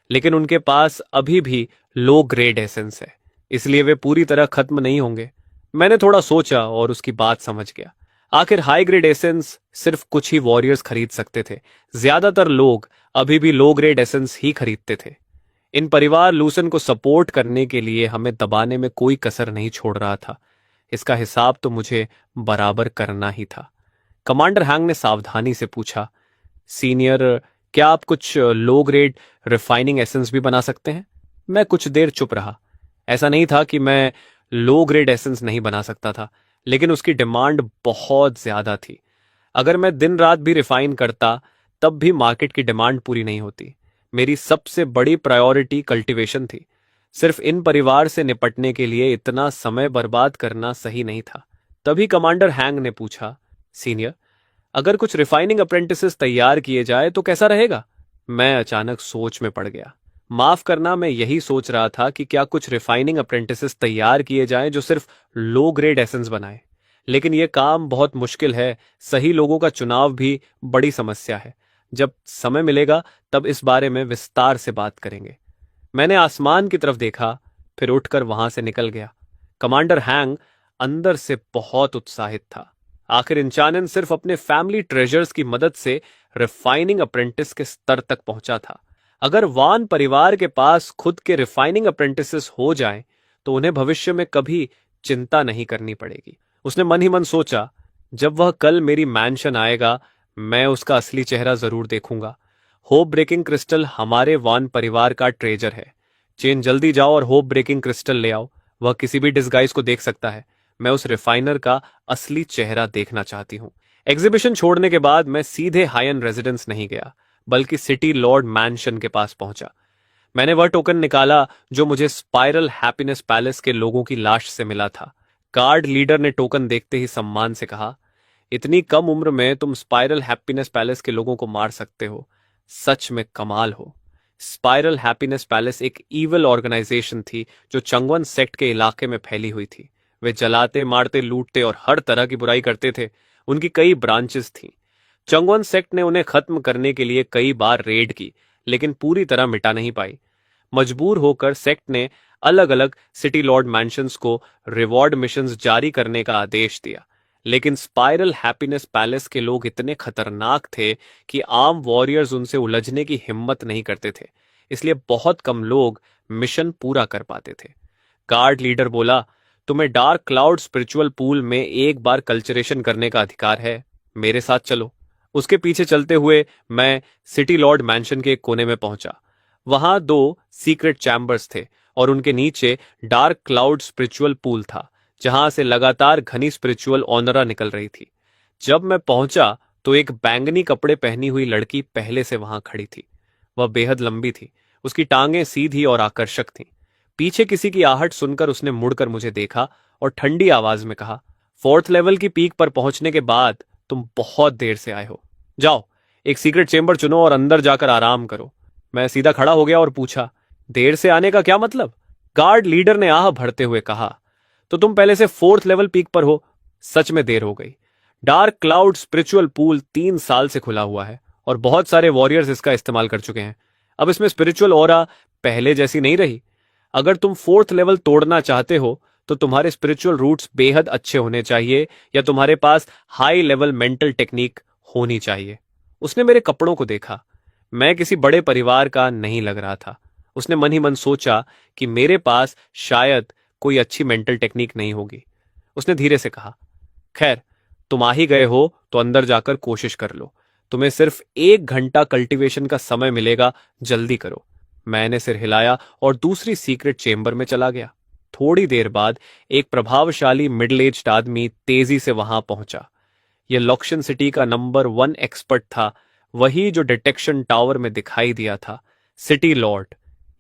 लेकिन उनके पास अभी भी लो ग्रेड एसेंस है, इसलिए वे पूरी तरह खत्म नहीं होंगे। मैंने थोड़ा सोचा और उसकी बात समझ गया। आखिर हाई ग्रेड एसेंस सिर्फ कुछ ही वॉरियर्स खरीद सकते थे। ज्यादातर लोग अभी भी लो ग्रेड एसेंस ही खरीदते थे। इन परिवार लूसन को सपोर्ट करने के लिए हमें दबाने में कोई कसर नहीं छोड़ रहा था। इसका हिसाब तो मुझे बराबर करना ही था। कमांडर हैंग ने सावधानी से पूछा, सीनियर, क्या आप कुछ लो ग्रेड रिफाइनिंग एसेंस भी बना सकते हैं? मैं कुछ देर चुप रहा। ऐसा नहीं था कि मैं लो ग्रेड एसेंस नहीं बना सकता था, लेकिन उसकी डिमांड बहुत ज्यादा थी। अगर मैं दिन रात भी रिफाइन करता तब भी मार्केट की डिमांड पूरी नहीं होती। मेरी सबसे बड़ी प्रायोरिटी कल्टीवेशन थी। सिर्फ इन परिवार से निपटने के लिए इतना समय बर्बाद करना सही नहीं था। तभी कमांडर हैंग ने पूछा, सीनियर, अगर कुछ रिफाइनिंग अप्रेंटिसेस तैयार किए जाए तो कैसा रहेगा? मैं अचानक सोच में पड़ गया। माफ करना, मैं यही सोच रहा था कि क्या कुछ रिफाइनिंग अप्रेंटिसेस तैयार किए जाएं जो सिर्फ लो ग्रेड एसेंस बनाए। लेकिन यह काम बहुत मुश्किल है। सही लोगों का चुनाव भी बड़ी समस्या है। जब समय मिलेगा तब इस बारे में विस्तार से बात करेंगे। मैंने आसमान की तरफ देखा, फिर उठकर वहां से निकल गया। कमांडर हैंग अंदर से बहुत उत्साहित था। आखिर इंचानन सिर्फ अपने फैमिली ट्रेजर्स की मदद से रिफाइनिंग अप्रेंटिस के स्तर तक पहुंचा था। अगर वान परिवार के पास खुद के रिफाइनिंग अप्रेंटिसेस हो जाएं, तो उन्हें भविष्य में कभी चिंता नहीं करनी पड़ेगी। उसने मन ही मन सोचा, जब वह कल मेरी मैंशन आएगा, मैं उसका असली चेहरा जरूर देखूंगा। होप ब्रेकिंग क्रिस्टल हमारे वान परिवार का ट्रेजर है। चेन, जल्दी जाओ और होप ब्रेकिंग क्रिस्टल ले आओ। वह किसी भी डिस्गाइज को देख सकता है। मैं उस रिफाइनर का असली चेहरा देखना चाहती हूँ। एग्जीबिशन छोड़ने के बाद मैं सीधे हाई एंड रेजिडेंस नहीं गया, बल्कि सिटी लॉर्ड मैंशन के पास पहुंचा। मैंने वह टोकन निकाला जो मुझे स्पाइरल हैप्पीनेस पैलेस के लोगों की लाश से मिला था। गार्ड लीडर ने टोकन देखते ही सम्मान से कहा, इतनी कम उम्र में तुम स्पाइरल हैप्पीनेस पैलेस के लोगों को मार सकते हो, सच में कमाल हो। स्पाइरल हैप्पीनेस पैलेस एक ईवल ऑर्गेनाइजेशन थी जो चंगवन सेक्ट के इलाके में फैली हुई थी। वे जलाते, मारते, लूटते और हर तरह की बुराई करते थे। उनकी कई ब्रांचेस थीं। चंगवन सेक्ट ने उन्हें खत्म करने के लिए कई बार रेड की, लेकिन पूरी तरह मिटा नहीं पाई। मजबूर होकर सेक्ट ने अलग अलग सिटी लॉर्ड मैंशंस को रिवॉर्ड मिशंस जारी करने का आदेश दिया, लेकिन स्पाइरल हैप्पीनेस पैलेस के लोग इतने खतरनाक थे कि आम वॉरियर्स उनसे उलझने की हिम्मत नहीं करते थे। इसलिए बहुत कम लोग मिशन पूरा कर पाते थे। गार्ड लीडर बोला, तुम्हें डार्क क्लाउड स्पिरिचुअल पूल में एक बार कल्चरेशन करने का अधिकार है, मेरे साथ चलो। उसके पीछे चलते हुए मैं सिटी लॉर्ड मैंशन के एक कोने में पहुंचा। वहां 2 सीक्रेट चैम्बर्स थे और उनके नीचे डार्क क्लाउड स्पिरिचुअल पूल था, जहां से लगातार घनी स्पिरिचुअल ऑनरा निकल रही थी। जब मैं पहुंचा तो एक बैंगनी कपड़े पहनी हुई लड़की पहले से वहां खड़ी थी। वह बेहद लंबी थी, उसकी टांगें सीधी और आकर्षक थीं। पीछे किसी की आहट सुनकर उसने मुड़कर मुझे देखा और ठंडी आवाज में कहा, 4th लेवल की पीक पर पहुंचने के बाद तुम बहुत देर से आए हो। जाओ, एक सीक्रेट चेंबर चुनो और अंदर जाकर आराम करो। मैं सीधा खड़ा हो गया और पूछा, देर से आने का क्या मतलब? गार्ड लीडर ने आह भरते हुए कहा, तो तुम पहले से 4th लेवल पीक पर हो। सच में देर हो गई। डार्क क्लाउड स्पिरिचुअल पूल 3 साल से खुला हुआ है और बहुत सारे वॉरियर्स इसका इस्तेमाल कर चुके हैं। अब इसमें स्पिरिचुअल ऑरा पहले जैसी नहीं रही। अगर तुम 4th लेवल तोड़ना चाहते हो तो तुम्हारे स्पिरिचुअल रूट्स बेहद अच्छे होने चाहिए या तुम्हारे पास हाई लेवल मेंटल टेक्निक होनी चाहिए। उसने मेरे कपड़ों को देखा। मैं किसी बड़े परिवार का नहीं लग रहा था। उसने मन ही मन सोचा कि मेरे पास शायद कोई अच्छी मेंटल टेक्निक नहीं होगी। उसने धीरे से कहा, खैर, तुम आ ही गए हो तो अंदर जाकर कोशिश कर लो। तुम्हें सिर्फ 1 घंटा कल्टीवेशन का समय मिलेगा, जल्दी करो। मैंने सिर हिलाया और दूसरी सीक्रेट चेंबर में चला गया। थोड़ी देर बाद एक प्रभावशाली मिडिल एज्ड आदमी तेजी से वहां पहुंचा। यह लॉक्शन सिटी का नंबर 1 एक्सपर्ट था, वही जो डिटेक्शन टावर में दिखाई दिया था, सिटी लॉर्ड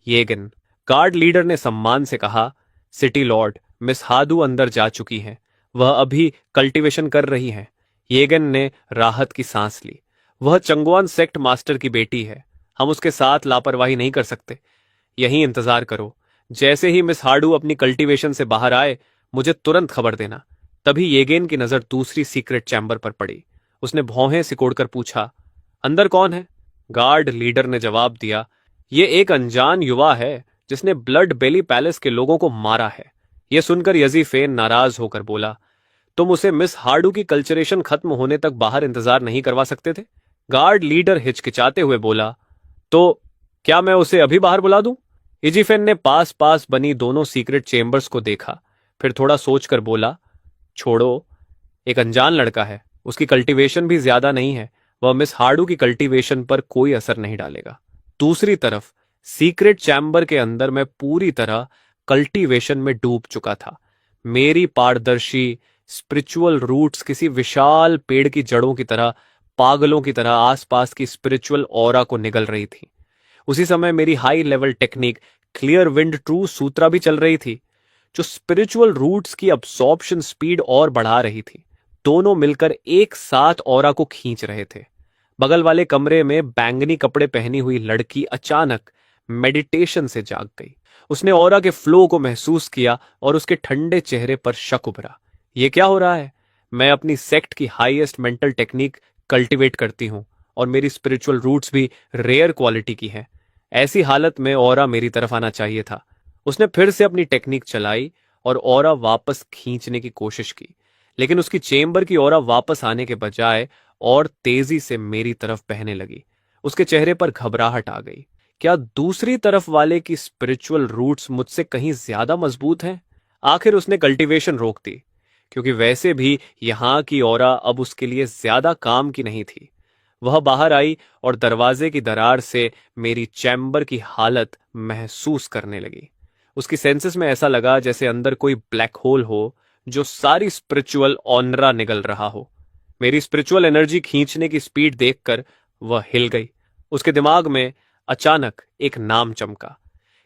येगन। गार्ड लीडर ने सम्मान से कहा, सिटी लॉर्ड, मिस हादू अंदर जा चुकी हैं। वह अभी कल्टीवेशन कर रही हैं। येगन ने राहत की सांस ली। वह चंगवान सेक्ट मास्टर की बेटी है। हम उसके साथ लापरवाही नहीं कर सकते। यहीं इंतजार करो। जैसे ही मिस हाडू अपनी कल्टीवेशन से बाहर आए, मुझे तुरंत खबर देना। तभी येगेन की नजर दूसरी सीक्रेट चैम्बर पर पड़ी। उसने भौहें सिकोड़कर पूछा, अंदर कौन है? गार्ड लीडर ने जवाब दिया, ये एक अनजान युवा है जिसने ब्लड बेली पैलेस के लोगों को मारा है। यह सुनकर यजीफेन नाराज होकर बोला, तुम उसे मिस हार्डू की कल्चरेशन खत्म होने तक बाहर इंतजार नहीं करवा सकते थे? गार्ड लीडर हिचकिचाते हुए बोला, तो क्या मैं उसे अभी बाहर बुला दूं? इजीफेन ने पास पास बनी दोनों सीक्रेट चेंबर्स को देखा, फिर थोड़ा सोचकर बोला, छोड़ो, एक अनजान लड़का है, उसकी कल्टीवेशन भी ज्यादा नहीं है, वह मिस हार्डू की कल्टीवेशन पर कोई असर नहीं डालेगा। दूसरी तरफ सीक्रेट चैम्बर के अंदर मैं पूरी तरह कल्टीवेशन में डूब चुका था। मेरी पारदर्शी स्पिरिचुअल रूट्स किसी विशाल पेड़ की जड़ों की तरह, पागलों की तरह आसपास की स्पिरिचुअल ऑरा को निगल रही थी। उसी समय मेरी high level technique clear wind true sutra भी चल रही थी, जो स्पिरिचुअल रूट्स की अब्सॉर्प्शन स्पीड और बढ़ा रही थी। दोनों मिलकर एक साथ ऑरा को खींच रहे थे। बगल वाले कमरे में बैंगनी कपड़े पहनी हुई लड़की अचानक मेडिटेशन से जाग गई। उसने ऑरा के फ्लो को महसूस किया और उसके ठंडे चेहरे पर शक उभरा। यह क्या हो रहा है? मैं अपनी सेक्ट की हाईएस्ट मेंटल टेक्निक कल्टीवेट करती हूं और मेरी स्पिरिचुअल रूट्स भी रेयर क्वालिटी की हैं। ऐसी हालत में ऑरा मेरी तरफ आना चाहिए था। उसने फिर से अपनी टेक्निक चलाई और ऑरा वापस खींचने की कोशिश की, लेकिन उसकी चेंबर की ऑरा वापस आने के बजाय और तेजी से मेरी तरफ बहने लगी। उसके चेहरे पर घबराहट आ गई। क्या दूसरी तरफ वाले की स्पिरिचुअल रूट्स मुझसे कहीं ज्यादा मजबूत हैं? आखिर उसने कल्टीवेशन रोक दी, क्योंकि वैसे भी यहां की ऑरा अब उसके लिए ज्यादा काम की नहीं थी। वह बाहर आई और दरवाजे की दरार से मेरी चैम्बर की हालत महसूस करने लगी। उसकी सेंसेस में ऐसा लगा जैसे अंदर कोई ब्लैक होल हो जो सारी स्पिरिचुअल ऑनरा निगल रहा हो। मेरी स्पिरिचुअल एनर्जी खींचने की स्पीड देखकर वह हिल गई। उसके दिमाग में अचानक एक नाम चमका।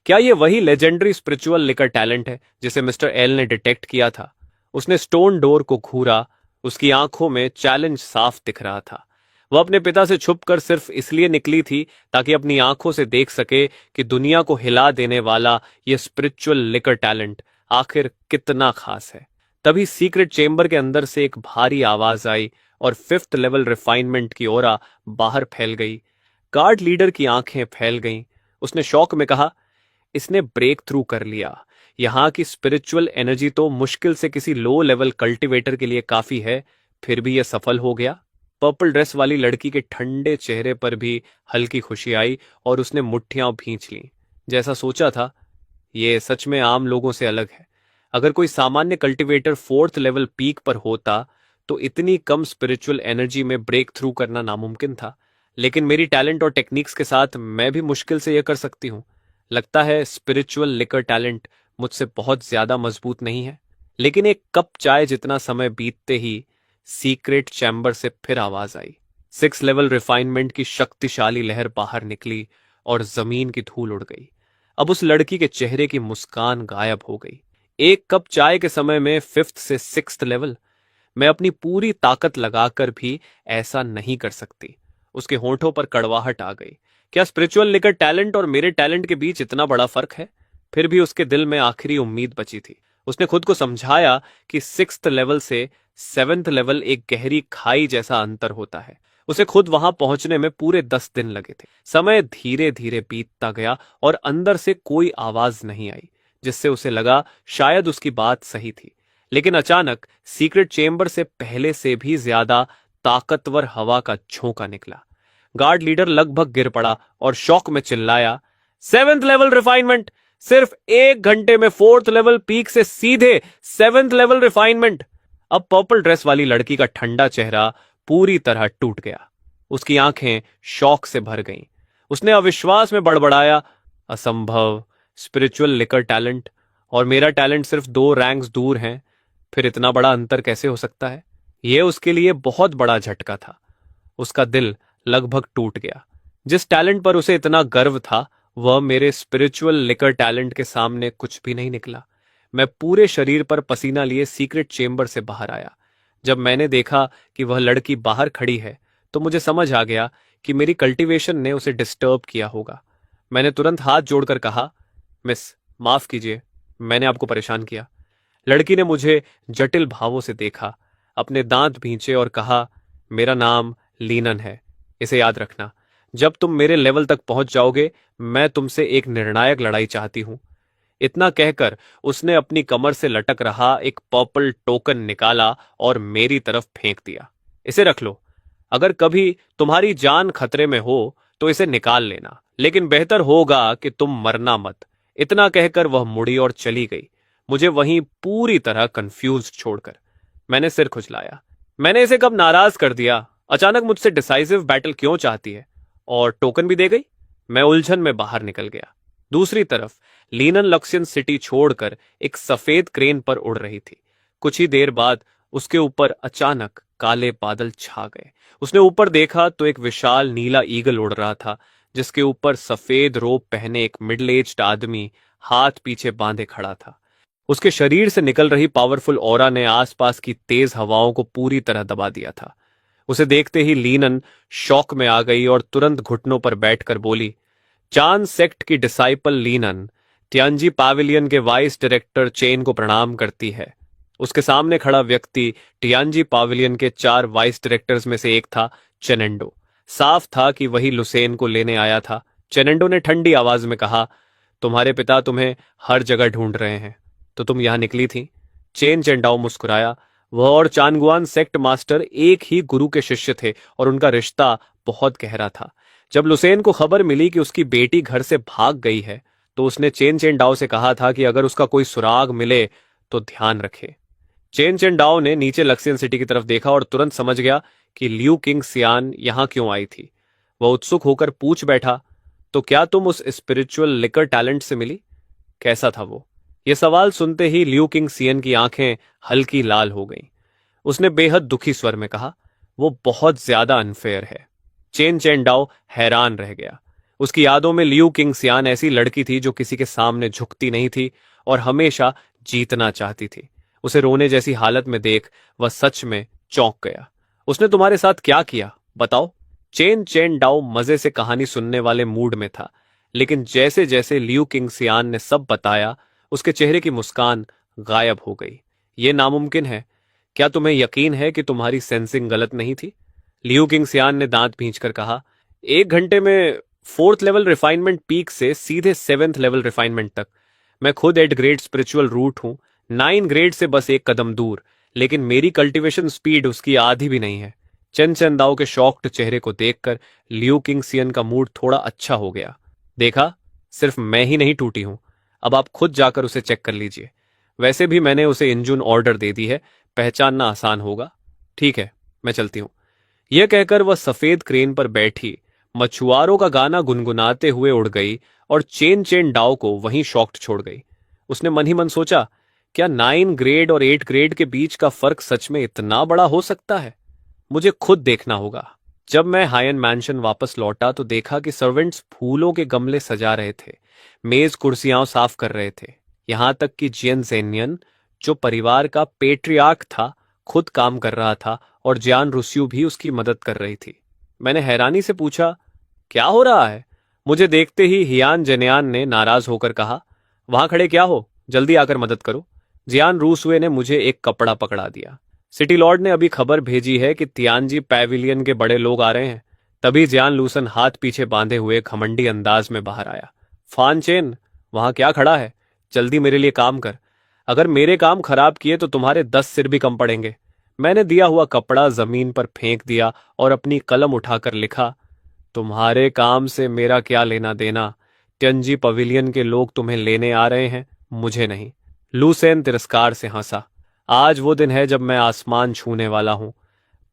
क्या यह वही लेजेंडरी स्पिरिचुअल लिकर टैलेंट है जिसे मिस्टर एल ने डिटेक्ट किया था? उसने स्टोन डोर को घूरा। उसकी आंखों में चैलेंज साफ दिख रहा था। वह अपने पिता से छुपकर सिर्फ इसलिए निकली थी ताकि अपनी आंखों से देख सके कि दुनिया को हिला देने वाला यह स्पिरिचुअल लिकर टैलेंट आखिर कितना खास है। तभी सीक्रेट चेंबर के अंदर से एक भारी आवाज आई और फिफ्थ लेवल रिफाइनमेंट की ओर बाहर फैल गई। गार्ड लीडर की आंखें फैल गईं। उसने शौक में कहा, इसने ब्रेक थ्रू कर लिया। यहां की स्पिरिचुअल एनर्जी तो मुश्किल से किसी लो लेवल कल्टीवेटर के लिए काफी है, फिर भी यह सफल हो गया। पर्पल ड्रेस वाली लड़की के ठंडे चेहरे पर भी हल्की खुशी आई और उसने मुट्ठियां भींच लीं। जैसा सोचा था, ये सच में आम लोगों से अलग है। अगर कोई सामान्य कल्टीवेटर फोर्थ लेवल पीक पर होता तो इतनी कम स्पिरिचुअल एनर्जी में ब्रेक थ्रू करना नामुमकिन था। लेकिन मेरी टैलेंट और टेक्निक्स के साथ मैं भी मुश्किल से यह कर सकती हूँ। लगता है स्पिरिचुअल लिकर टैलेंट मुझसे बहुत ज्यादा मजबूत नहीं है। लेकिन एक कप चाय जितना समय बीतते ही सीक्रेट चैम्बर से फिर आवाज आई। सिक्स लेवल रिफाइनमेंट की शक्तिशाली लहर बाहर निकली और जमीन की धूल उड़ गई। अब उस लड़की के चेहरे की मुस्कान गायब हो गई। एक कप चाय के समय में फिफ्थ से सिक्स्थ लेवल। मैं अपनी पूरी ताकत लगाकर भी ऐसा नहीं कर सकती। उसके होंठों पर कड़वाहट आ गई। क्या स्पिरिचुअल लिकर टैलेंट और मेरे टैलेंट के बीच इतना बड़ा फर्क है? फिर भी उसके दिल में आखिरी उम्मीद बची थी। उसने खुद को समझाया कि सिक्स्थ लेवल से सेवेंथ लेवल एक गहरी खाई जैसा अंतर होता है। उसे खुद वहां पहुंचने में पूरे 10 दिन लगे थे। समय धीरे धीरे बीतता गया और अंदर से कोई आवाज नहीं आई, जिससे उसे लगा शायद उसकी बात सही थी। लेकिन अचानक सीक्रेट चेंबर से पहले से भी ज्यादा ताकतवर हवा का झोंका निकला। गार्ड लीडर लगभग गिर पड़ा और शौक में चिल्लाया, सेवेंथ लेवल रिफाइनमेंट! सिर्फ 1 घंटे में फोर्थ लेवल पीक से सीधे सेवेंथ लेवल रिफाइनमेंट! अब पर्पल ड्रेस वाली लड़की का ठंडा चेहरा पूरी तरह टूट गया। उसकी आंखें शौक से भर गईं। उसने अविश्वास में बड़बड़ाया, असंभव! स्पिरिचुअल लिकर टैलेंट और मेरा टैलेंट सिर्फ 2 रैंक्स दूर हैं। फिर इतना बड़ा अंतर कैसे हो सकता है? यह उसके लिए बहुत बड़ा झटका था। उसका दिल लगभग टूट गया। जिस टैलेंट पर उसे इतना गर्व था, वह मेरे स्पिरिचुअल लिकर टैलेंट के सामने कुछ भी नहीं निकला। मैं पूरे शरीर पर पसीना लिए सीक्रेट चेंबर से बाहर आया। जब मैंने देखा कि वह लड़की बाहर खड़ी है, तो मुझे समझ आ गया कि मेरी कल्टीवेशन ने उसे डिस्टर्ब किया होगा। मैंने तुरंत हाथ जोड़कर कहा, मिस, माफ कीजिए, मैंने आपको परेशान किया। लड़की ने मुझे जटिल भावों से देखा, अपने दांत भींचे और कहा, मेरा नाम लीनन है, इसे याद रखना। जब तुम मेरे लेवल तक पहुंच जाओगे, मैं तुमसे एक निर्णायक लड़ाई चाहती हूं। इतना कहकर उसने अपनी कमर से लटक रहा एक पर्पल टोकन निकाला और मेरी तरफ फेंक दिया। इसे रख लो। अगर कभी तुम्हारी जान खतरे में हो तो इसे निकाल लेना, लेकिन बेहतर होगा कि तुम मरना मत। इतना कहकर वह मुड़ी और चली गई, मुझे वहीं पूरी तरह कंफ्यूज छोड़कर। मैंने सिर खुजलाया। मैंने इसे कब नाराज कर दिया? अचानक मुझसे डिसाइसिव बैटल क्यों चाहती है? और टोकन भी दे गई। मैं उलझन में बाहर निकल गया। दूसरी तरफ लीनन लक्ष्यन सिटी छोड़कर एक सफेद क्रेन पर उड़ रही थी। कुछ ही देर बाद उसके ऊपर अचानक काले बादल छा गए। उसने ऊपर देखा तो एक विशाल नीला ईगल उड़ रहा था, जिसके ऊपर सफेद रोब पहने एक मिडिल एज्ड आदमी हाथ पीछे बांधे खड़ा था। उसके शरीर से निकल रही पावरफुल ऑरा ने आसपास की तेज हवाओं को पूरी तरह दबा दिया था। उसे देखते ही लीनन शौक में आ गई और तुरंत घुटनों पर बैठकर बोली, चांद सेक्ट की डिसाइपल लीनन तियांजी पैविलियन के वाइस डायरेक्टर चेन को प्रणाम करती है। उसके सामने खड़ा व्यक्ति टियांजी पैविलियन के 4 वाइस डायरेक्टर्स में से एक था, चेनेंडो। साफ था कि वही लुसेन को लेने आया था। चेनेंडो ने ठंडी आवाज में कहा, तुम्हारे पिता तुम्हें हर जगह ढूंढ रहे हैं, तो तुम यहां निकली थी? चेन चेंडाओ मुस्कुराया। वह और चानगुआन सेक्ट मास्टर एक ही गुरु के शिष्य थे और उनका रिश्ता बहुत गहरा था। जब लुसेन को खबर मिली कि उसकी बेटी घर से भाग गई है तो उसने चेन चेन डाओ से कहा था कि अगर उसका कोई सुराग मिले तो ध्यान रखे। चेन चेन डाओ ने नीचे लक्सियन सिटी की तरफ देखा और तुरंत समझ गया कि लियू किंग सियान यहां क्यों आई थी। वह उत्सुक होकर पूछ बैठा, तो क्या तुम उस स्पिरिचुअल लिकर टैलेंट से मिली? कैसा था वो? यह सवाल सुनते ही लियू किंग सियन की आंखें हल्की लाल हो गईं। उसने बेहद दुखी स्वर में कहा, वो बहुत ज्यादा अनफेयर है। चेन चेन डाओ हैरान रह गया। उसकी यादों में लियू किंग सियान ऐसी लड़की थी जो किसी के सामने झुकती नहीं थी और हमेशा जीतना चाहती थी। उसे रोने जैसी हालत में देख वह सच में चौंक गया। उसने तुम्हारे साथ क्या किया, बताओ? चेन चेन डाओ मजे से कहानी सुनने वाले मूड में था, लेकिन जैसे जैसे लियू किंग सियान ने सब बताया उसके चेहरे की मुस्कान गायब हो गई। यह नामुमकिन है। क्या तुम्हें यकीन है कि तुम्हारी सेंसिंग गलत नहीं थी? लियू किंग सियान ने दांत भींचकर कहा, 1 घंटे में 4th लेवल रिफाइनमेंट पीक से सीधे 7th लेवल रिफाइनमेंट तक। मैं खुद 8 ग्रेड स्पिरिचुअल रूट हूं, 9 ग्रेड से बस 1 कदम दूर, लेकिन मेरी कल्टीवेशन स्पीड उसकी आधी भी नहीं है। चेन चेन दाओ के शॉक्ड चेहरे को देखकर लियू किंग सियन का मूड थोड़ा अच्छा हो गया। देखा, सिर्फ मैं ही नहीं टूटी हूं। अब आप खुद जाकर उसे चेक कर लीजिए। वैसे भी मैंने उसे इंजन ऑर्डर दे दी है, पहचानना आसान होगा। ठीक है, मैं चलती हूं। यह कहकर वह सफेद क्रेन पर बैठी मछुआरों का गाना गुनगुनाते हुए उड़ गई और चेन चेन डाओ को वहीं शॉक्ड छोड़ गई। उसने मन ही मन सोचा, क्या 9 ग्रेड और 8 ग्रेड के बीच का फर्क सच में इतना बड़ा हो सकता है? मुझे खुद देखना होगा। जब मैं हायन मैंशन वापस लौटा तो देखा कि सर्वेंट्स फूलों के गमले सजा रहे थे, मेज कुर्सियां साफ कर रहे थे। यहां तक कि जियन जेनियन, जो परिवार का पेट्रियार्क था, खुद काम कर रहा था और जियान रुस्यू भी उसकी मदद कर रही थी। मैंने हैरानी से पूछा, क्या हो रहा है? मुझे देखते ही हियान जेनियान ने नाराज होकर कहा, वहां खड़े क्या हो, जल्दी आकर मदद करो। जियान रूसवे ने मुझे एक कपड़ा पकड़ा दिया। सिटी लॉर्ड ने अभी खबर भेजी है कि तियानजी पैविलियन के बड़े लोग आ रहे हैं। तभी जियान लूसन हाथ पीछे बांधे हुए घमंडी अंदाज में बाहर आया। फान चेन, वहां क्या खड़ा है? जल्दी मेरे लिए काम कर। अगर मेरे काम खराब किए तो तुम्हारे 10 सिर भी कम पड़ेंगे। मैंने दिया हुआ कपड़ा जमीन पर फेंक दिया और अपनी कलम उठाकर लिखा, तुम्हारे काम से मेरा क्या लेना देना? त्यंजी पवेलियन के लोग तुम्हें लेने आ रहे हैं, मुझे नहीं। लूसेन तिरस्कार से हंसा। आज वो दिन है जब मैं आसमान छूने वाला हूं।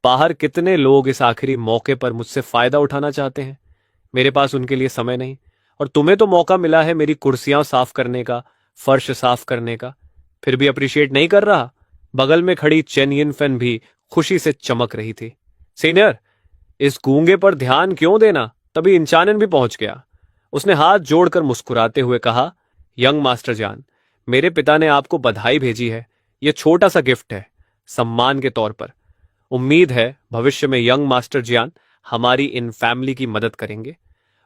बाहर कितने लोग इस आखिरी मौके पर मुझसे फायदा उठाना चाहते हैं। मेरे पास उनके लिए समय नहीं। और तुम्हें तो मौका मिला है मेरी कुर्सियां साफ करने का, फर्श साफ करने का, फिर भी अप्रिशिएट नहीं कर रहा। बगल में खड़ी चेन यिनफेन भी खुशी से चमक रही थी। सीनियर, इस गूंगे पर ध्यान क्यों देना? तभी इंचानन भी पहुंच गया। उसने हाथ जोड़कर मुस्कुराते हुए कहा, यंग मास्टर जान, मेरे पिता ने आपको बधाई भेजी है। यह छोटा सा गिफ्ट है, सम्मान के तौर पर। उम्मीद है भविष्य में यंग मास्टर जियान हमारी इन फैमिली की मदद करेंगे।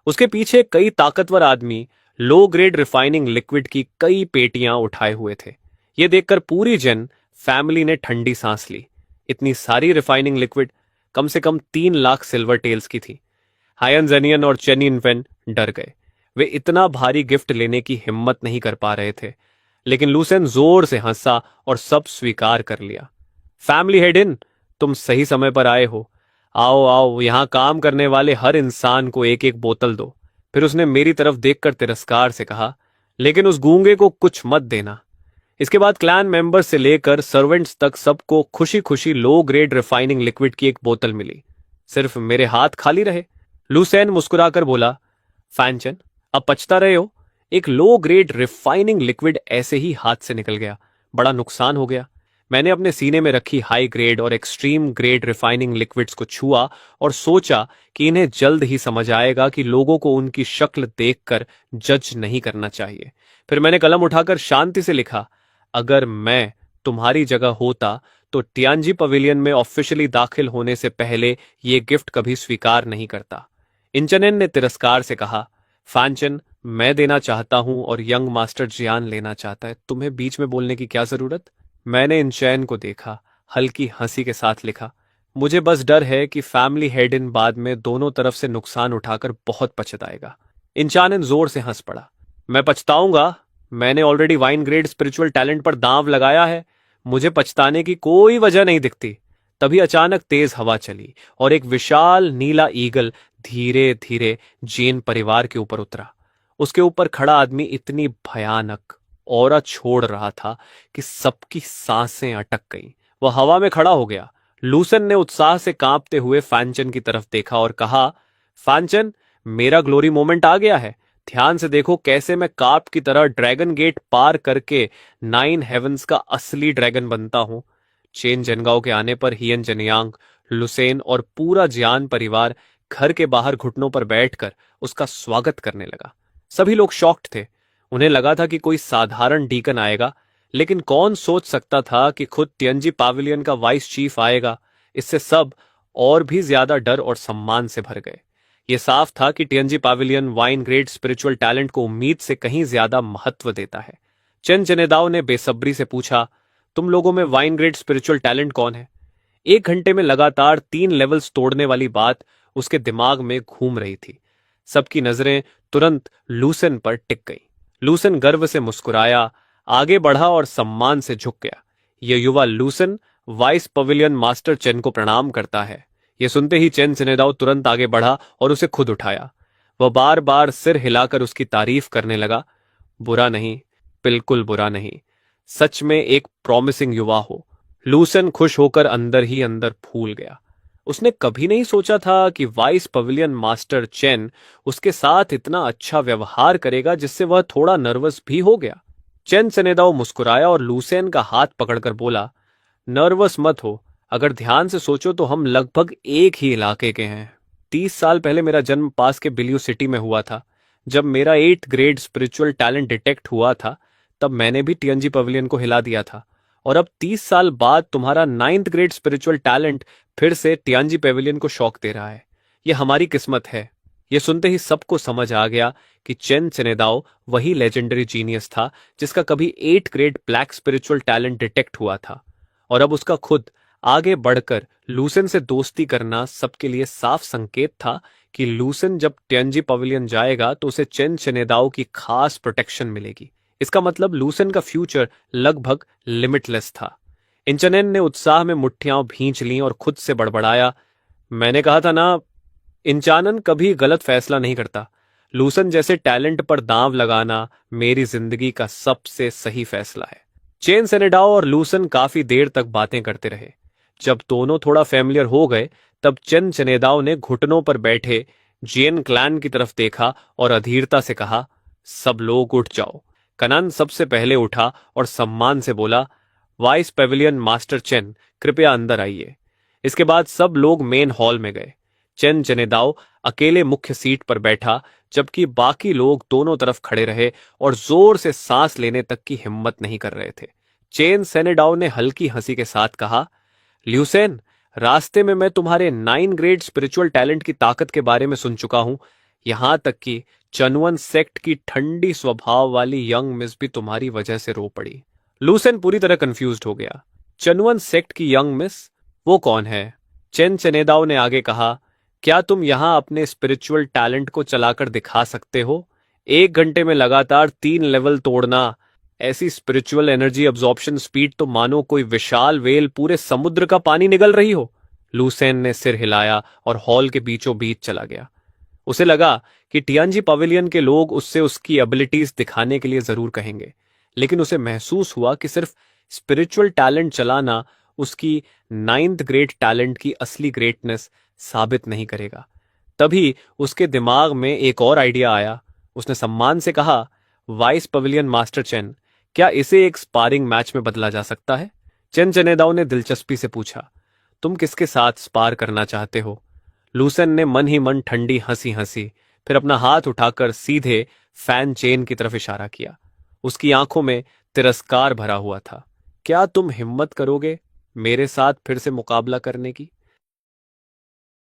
उसके पीछे कई ताकतवर आदमी लो ग्रेड रिफाइनिंग लिक्विड की कई पेटियां उठाए हुए थे। यह देखकर पूरी जन फैमिली ने ठंडी सांस ली। इतनी सारी रिफाइनिंग लिक्विड कम से कम 3 लाख सिल्वर टेल्स की थी। हायन जेनियन और चेन यिनफेन डर गए। वे इतना भारी गिफ्ट लेने की हिम्मत नहीं कर पा रहे थे, लेकिन लूसेन जोर से हंसा और सब स्वीकार कर लिया। फैमिली हेड इन, तुम सही समय पर आए हो। आओ आओ, यहां काम करने वाले हर इंसान को एक एक बोतल दो। फिर उसने मेरी तरफ देखकर तिरस्कार से कहा, लेकिन उस गूंगे को कुछ मत देना। इसके बाद क्लैन मेंबर्स से लेकर सर्वेंट्स तक सबको खुशी खुशी लो ग्रेड रिफाइनिंग लिक्विड की एक बोतल मिली। सिर्फ मेरे हाथ खाली रहे। लूसेन मुस्कुराकर बोला, फैनचन, अब पछता रहे हो? एक लो ग्रेड रिफाइनिंग लिक्विड ऐसे ही हाथ से निकल गया, बड़ा नुकसान हो गया। मैंने अपने सीने में रखी हाई ग्रेड और एक्सट्रीम ग्रेड रिफाइनिंग लिक्विड्स को छुआ और सोचा कि इन्हें जल्द ही समझ आएगा कि लोगों को उनकी शक्ल देखकर जज नहीं करना चाहिए। फिर मैंने कलम उठाकर शांति से लिखा, अगर मैं तुम्हारी जगह होता तो टियानजी पवेलियन में ऑफिशियली दाखिल होने से पहले ये गिफ्ट कभी स्वीकार नहीं करता। इंचनेन ने तिरस्कार से कहा, फैनचन, मैं देना चाहता हूं और यंग मास्टर जियान लेना चाहता है। तुम्हें बीच में बोलने की क्या जरूरत? मैंने इंचैन को देखा, हल्की हंसी के साथ लिखा, मुझे बस डर है कि फैमिली हेड इन बाद में दोनों तरफ से नुकसान उठाकर बहुत पछताएगा। इंचानन जोर से हंस पड़ा, मैं पछताऊंगा? मैंने already wine grade spiritual talent पर दांव लगाया है। मुझे पछताने की कोई वजह नहीं दिखती। तभी अचानक तेज हवा चली और एक विशाल नीला ईगल धीरे धीरे जैन परिवार के ऊपर उतरा। उसके ऊपर खड़ा आदमी इतनी भयानक ऑरा छोड़ रहा था कि सबकी सांसें अटक गईं। वह हवा में खड़ा हो गया। लूसेन ने उत्साह से कांपते हुए फैनचन की तरफ देखा और कहा, फैनचन, मेरा ग्लोरी मोमेंट आ गया है। ध्यान से देखो कैसे मैं कार्प की तरह ड्रैगन गेट पार करके 9 हेवंस का असली ड्रैगन बनता हूं। चेन जनगाओ के आने पर हियन जनियांग, लुसेन और पूरा जियान परिवार घर के बाहर घुटनों पर बैठकर उसका स्वागत करने लगा। सभी लोग शॉक्ड थे। उन्हें लगा था कि कोई साधारण डीकन आएगा, लेकिन कौन सोच सकता था कि खुद तियंजी पाविलियन का वाइस चीफ आएगा। इससे सब और भी ज्यादा डर और सम्मान से भर गए। यह साफ था कि टियंजी पाविलियन वाइन ग्रेट स्पिरिचुअल टैलेंट को उम्मीद से कहीं ज्यादा महत्व देता है। चेन चनेदाओ ने बेसब्री से पूछा, तुम लोगों में वाइन ग्रेट स्पिरिचुअल टैलेंट कौन है? 1 घंटे में लगातार 3 लेवल्स तोड़ने वाली बात उसके दिमाग में घूम रही थी। सबकी नजरें तुरंत लूसेन पर टिक गई। लूसेन गर्व से मुस्कुराया, आगे बढ़ा और सम्मान से झुक गया। यह युवा लूसेन वाइस पवेलियन मास्टर चेन को प्रणाम करता है। यह सुनते ही चेन चनेदाओ तुरंत आगे बढ़ा और उसे खुद उठाया। वह बार बार सिर हिलाकर उसकी तारीफ करने लगा। बुरा नहीं, बिल्कुल बुरा नहीं। सच में एक प्रॉमिसिंग युवा हो। लूसेन खुश होकर अंदर ही अंदर फूल गया। उसने कभी नहीं सोचा था कि वाइस पवेलियन मास्टर चेन उसके साथ इतना अच्छा व्यवहार करेगा, जिससे वह थोड़ा नर्वस भी हो गया। चेन चनेदाओ मुस्कुराया और लूसेन का हाथ पकड़कर बोला, नर्वस मत हो। अगर ध्यान से सोचो तो हम लगभग एक ही इलाके के हैं। 30 साल पहले मेरा जन्म पास के बिलियो सिटी में हुआ था। जब मेरा 8th grade spiritual talent detect हुआ था, तब मैंने भी टियंजी पवेलियन को हिला दिया था। और अब 30 साल बाद तुम्हारा 9th ग्रेड स्पिरिचुअल टैलेंट फिर से टियांजी पेविलियन को शौक दे रहा है। यह हमारी किस्मत है। यह सुनते ही सबको समझ आ गया कि चेन चनेदाओ वही लेजेंडरी जीनियस था जिसका कभी 8th grade black spiritual talent detect हुआ था। और अब उसका खुद आगे बढ़कर लूसेन से दोस्ती करना सबके लिए साफ संकेत था कि लूसेन जब टियांजी पवेलियन जाएगा तो उसे चेन चनेदाओ की खास प्रोटेक्शन मिलेगी। इसका मतलब लूसेन का फ्यूचर लगभग लिमिटलेस था। इंचनेन ने उत्साह में मुट्ठियां भींच लीं और खुद से बड़बड़ाया, मैंने कहा था ना, इंचानन कभी गलत फैसला नहीं करता। लूसेन जैसे टैलेंट पर दांव लगाना मेरी जिंदगी का सबसे सही फैसला है। चेन सेनेडाओ और लूसेन काफी देर तक बातें करते रहे। जब दोनों थोड़ा फैमिलियर हो गए, तब चेन चनेदाओ ने घुटनों पर बैठे जियन क्लैन की तरफ देखा और अधीरता से कहा, सब लोग उठ जाओ। कनान सबसे पहले उठा और सम्मान से बोला, वाइस पेविलियन मास्टर चेन, कृपया अंदर आइए। इसके बाद सब लोग मेन हॉल में गए। चेन चनेदाओ अकेले मुख्य सीट पर बैठा, जबकि बाकी लोग दोनों तरफ खड़े रहे और जोर से सांस लेने तक की हिम्मत नहीं कर रहे थे। चेन सेनेडाओ ने हल्की हंसी के साथ कहा, ल्यूसेन, रास्ते में मैं तुम्हारे 9 ग्रेड स्पिरिचुअल टैलेंट की ताकत के बारे में सुन चुका हूं। यहां तक कि चनुअन सेक्ट की ठंडी स्वभाव वाली यंग मिस भी तुम्हारी वजह से रो पड़ी। लूसेन पूरी तरह कंफ्यूज्ड हो गया। चनुअन सेक्ट की यंग मिस? वो कौन है? चेन चनेदाओ ने आगे कहा, क्या तुम यहां अपने स्पिरिचुअल टैलेंट को चलाकर दिखा सकते हो? 1 घंटे में लगातार 3 लेवल तोड़ना, ऐसी स्पिरिचुअल एनर्जी अब्जॉर्प्शन स्पीड तो मानो कोई विशाल वेल पूरे समुद्र का पानी निगल रही हो। लूसेन ने सिर हिलाया और हॉल के बीचों बीच चला गया। उसे लगा कि टियांजी पवेलियन के लोग उससे उसकी एबिलिटीज दिखाने के लिए जरूर कहेंगे, लेकिन उसे महसूस हुआ कि सिर्फ स्पिरिचुअल टैलेंट चलाना उसकी 9th ग्रेड टैलेंट की असली ग्रेटनेस साबित नहीं करेगा। तभी उसके दिमाग में एक और आइडिया आया। उसने सम्मान से कहा, वाइस पवेलियन मास्टर चेन, क्या इसे एक स्पारिंग मैच में बदला जा सकता है? चेन चनेदाओ ने दिलचस्पी से पूछा, तुम किसके साथ स्पार करना चाहते हो? लूसेन ने मन ही मन ठंडी हंसी हंसी, फिर अपना हाथ उठाकर सीधे फैन चेन की तरफ इशारा किया। उसकी आंखों में तिरस्कार भरा हुआ था। क्या तुम हिम्मत करोगे मेरे साथ फिर से मुकाबला करने की?